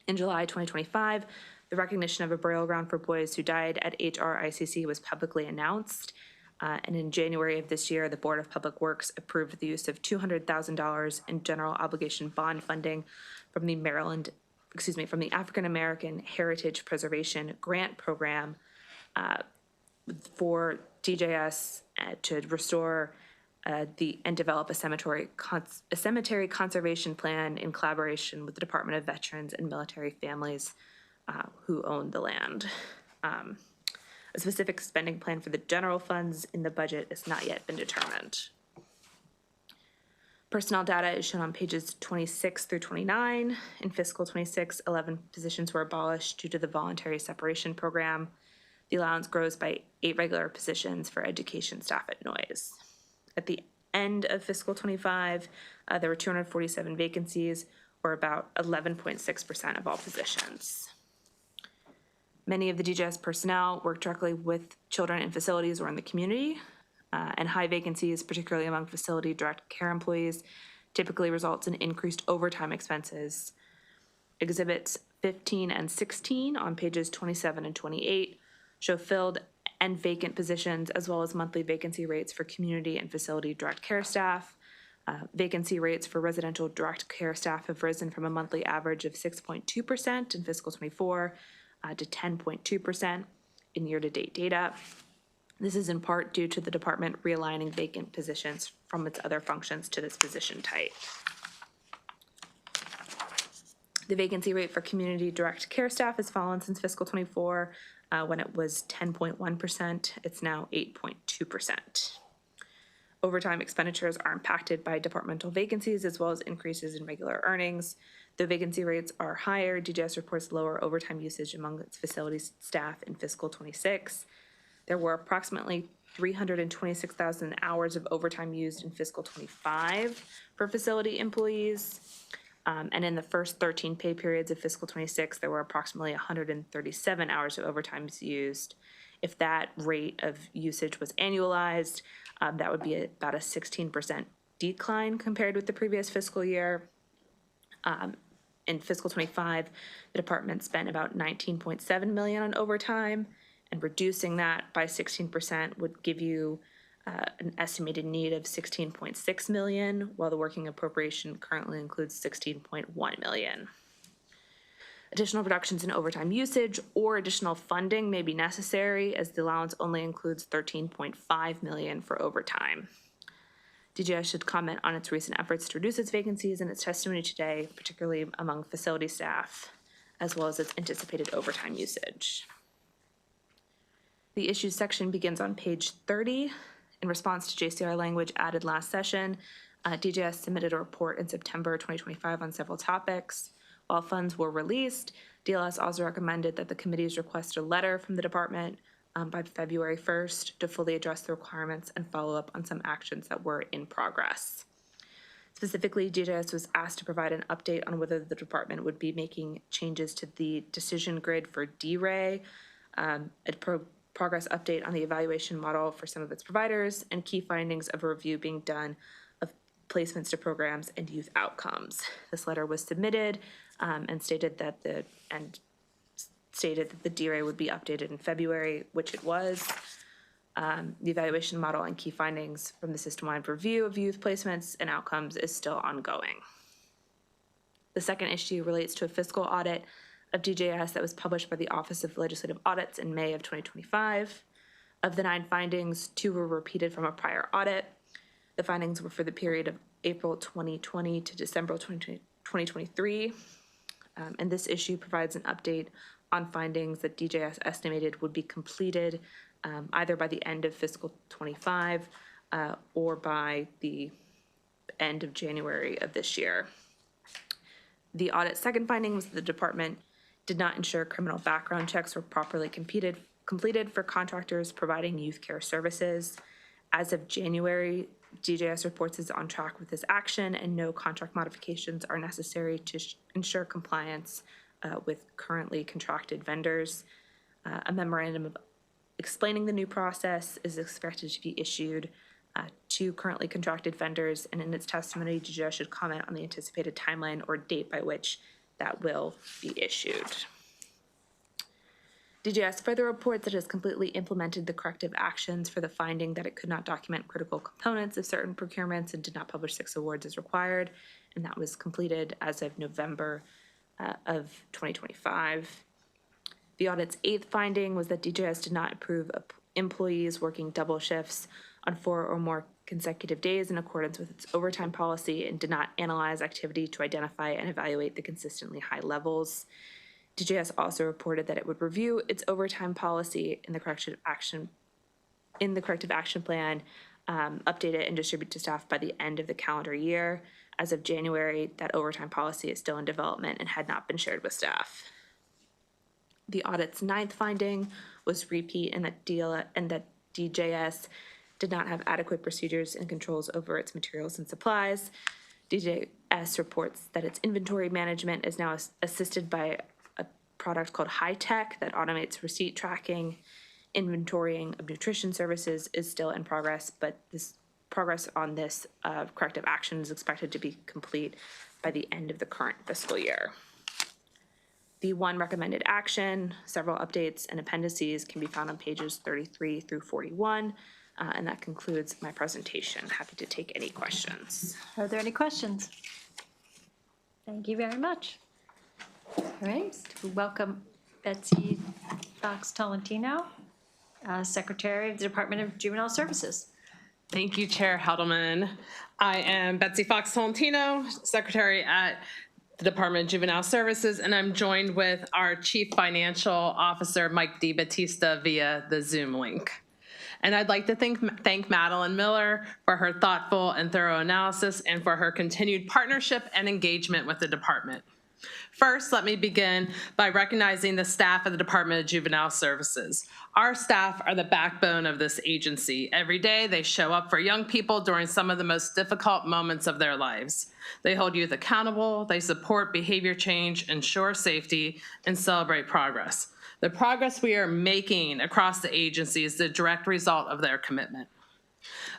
In July 2025, the recognition of a burial ground for boys who died at HRICC was publicly announced. And in January of this year, the Board of Public Works approved the use of $200,000 in general obligation bond funding from the African American Heritage Preservation Grant Program for DJS to restore and develop a cemetery conservation plan in collaboration with the Department of Veterans and Military Families who own the land. A specific spending plan for the general funds in the budget has not yet been determined. Personnel data is shown on pages 26 through 29. In fiscal 26, 11 positions were abolished due to the voluntary separation program. The allowance grows by 8 regular positions for education staff at Noyes. At the end of fiscal 25, there were 247 vacancies, or about 11.6% of all positions. Many of the DJS personnel work directly with children in facilities or in the community, and high vacancies, particularly among facility direct care employees, typically results in increased overtime expenses. Exhibits 15 and 16 on pages 27 and 28 show filled and vacant positions, as well as monthly vacancy rates for community and facility direct care staff. Vacancy rates for residential direct care staff have risen from a monthly average of 6.2% in fiscal 24 to 10.2% in year-to-date data. This is in part due to the department realigning vacant positions from its other functions to this position type. The vacancy rate for community direct care staff has fallen since fiscal 24, when it was 10.1%. It's now 8.2%. Overtime expenditures are impacted by departmental vacancies as well as increases in regular earnings. Though vacancy rates are higher, DJS reports lower overtime usage among its facilities staff in fiscal 26. There were approximately 326,000 hours of overtime used in fiscal 25 for facility employees. And in the first 13 pay periods of fiscal 26, there were approximately 137 hours of overtime used. If that rate of usage was annualized, that would be about a 16% decline compared with the previous fiscal year. In fiscal 25, the department spent about $19.7 million on overtime, and reducing that by 16% would give you an estimated need of $16.6 million, while the working appropriation currently includes $16.1 million. Additional reductions in overtime usage or additional funding may be necessary, as the allowance only includes $13.5 million for overtime. DJS should comment on its recent efforts to reduce its vacancies in its testimony today, particularly among facility staff, as well as its anticipated overtime usage. The issues section begins on page 30. In response to JCR language added last session, DJS submitted a report in September 2025 on several topics. While funds were released, DLS also recommended that the committees request a letter from the department by February 1st to fully address the requirements and follow up on some actions that were in progress. Specifically, DJS was asked to provide an update on whether the department would be making changes to the decision grid for D-Ray, progress update on the evaluation model for some of its providers, and key findings of a review being done of placements to programs and youth outcomes. This letter was submitted and stated that the D-Ray would be updated in February, which it was. The evaluation model and key findings from the system-wide review of youth placements and outcomes is still ongoing. The second issue relates to a fiscal audit of DJS that was published by the Office of Legislative Audits in May of 2025. Of the 9 findings, 2 were repeated from a prior audit. The findings were for the period of April 2020 to December 2023. And this issue provides an update on findings that DJS estimated would be completed either by the end of fiscal 25 or by the end of January of this year. The audit's second finding was that the department did not ensure criminal background checks were properly completed for contractors providing youth care services. As of January, DJS reports is on track with this action, and no contract modifications are necessary to ensure compliance with currently contracted vendors. A memorandum of explaining the new process is expected to be issued to currently contracted vendors, and in its testimony, DJS should comment on the anticipated timeline or date by which that will be issued. DJS further reports that it has completely implemented the corrective actions for the finding that it could not document critical components of certain procurements and did not publish 6 awards as required, and that was completed as of November of 2025. The audit's 8th finding was that DJS did not approve of employees working double shifts on 4 or more consecutive days in accordance with its overtime policy and did not analyze activity to identify and evaluate the consistently high levels. DJS also reported that it would review its overtime policy in the corrective action plan, update it and distribute to staff by the end of the calendar year. As of January, that overtime policy is still in development and had not been shared with staff. The audit's ninth finding was repeat and that DJS did not have adequate procedures and controls over its materials and supplies. DJS reports that its inventory management is now assisted by a product called High Tech that automates receipt tracking. Inventorying of nutrition services is still in progress, but this progress on this corrective action is expected to be complete by the end of the current fiscal year. The one recommended action, several updates, and appendices can be found on pages 33 through 41, and that concludes my presentation. Happy to take any questions. Are there any questions? Thank you very much. All right, welcome Betsy Fox-Tolentino, Secretary of the Department of Juvenile Services. Thank you, Chair Heldelman. I am Betsy Fox-Tolentino, Secretary at the Department of Juvenile Services, and I'm joined with our Chief Financial Officer, Mike DiBattista, via the Zoom link. And I'd like to thank Madeline Miller for her thoughtful and thorough analysis and for her continued partnership and engagement with the department. First, let me begin by recognizing the staff of the Department of Juvenile Services. Our staff are the backbone of this agency. Every day, they show up for young people during some of the most difficult moments of their lives. They hold youth accountable, they support behavior change, ensure safety, and celebrate progress. The progress we are making across the agency is the direct result of their commitment.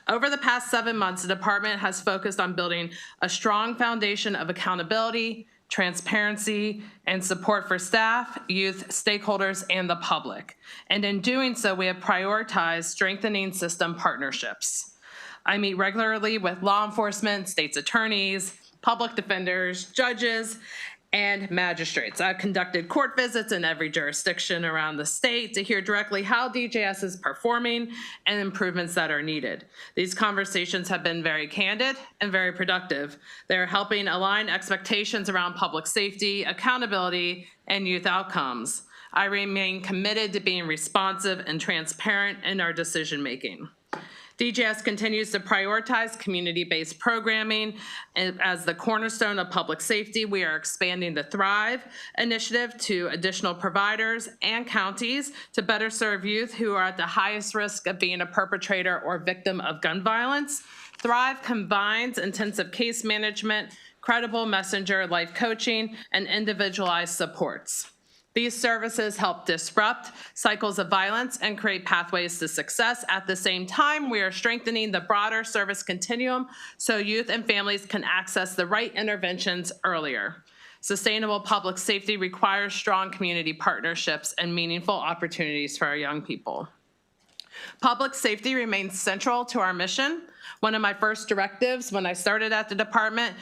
Over the past 7 months, the department has focused on building a strong foundation of accountability, transparency, and support for staff, youth, stakeholders, and the public. And in doing so, we have prioritized strengthening system partnerships. I meet regularly with law enforcement, state's attorneys, public defenders, judges, and magistrates. I've conducted court visits in every jurisdiction around the state to hear directly how DJS is performing and improvements that are needed. These conversations have been very candid and very productive. They're helping align expectations around public safety, accountability, and youth outcomes. I remain committed to being responsive and transparent in our decision-making. DJS continues to prioritize community-based programming as the cornerstone of public safety. We are expanding the Thrive initiative to additional providers and counties to better serve youth who are at the highest risk of being a perpetrator or victim of gun violence. Thrive combines intensive case management, credible messenger life coaching, and individualized supports. These services help disrupt cycles of violence and create pathways to success. At the same time, we are strengthening the broader service continuum so youth and families can access the right interventions earlier. Sustainable public safety requires strong community partnerships and meaningful opportunities for our young people. Public safety remains central to our mission. One of my first directives when I started at the department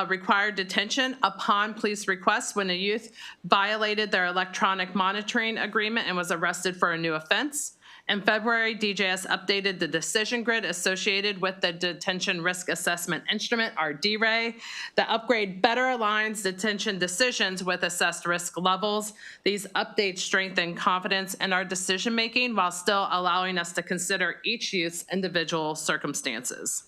required detention upon police request when a youth violated their electronic monitoring agreement and was arrested for a new offense. In February, DJS updated the decision grid associated with the Detention Risk Assessment Instrument, our DRAI. The upgrade better aligns detention decisions with assessed risk levels. These updates strengthen confidence in our decision-making while still allowing us to consider each youth's individual circumstances.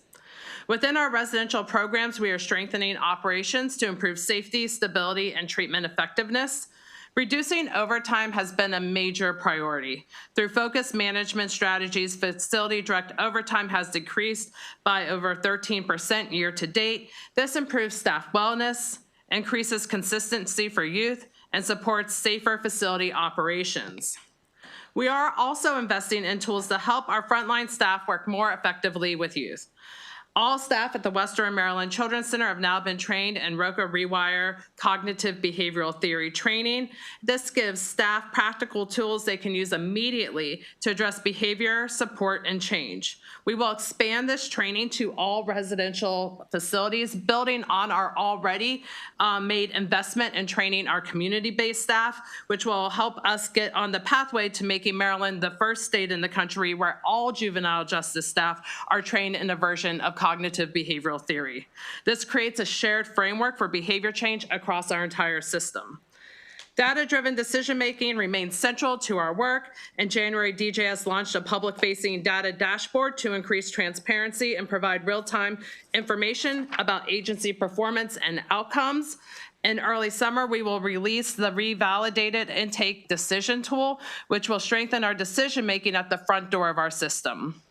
Within our residential programs, we are strengthening operations to improve safety, stability, and treatment effectiveness. Reducing overtime has been a major priority. Through focused management strategies, facility direct overtime has decreased by over 13% year to date. This improves staff wellness, increases consistency for youth, and supports safer facility operations. We are also investing in tools to help our frontline staff work more effectively with youth. All staff at the Western Maryland Children's Center have now been trained in ROCA Rewire cognitive behavioral theory training. This gives staff practical tools they can use immediately to address behavior, support, and change. We will expand this training to all residential facilities, building on our already made investment in training our community-based staff, which will help us get on the pathway to making Maryland the first state in the country where all juvenile justice staff are trained in a version of cognitive behavioral theory. This creates a shared framework for behavior change across our entire system. Data-driven decision-making remains central to our work. In January, DJS launched a public-facing data dashboard to increase transparency and provide real-time information about agency performance and outcomes. In early summer, we will release the revalidated intake decision tool, which will strengthen our decision-making at the front door of our system.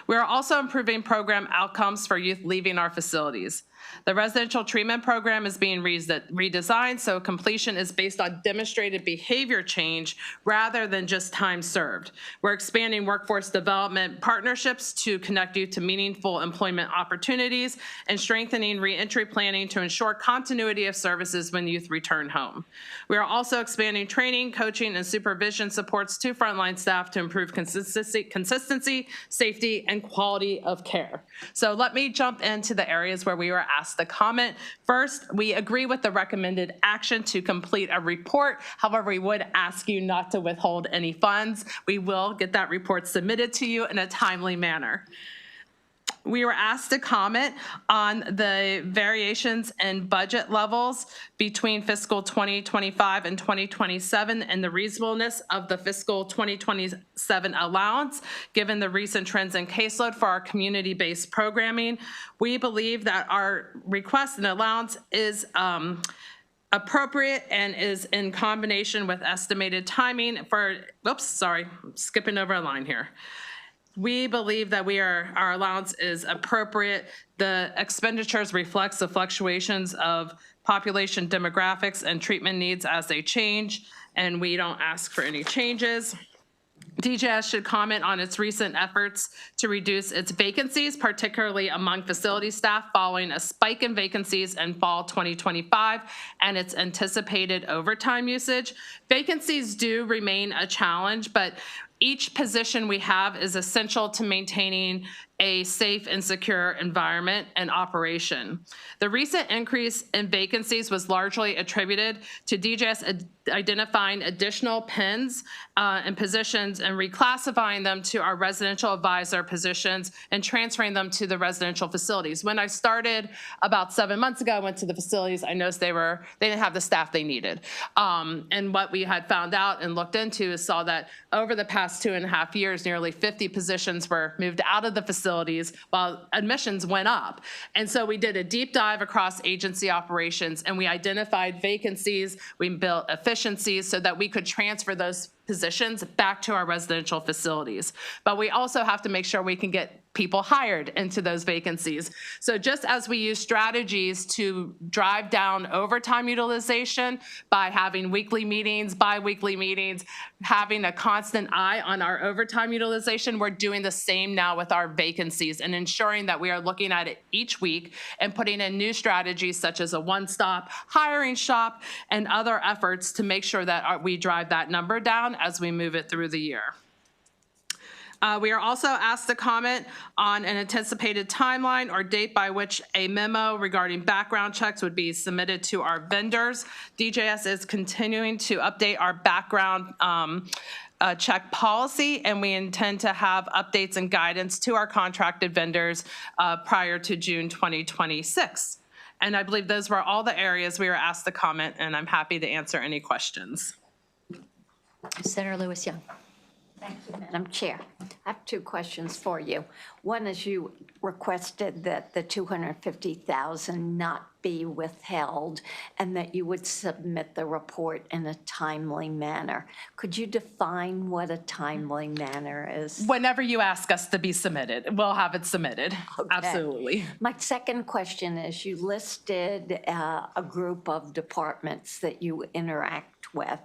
We are also improving program outcomes for youth leaving our facilities. The residential treatment program is being redesigned, so completion is based on demonstrated behavior change rather than just time served. We're expanding workforce development partnerships to connect youth to meaningful employment opportunities and strengthening reentry planning to ensure continuity of services when youth return home. We are also expanding training, coaching, and supervision supports to frontline staff to improve consistency, safety, and quality of care. So let me jump into the areas where we were asked to comment. First, we agree with the recommended action to complete a report. However, we would ask you not to withhold any funds. We will get that report submitted to you in a timely manner. We were asked to comment on the variations in budget levels between fiscal 2025 and 2027 and the reasonableness of the fiscal 2027 allowance, given the recent trends in caseload for our community-based programming. We believe that our request and allowance is appropriate and is in combination with estimated timing for, oops, sorry, I'm skipping over a line here. We believe that our allowance is appropriate. The expenditures reflects the fluctuations of population demographics and treatment needs as they change, and we don't ask for any changes. DJS should comment on its recent efforts to reduce its vacancies, particularly among facility staff following a spike in vacancies in fall 2025 and its anticipated overtime usage. Vacancies do remain a challenge, but each position we have is essential to maintaining a safe and secure environment and operation. The recent increase in vacancies was largely attributed to DJS identifying additional PINs and positions and reclassifying them to our residential advisor positions and transferring them to the residential facilities. When I started about 7 months ago, I went to the facilities, I noticed they didn't have the staff they needed. And what we had found out and looked into is saw that over the past 2.5 years, nearly 50 positions were moved out of the facilities while admissions went up. And so we did a deep dive across agency operations and we identified vacancies, we built efficiencies so that we could transfer those positions back to our residential facilities. But we also have to make sure we can get people hired into those vacancies. So just as we use strategies to drive down overtime utilization by having weekly meetings, bi-weekly meetings, having a constant eye on our overtime utilization, we're doing the same now with our vacancies and ensuring that we are looking at it each week and putting in new strategies such as a one-stop hiring shop and other efforts to make sure that we drive that number down as we move it through the year. We are also asked to comment on an anticipated timeline or date by which a memo regarding background checks would be submitted to our vendors. DJS is continuing to update our background check policy, and we intend to have updates and guidance to our contracted vendors prior to June 2026. And I believe those were all the areas we were asked to comment, and I'm happy to answer any questions. Senator Lewis-Young. Thank you, Madam Chair. I have two questions for you. One is you requested that the $250,000 not be withheld and that you would submit the report in a timely manner. Could you define what a timely manner is? Whenever you ask us to be submitted, we'll have it submitted. Okay. Absolutely. My second question is you listed a group of departments that you interact with.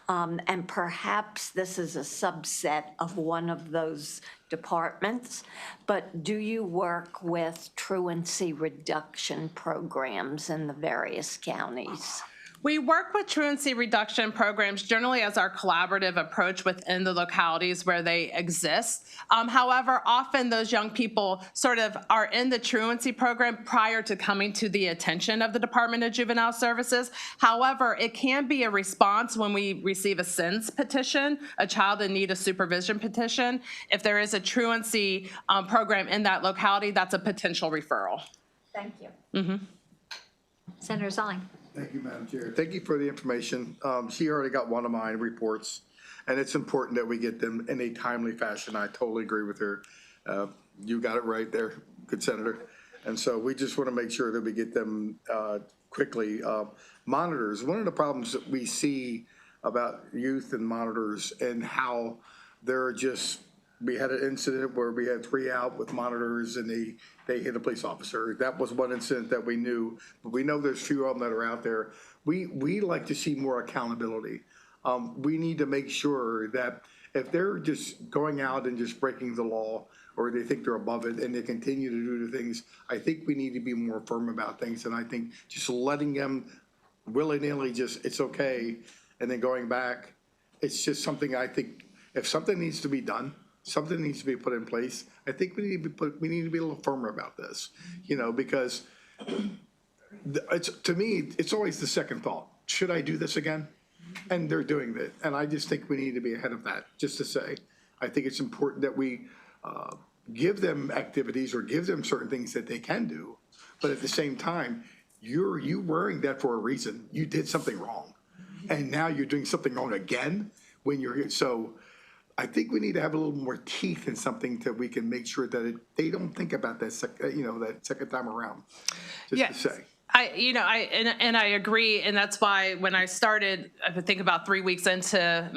And perhaps this is a subset of one of those departments, but do you work with truancy reduction programs in the various counties? We work with truancy reduction programs generally as our collaborative approach within the localities where they exist. However, often those young people sort of are in the truancy program prior to coming to the attention of the Department of Juvenile Services. However, it can be a response when we receive a SINS petition, a child in need of supervision petition. If there is a truancy program in that locality, that's a potential referral. Thank you. Senator Zolling. Thank you, Madam Chair. Thank you for the information. She already got one of mine reports, and it's important that we get them in a timely fashion. I totally agree with her. You got it right there, good senator. And so we just want to make sure that we get them quickly. Monitors, one of the problems that we see about youth and monitors and how they're just, we had an incident where we had 3 out with monitors and they hit a police officer. That was one incident that we knew, but we know there's few of them that are out there. We like to see more accountability. We need to make sure that if they're just going out and just breaking the law, or they think they're above it and they continue to do the things, I think we need to be more firm about things. And I think just letting them willy-nilly just, it's okay, and then going back, it's just something I think, if something needs to be done, something needs to be put in place, I think we need to be a little firmer about this, you know, because to me, it's always the second thought. Should I do this again? And they're doing it. And I just think we need to be ahead of that, just to say. I think it's important that we give them activities or give them certain things that they can do. But at the same time, you're wearing that for a reason. You did something wrong. And now you're doing something wrong again when you're here. So I think we need to have a little more teeth in something that we can make sure that they don't think about that, that second time around, just to say. I agree, and that's why when I started, I think about 3 weeks into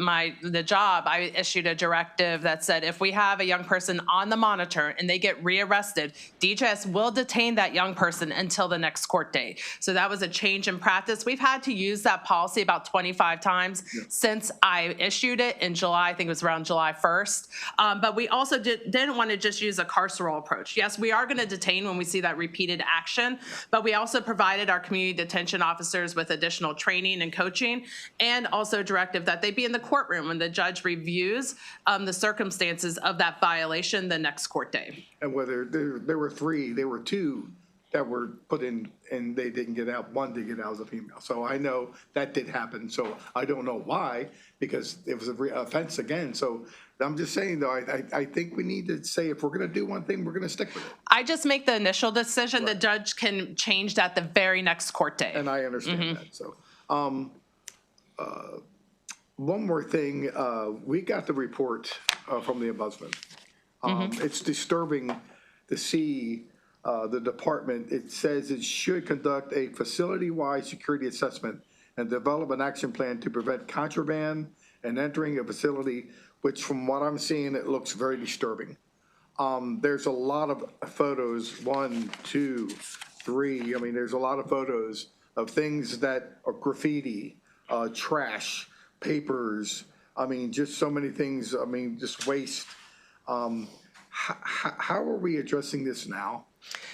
the job, I issued a directive that said if we have a young person on the monitor and they get rearrested, DHS will detain that young person until the next court date. So that was a change in practice. We've had to use that policy about 25 times since I issued it in July. I think it was around July 1st. But we also didn't want to just use a carceral approach. Yes, we are going to detain when we see that repeated action, but we also provided our community detention officers with additional training and coaching, and also a directive that they be in the courtroom when the judge reviews the circumstances of that violation the next court day. And whether there were 3, there were 2 that were put in and they didn't get out. 1 did get out as a female. So I know that did happen. So I don't know why, because it was an offense again. So I'm just saying, though, I think we need to say if we're going to do one thing, we're going to stick with it. I just make the initial decision. Right. The judge can change that the very next court day. And I understand that. So one more thing. We got the report from the ombudsman. It's disturbing to see the department. It says it should conduct a facility-wide security assessment and develop an action plan to prevent contraband and entering a facility, which from what I'm seeing, it looks very disturbing. There's a lot of photos, 1, 2, 3. I mean, there's a lot of photos of things that are graffiti, trash, papers. I mean, just so many things. I mean, just waste. How are we addressing this now?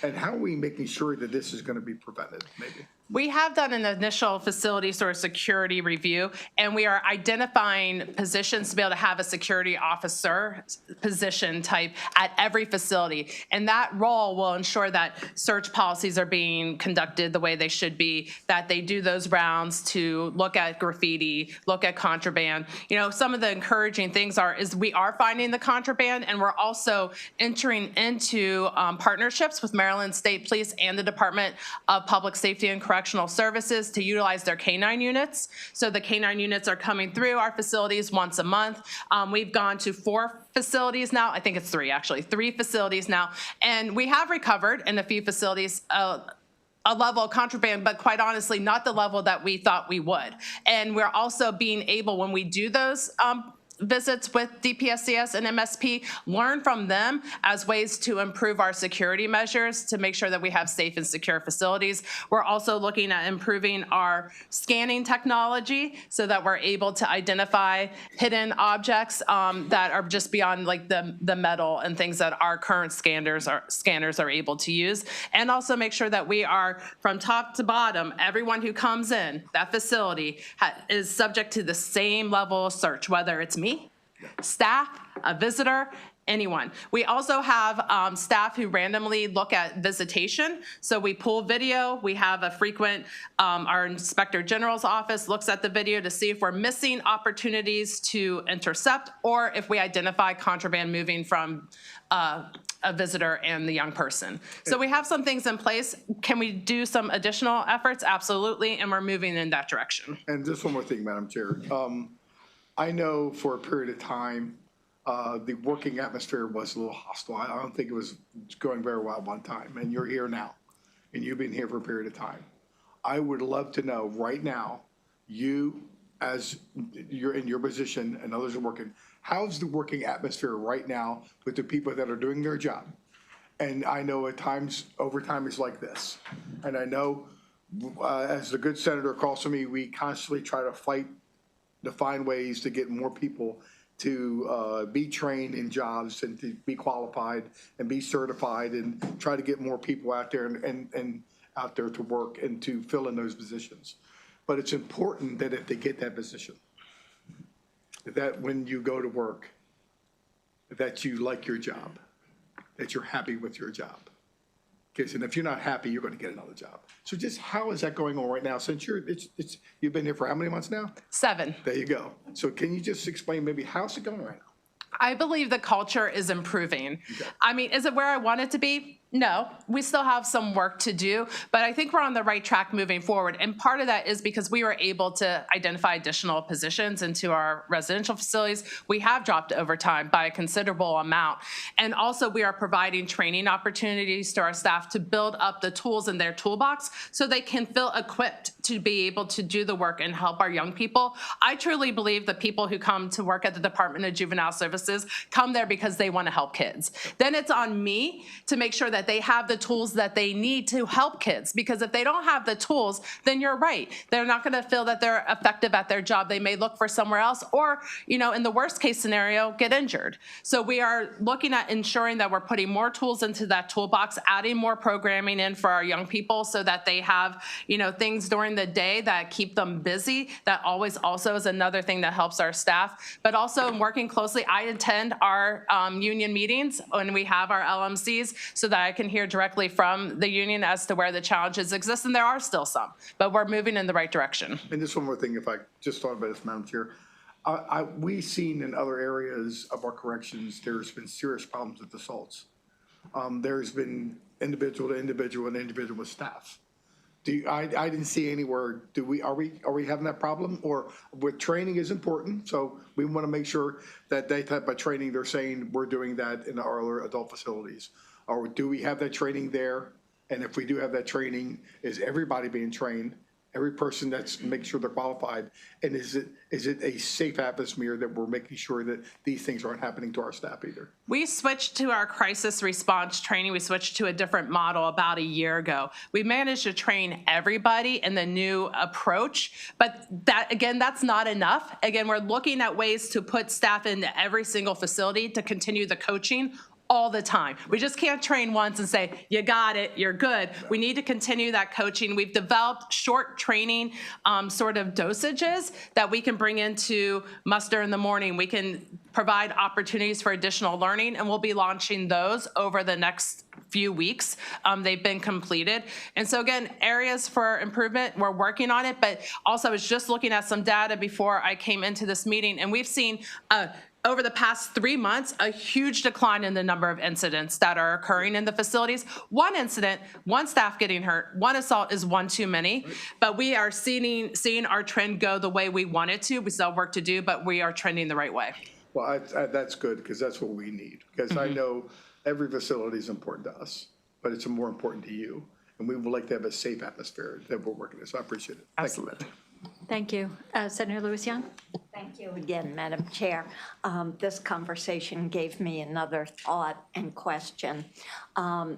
And how are we making sure that this is going to be prevented, maybe? We have done an initial facility sort of security review, and we are identifying positions to be able to have a security officer position type at every facility. And that role will ensure that search policies are being conducted the way they should be, that they do those rounds to look at graffiti, look at contraband. You know, some of the encouraging things is we are finding the contraband, and we're also entering into partnerships with Maryland State Police and the Department of Public Safety and Correctional Services to utilize their canine units. So the canine units are coming through our facilities once a month. We've gone to 4 facilities now. I think it's 3 actually, 3 facilities now. And we have recovered in a few facilities a level of contraband, but quite honestly, not the level that we thought we would. And we're also being able, when we do those visits with DPSCS and MSP, learn from them as ways to improve our security measures to make sure that we have safe and secure facilities. We're also looking at improving our scanning technology so that we're able to identify hidden objects that are just beyond like the metal and things that our current scanners are able to use. And also make sure that we are, from top to bottom, everyone who comes in that facility is subject to the same level of search, whether it's me, staff, a visitor, anyone. We also have staff who randomly look at visitation. So we pull video. We have a frequent, our Inspector General's office looks at the video to see if we're missing opportunities to intercept or if we identify contraband moving from a visitor and the young person. So we have some things in place. Can we do some additional efforts? Absolutely, and we're moving in that direction. And just one more thing, Madam Chair. I know for a period of time, the working atmosphere was a little hostile. I don't think it was going very well at one time, and you're here now, and you've been here for a period of time. I would love to know right now, you, as you're in your position and others are working, how's the working atmosphere right now with the people that are doing their job? And I know at times overtime is like this. And I know, as the good senator calls to me, we constantly try to find ways to get more people to be trained in jobs and to be qualified and be certified and try to get more people out there and out there to work and to fill in those positions. But it's important that if they get that position, that when you go to work, that you like your job, that you're happy with your job. Because, and if you're not happy, you're going to get another job. So just how is that going on right now? Since you've been here for how many months now? 7. There you go. So can you just explain maybe how's it going right now? I believe the culture is improving. Okay. I mean, is it where I want it to be? No, we still have some work to do, but I think we're on the right track moving forward. And part of that is because we were able to identify additional positions into our residential facilities. We have dropped overtime by a considerable amount. And also we are providing training opportunities to our staff to build up the tools in their toolbox so they can feel equipped to be able to do the work and help our young people. I truly believe the people who come to work at the Department of Juvenile Services come there because they want to help kids. Then it's on me to make sure that they have the tools that they need to help kids. Because if they don't have the tools, then you're right. They're not going to feel that they're effective at their job. They may look for somewhere else or, in the worst case scenario, get injured. So we are looking at ensuring that we're putting more tools into that toolbox, adding more programming in for our young people so that they have, things during the day that keep them busy. That always also is another thing that helps our staff. But also working closely, I attend our union meetings when we have our LMCs so that I can hear directly from the union as to where the challenges exist, and there are still some, but we're moving in the right direction. And just one more thing, if I just thought about this, Madam Chair. We've seen in other areas of our corrections, there's been serious problems with assaults. There's been individual to individual and individual with staff. I didn't see anywhere, are we having that problem? Or with training is important, so we want to make sure that that type of training, they're saying we're doing that in our adult facilities. Or do we have that training there? And if we do have that training, is everybody being trained? Every person make sure they're qualified? And is it a safe atmosphere that we're making sure that these things aren't happening to our staff either? We switched to our crisis response training. We switched to a different model about a year ago. We managed to train everybody in the new approach, but that's not enough. Again, we're looking at ways to put staff into every single facility to continue the coaching all the time. We just can't train once and say, you got it, you're good. We need to continue that coaching. We've developed short training sort of dosages that we can bring into muster in the morning. We can provide opportunities for additional learning, and we'll be launching those over the next few weeks. They've been completed. And so again, areas for improvement, we're working on it, but also I was just looking at some data before I came into this meeting, and we've seen over the past 3 months, a huge decline in the number of incidents that are occurring in the facilities. One incident, one staff getting hurt, one assault is one too many, but we are seeing our trend go the way we want it to. We still have work to do, but we are trending the right way. Well, that's good, because that's what we need. Because I know every facility is important to us, but it's more important to you. And we would like to have a safe atmosphere that we're working in, so I appreciate it. Absolutely. Thank you. Senator Lewis-Young? Thank you again, Madam Chair. This conversation gave me another thought and question.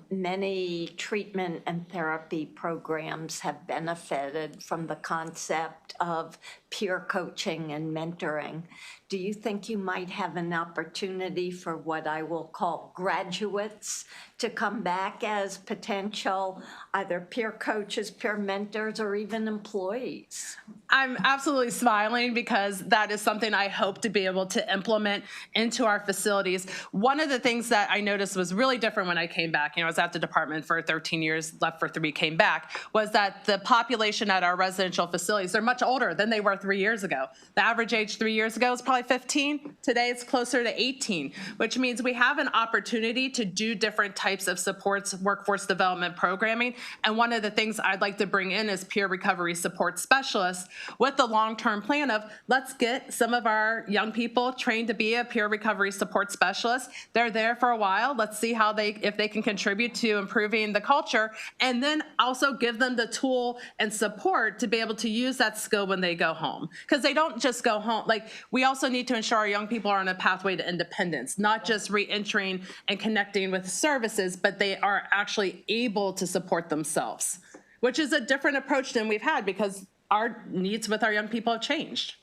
Many treatment and therapy programs have benefited from the concept of peer coaching and mentoring. Do you think you might have an opportunity for what I will call graduates to come back as potential either peer coaches, peer mentors, or even employees? I'm absolutely smiling because that is something something I hope to be able to implement into our facilities. One of the things that I noticed was really different when I came back, I was at the department for 13 years, left for 3, came back, was that the population at our residential facilities, they're much older than they were 3 years ago. The average age 3 years ago is probably 15. Today it's closer to 18, which means we have an opportunity to do different types of supports, workforce development programming. And one of the things I'd like to bring in is peer recovery support specialists with the long-term plan of let's get some of our young people trained to be a peer recovery support specialist. They're there for a while. Let's see how if they can contribute to improving the culture, and then also give them the tool and support to be able to use that skill when they go home. Because they don't just go home. Like, we also need to ensure our young people are on a pathway to independence, not just re-entering and connecting with services, but they are actually able to support themselves, which is a different approach than we've had because our needs with our young people have changed.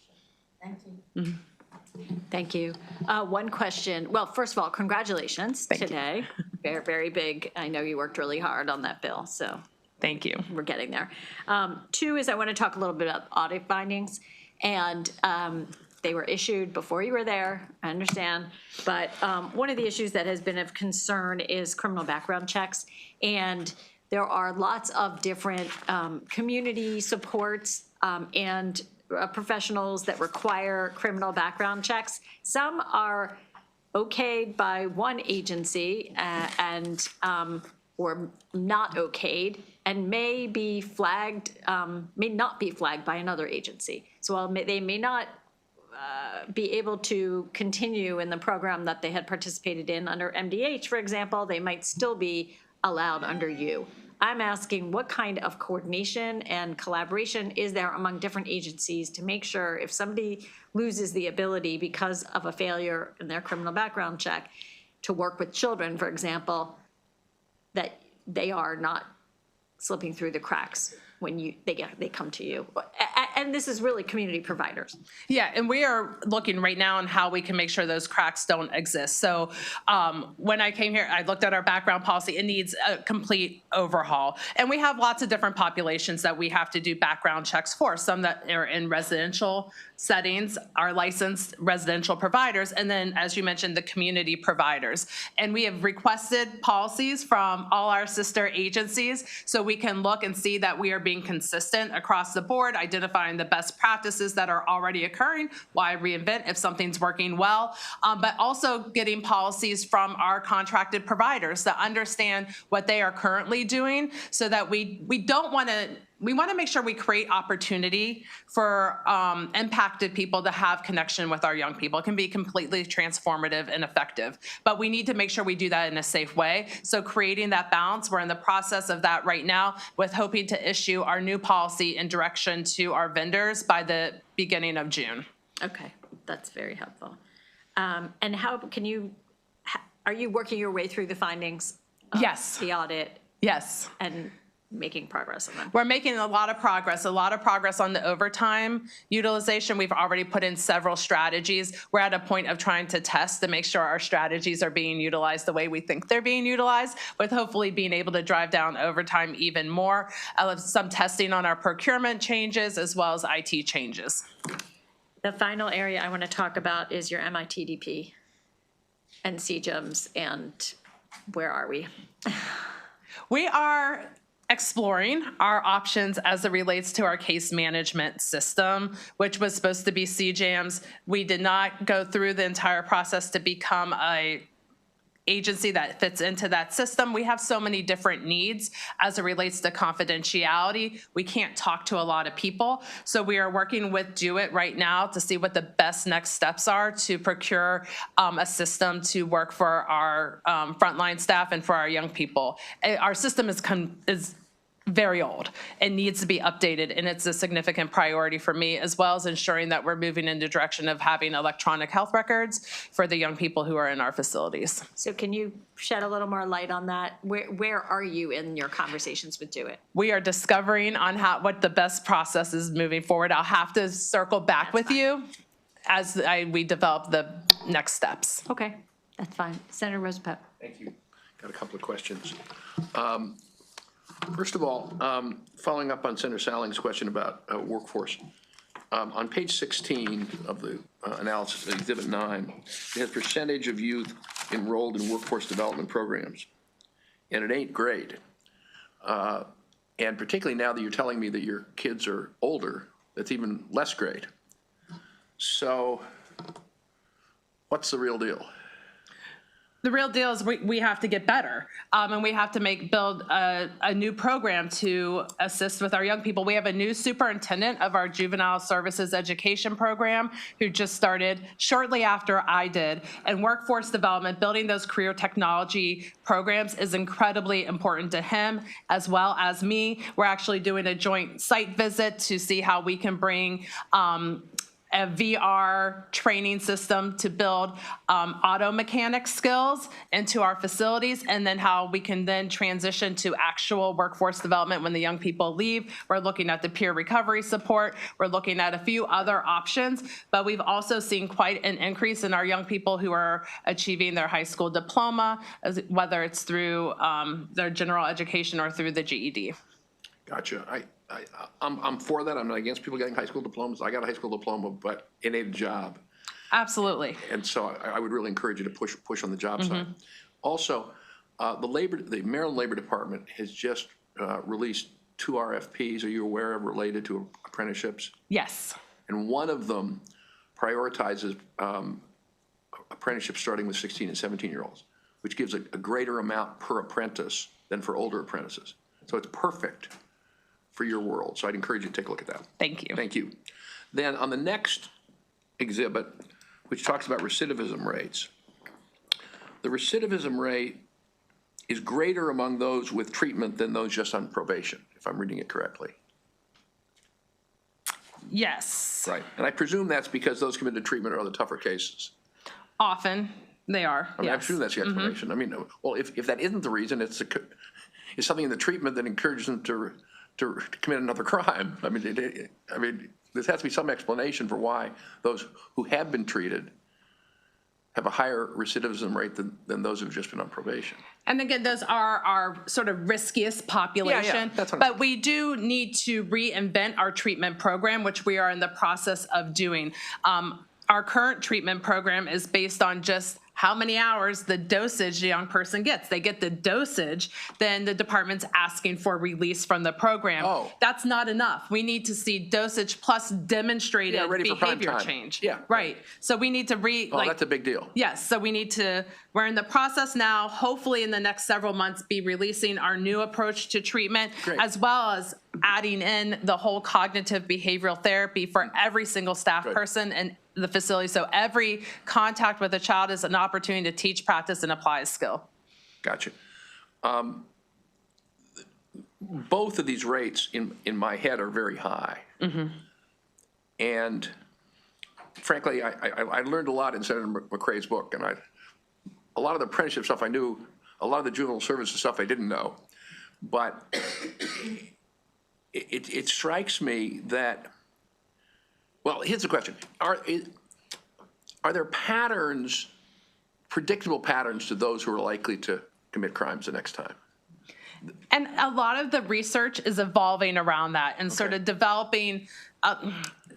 Thank you. Thank you. One question. Well, first of all, congratulations today. Very, very big. I know you worked really hard on that bill, so. Thank you. We're getting there. 2 is I want to talk a little bit about audit findings. And they were issued before you were there, I understand. But one of the issues that has been of concern is criminal background checks. And there are lots of different community supports and professionals that require criminal background checks. Some are okayed by one agency and or not okayed and may be flagged, may not be flagged by another agency. So while they may not be able to continue in the program that they had participated in under MDH, for example, they might still be allowed under you. I'm asking what kind of coordination and collaboration is there among different agencies to make sure if somebody loses the ability because of a failure in their criminal background check to work with children, for example, that they are not slipping through the cracks when they come to you. And this is really community providers. Yeah, and we are looking right now on how we can make sure those cracks don't exist. So when I came here, I looked at our background policy. It needs a complete overhaul. And we have lots of different populations that we have to do background checks for. Some that are in residential settings, are licensed residential providers, and then, as you mentioned, the community providers. And we have requested policies from all our sister agencies so we can look and see that we are being consistent across the board, identifying the best practices that are already occurring, why reinvent if something's working well, but also getting policies from our contracted providers that understand what they are currently doing so that we want to make sure we create opportunity for impacted people to have connection with our young people. It can be completely transformative and effective, but we need to make sure we do that in a safe way. So creating that balance, we're in the process of that right now with hoping to issue our new policy and direction to our vendors by the beginning of June. Okay, that's very helpful. And how can are you working your way through the findings of the audit? Yes. And making progress on that? We're making a lot of progress on the overtime utilization. We've already put in several strategies. We're at a point of trying to test to make sure our strategies are being utilized the way we think they're being utilized, with hopefully being able to drive down overtime even more. I'll have some testing on our procurement changes as well as IT changes. The final area I want to talk about is your MITDP and CGIMS, and where are we? We are exploring our options as it relates to our case management system, which was supposed to be CJAMS. We did not go through the entire process to become a agency that fits into that system. We have so many different needs as it relates to confidentiality. We can't talk to a lot of people. So we are working with Do It right now to see what the best next steps are to procure a system to work for our frontline staff and for our young people. Our system is very old and needs to be updated, and it's a significant priority for me, as well as ensuring that we're moving in the direction of having electronic health records for the young people who are in our facilities. So can you shed a little more light on that? Where are you in your conversations with Do It? We are discovering on what the best process is moving forward. I'll have to circle back with you as we develop the next steps. Okay, that's fine. Senator Rosapet. Thank you. Got a couple of questions. First of all, following up on Senator Saling's question about workforce, On page 16 of the analysis, Exhibit 9, it has percentage of youth enrolled in workforce development programs, and it ain't great. And particularly now that you're telling me that your kids are older, that's even less great. So what's the real deal? The real deal is we have to get better, and we have to build a new program to assist with our young people. We have a new superintendent of our juvenile services education program who just started shortly after I did. And workforce development, building those career technology programs is incredibly important to him as well as me. We're actually doing a joint site visit to see how we can bring a VR training system to build auto mechanic skills into our facilities, and then how we can then transition to actual workforce development when the young people leave. We're looking at the peer recovery support. We're looking at a few other options, but we've also seen quite an increase in our young people who are achieving their high school diploma, whether it's through their general education or through the GED. Gotcha. I'm for that. I'm not against people getting high school diplomas. I got a high school diploma, but it ain't a job. Absolutely. And so I would really encourage you to push on the job side. Also, the Maryland Labor Department has just released 2 RFPs. Are you aware of, related to apprenticeships? Yes. And one of them prioritizes apprenticeships starting with 16 and 17-year-olds, which gives a greater amount per apprentice than for older apprentices. So it's perfect for your world. So I'd encourage you to take a look at that. Thank you. Thank you. Then on the next exhibit, which talks about recidivism rates, the recidivism rate is greater among those with treatment than those just on probation, if I'm reading it correctly. Yes. Right. And I presume that's because those committed to treatment are the tougher cases. Often they are. I mean, I'm sure that's the explanation. I mean, well, if that isn't the reason, it's something in the treatment that encourages them to commit another crime. I mean, there has to be some explanation for why those who have been treated have a higher recidivism rate than those who've just been on probation. And again, those are our sort of riskiest population. That's what but we do need to reinvent our treatment program, which we are in the process of doing. Our current treatment program is based on just how many hours the dosage the young person gets. They get the dosage, then the department's asking for release from the program. Oh. That's not enough. We need to see dosage plus demonstrated ready for prime behavior time. change. Yeah. Right. So we need to that's a big deal. Yes, so we're in the process now, hopefully in the next several months, be releasing our new approach to treatment, as well as adding in the whole cognitive behavioral therapy for every single staff person in the facility. So every contact with a child is an opportunity to teach, practice, and apply a skill. Gotcha. Both of these rates in my head are very high. And frankly, I learned a lot in Senator McCrae's book, and a lot of the apprenticeship stuff I knew, a lot of the juvenile services stuff I didn't know. But it strikes me that, well, here's the question. Are there patterns, predictable patterns to those who are likely to commit crimes the next time? And a lot of the research is evolving around that and sort of developing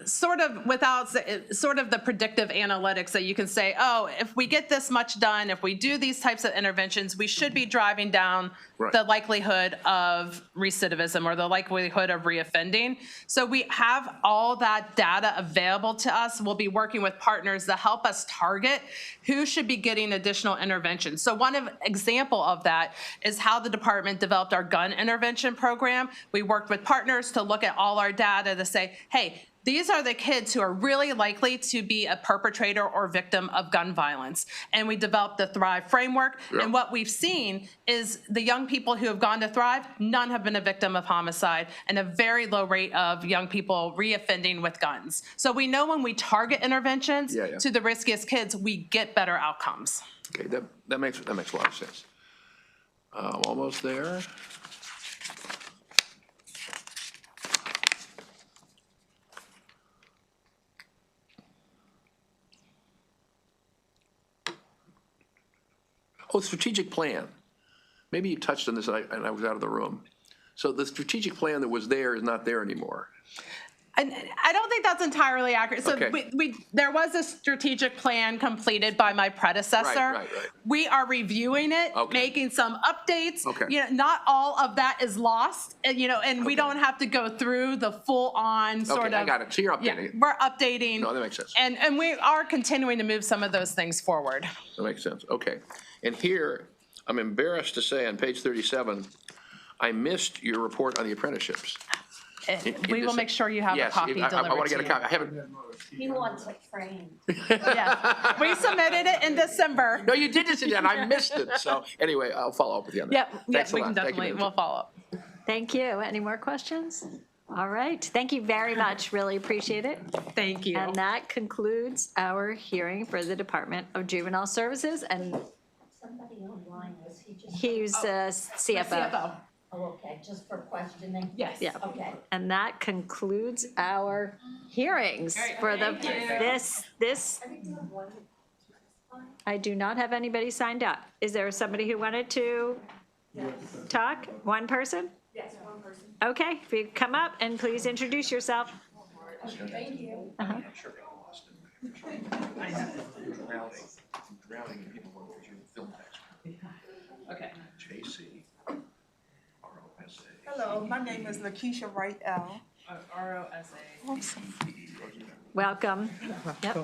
sort of the predictive analytics that you can say, oh, if we get this much done, if we do these types of interventions, we should be driving down the likelihood of recidivism or the likelihood of reoffending. So we have all that data available to us. We'll be working with partners to help us target who should be getting additional interventions. So one example of that is how the department developed our gun intervention program. We worked with partners to look at all our data to say, hey, these are the kids who are really likely to be a perpetrator or victim of gun violence. And we developed the Thrive framework. And what we've seen is the young people who have gone to Thrive, none have been a victim of homicide, and a very low rate of young people reoffending with guns. So we know when we target interventions to the riskiest kids, we get better outcomes. Okay, that makes a lot of sense. Almost there. Oh, strategic plan. Maybe you touched on this and I was out of the room. So the strategic plan that was there is not there anymore. I don't think that's entirely accurate. So Okay. there was a strategic plan completed by my predecessor. Right. We are reviewing it, Okay. making some updates. Okay. You know, not all of that is lost, and we don't have to go through the full-on sort of. I got it. So you're updating Yeah, it. we're updating. No, that makes sense. And we are continuing to move some of those things forward. That makes sense. Okay. And here, I'm embarrassed to say on page 37, I missed your report on the apprenticeships. We will make sure you have a copy delivered I want to get a you. copy. I haven't. He wants it framed. Yeah, we submitted it in December. No, you did this and I missed it. So anyway, I'll follow up with you on that. Yep, Thanks a we lot. can Thank you, definitely, Madam we'll follow up. Thank you. Any more questions? All right. Thank you very much. Really appreciate it. Thank you. And that concludes our hearing for the Department of Juvenile Services. And Somebody online, was he just? he's CFO. Oh, okay, just for questioning? Yes. Yeah. Okay. And that concludes our hearings for this. I do not have anybody signed up. Is there somebody who wanted to talk? One person? Yes, one person. Okay, if you come up and please introduce yourself. Thank you. Okay. Hello, my name is Lakeisha Wright L. ROSA. Welcome. Yep.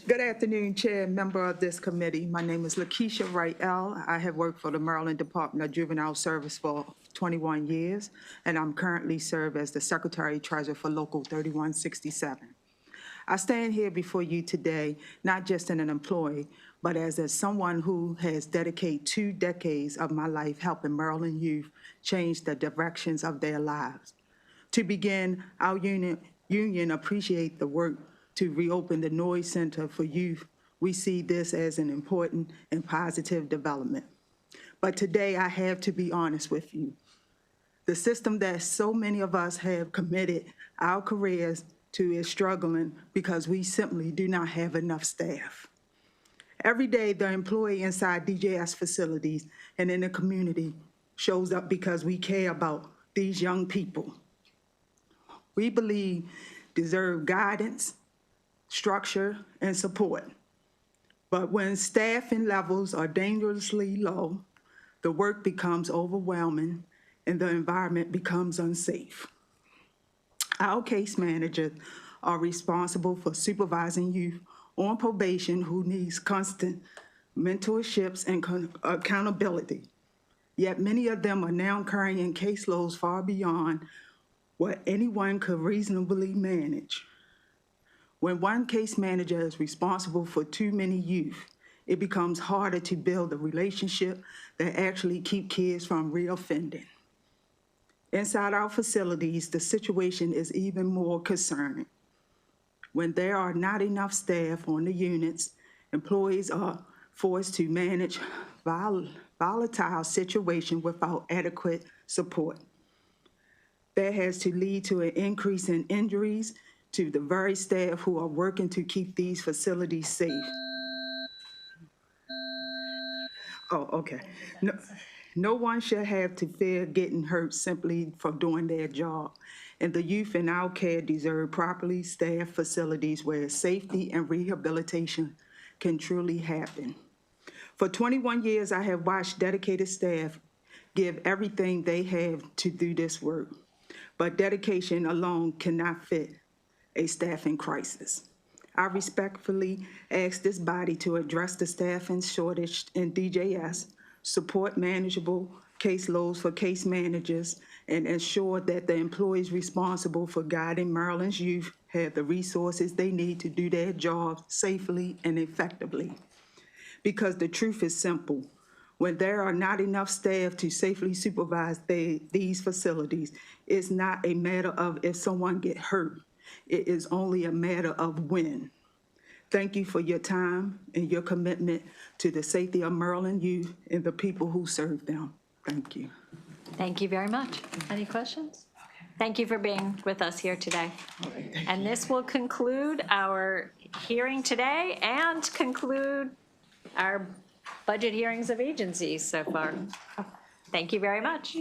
Good afternoon, Chair and member of this committee. My name is Lakeisha Wright L. I have worked for the Maryland Department of Juvenile Service for 21 years, and I'm currently serve as the Secretary Treasurer for Local 3167. I stand here before you today, not just as an employee, but as someone who has dedicated 2 decades of my life helping Maryland youth change the directions of their lives. To begin, our union appreciate the work to reopen the Noise Center for Youth. We see this as an important and positive development. But today I have to be honest with you. The system that so many of us have committed our careers to is struggling because we simply do not have enough staff. Every day, the employee inside DJS facilities and in the community shows up because we care about these young people. We believe deserve guidance, structure, and support. But when staffing levels are dangerously low, the work becomes overwhelming and the environment becomes unsafe. Our case managers are responsible for supervising youth on probation who needs constant mentorships and accountability. Yet many of them are now carrying caseloads far beyond what anyone could reasonably manage. When one case manager is responsible for too many youth, it becomes harder to build a relationship that actually keep kids from reoffending. Inside our facilities, the situation is even more concerning. When there are not enough staff on the units, employees are forced to manage volatile situations without adequate support. That has to lead to an increase in injuries to the very staff who are working to keep these facilities safe. Oh, okay. No one should have to fear getting hurt simply for doing their job. And the youth in our care deserve properly staffed facilities where safety and rehabilitation can truly happen. For 21 years, I have watched dedicated staff give everything they have to do this work. But dedication alone cannot fit a staffing crisis. I respectfully ask this body to address the staffing shortage in DJS, support manageable caseloads for case managers, and ensure that the employees responsible for guiding Maryland's youth have the resources they need to do their jobs safely and effectively. Because the truth is simple. When there are not enough staff to safely supervise these facilities, it's not a matter of if someone gets hurt. It is only a matter of when. Thank you for your time and your commitment to the safety of Maryland youth and the people who serve them. Thank you. Thank you very much. Any questions? Thank you for being with us here today. And this will conclude our hearing today and conclude our budget hearings of agencies so far. Thank you very much.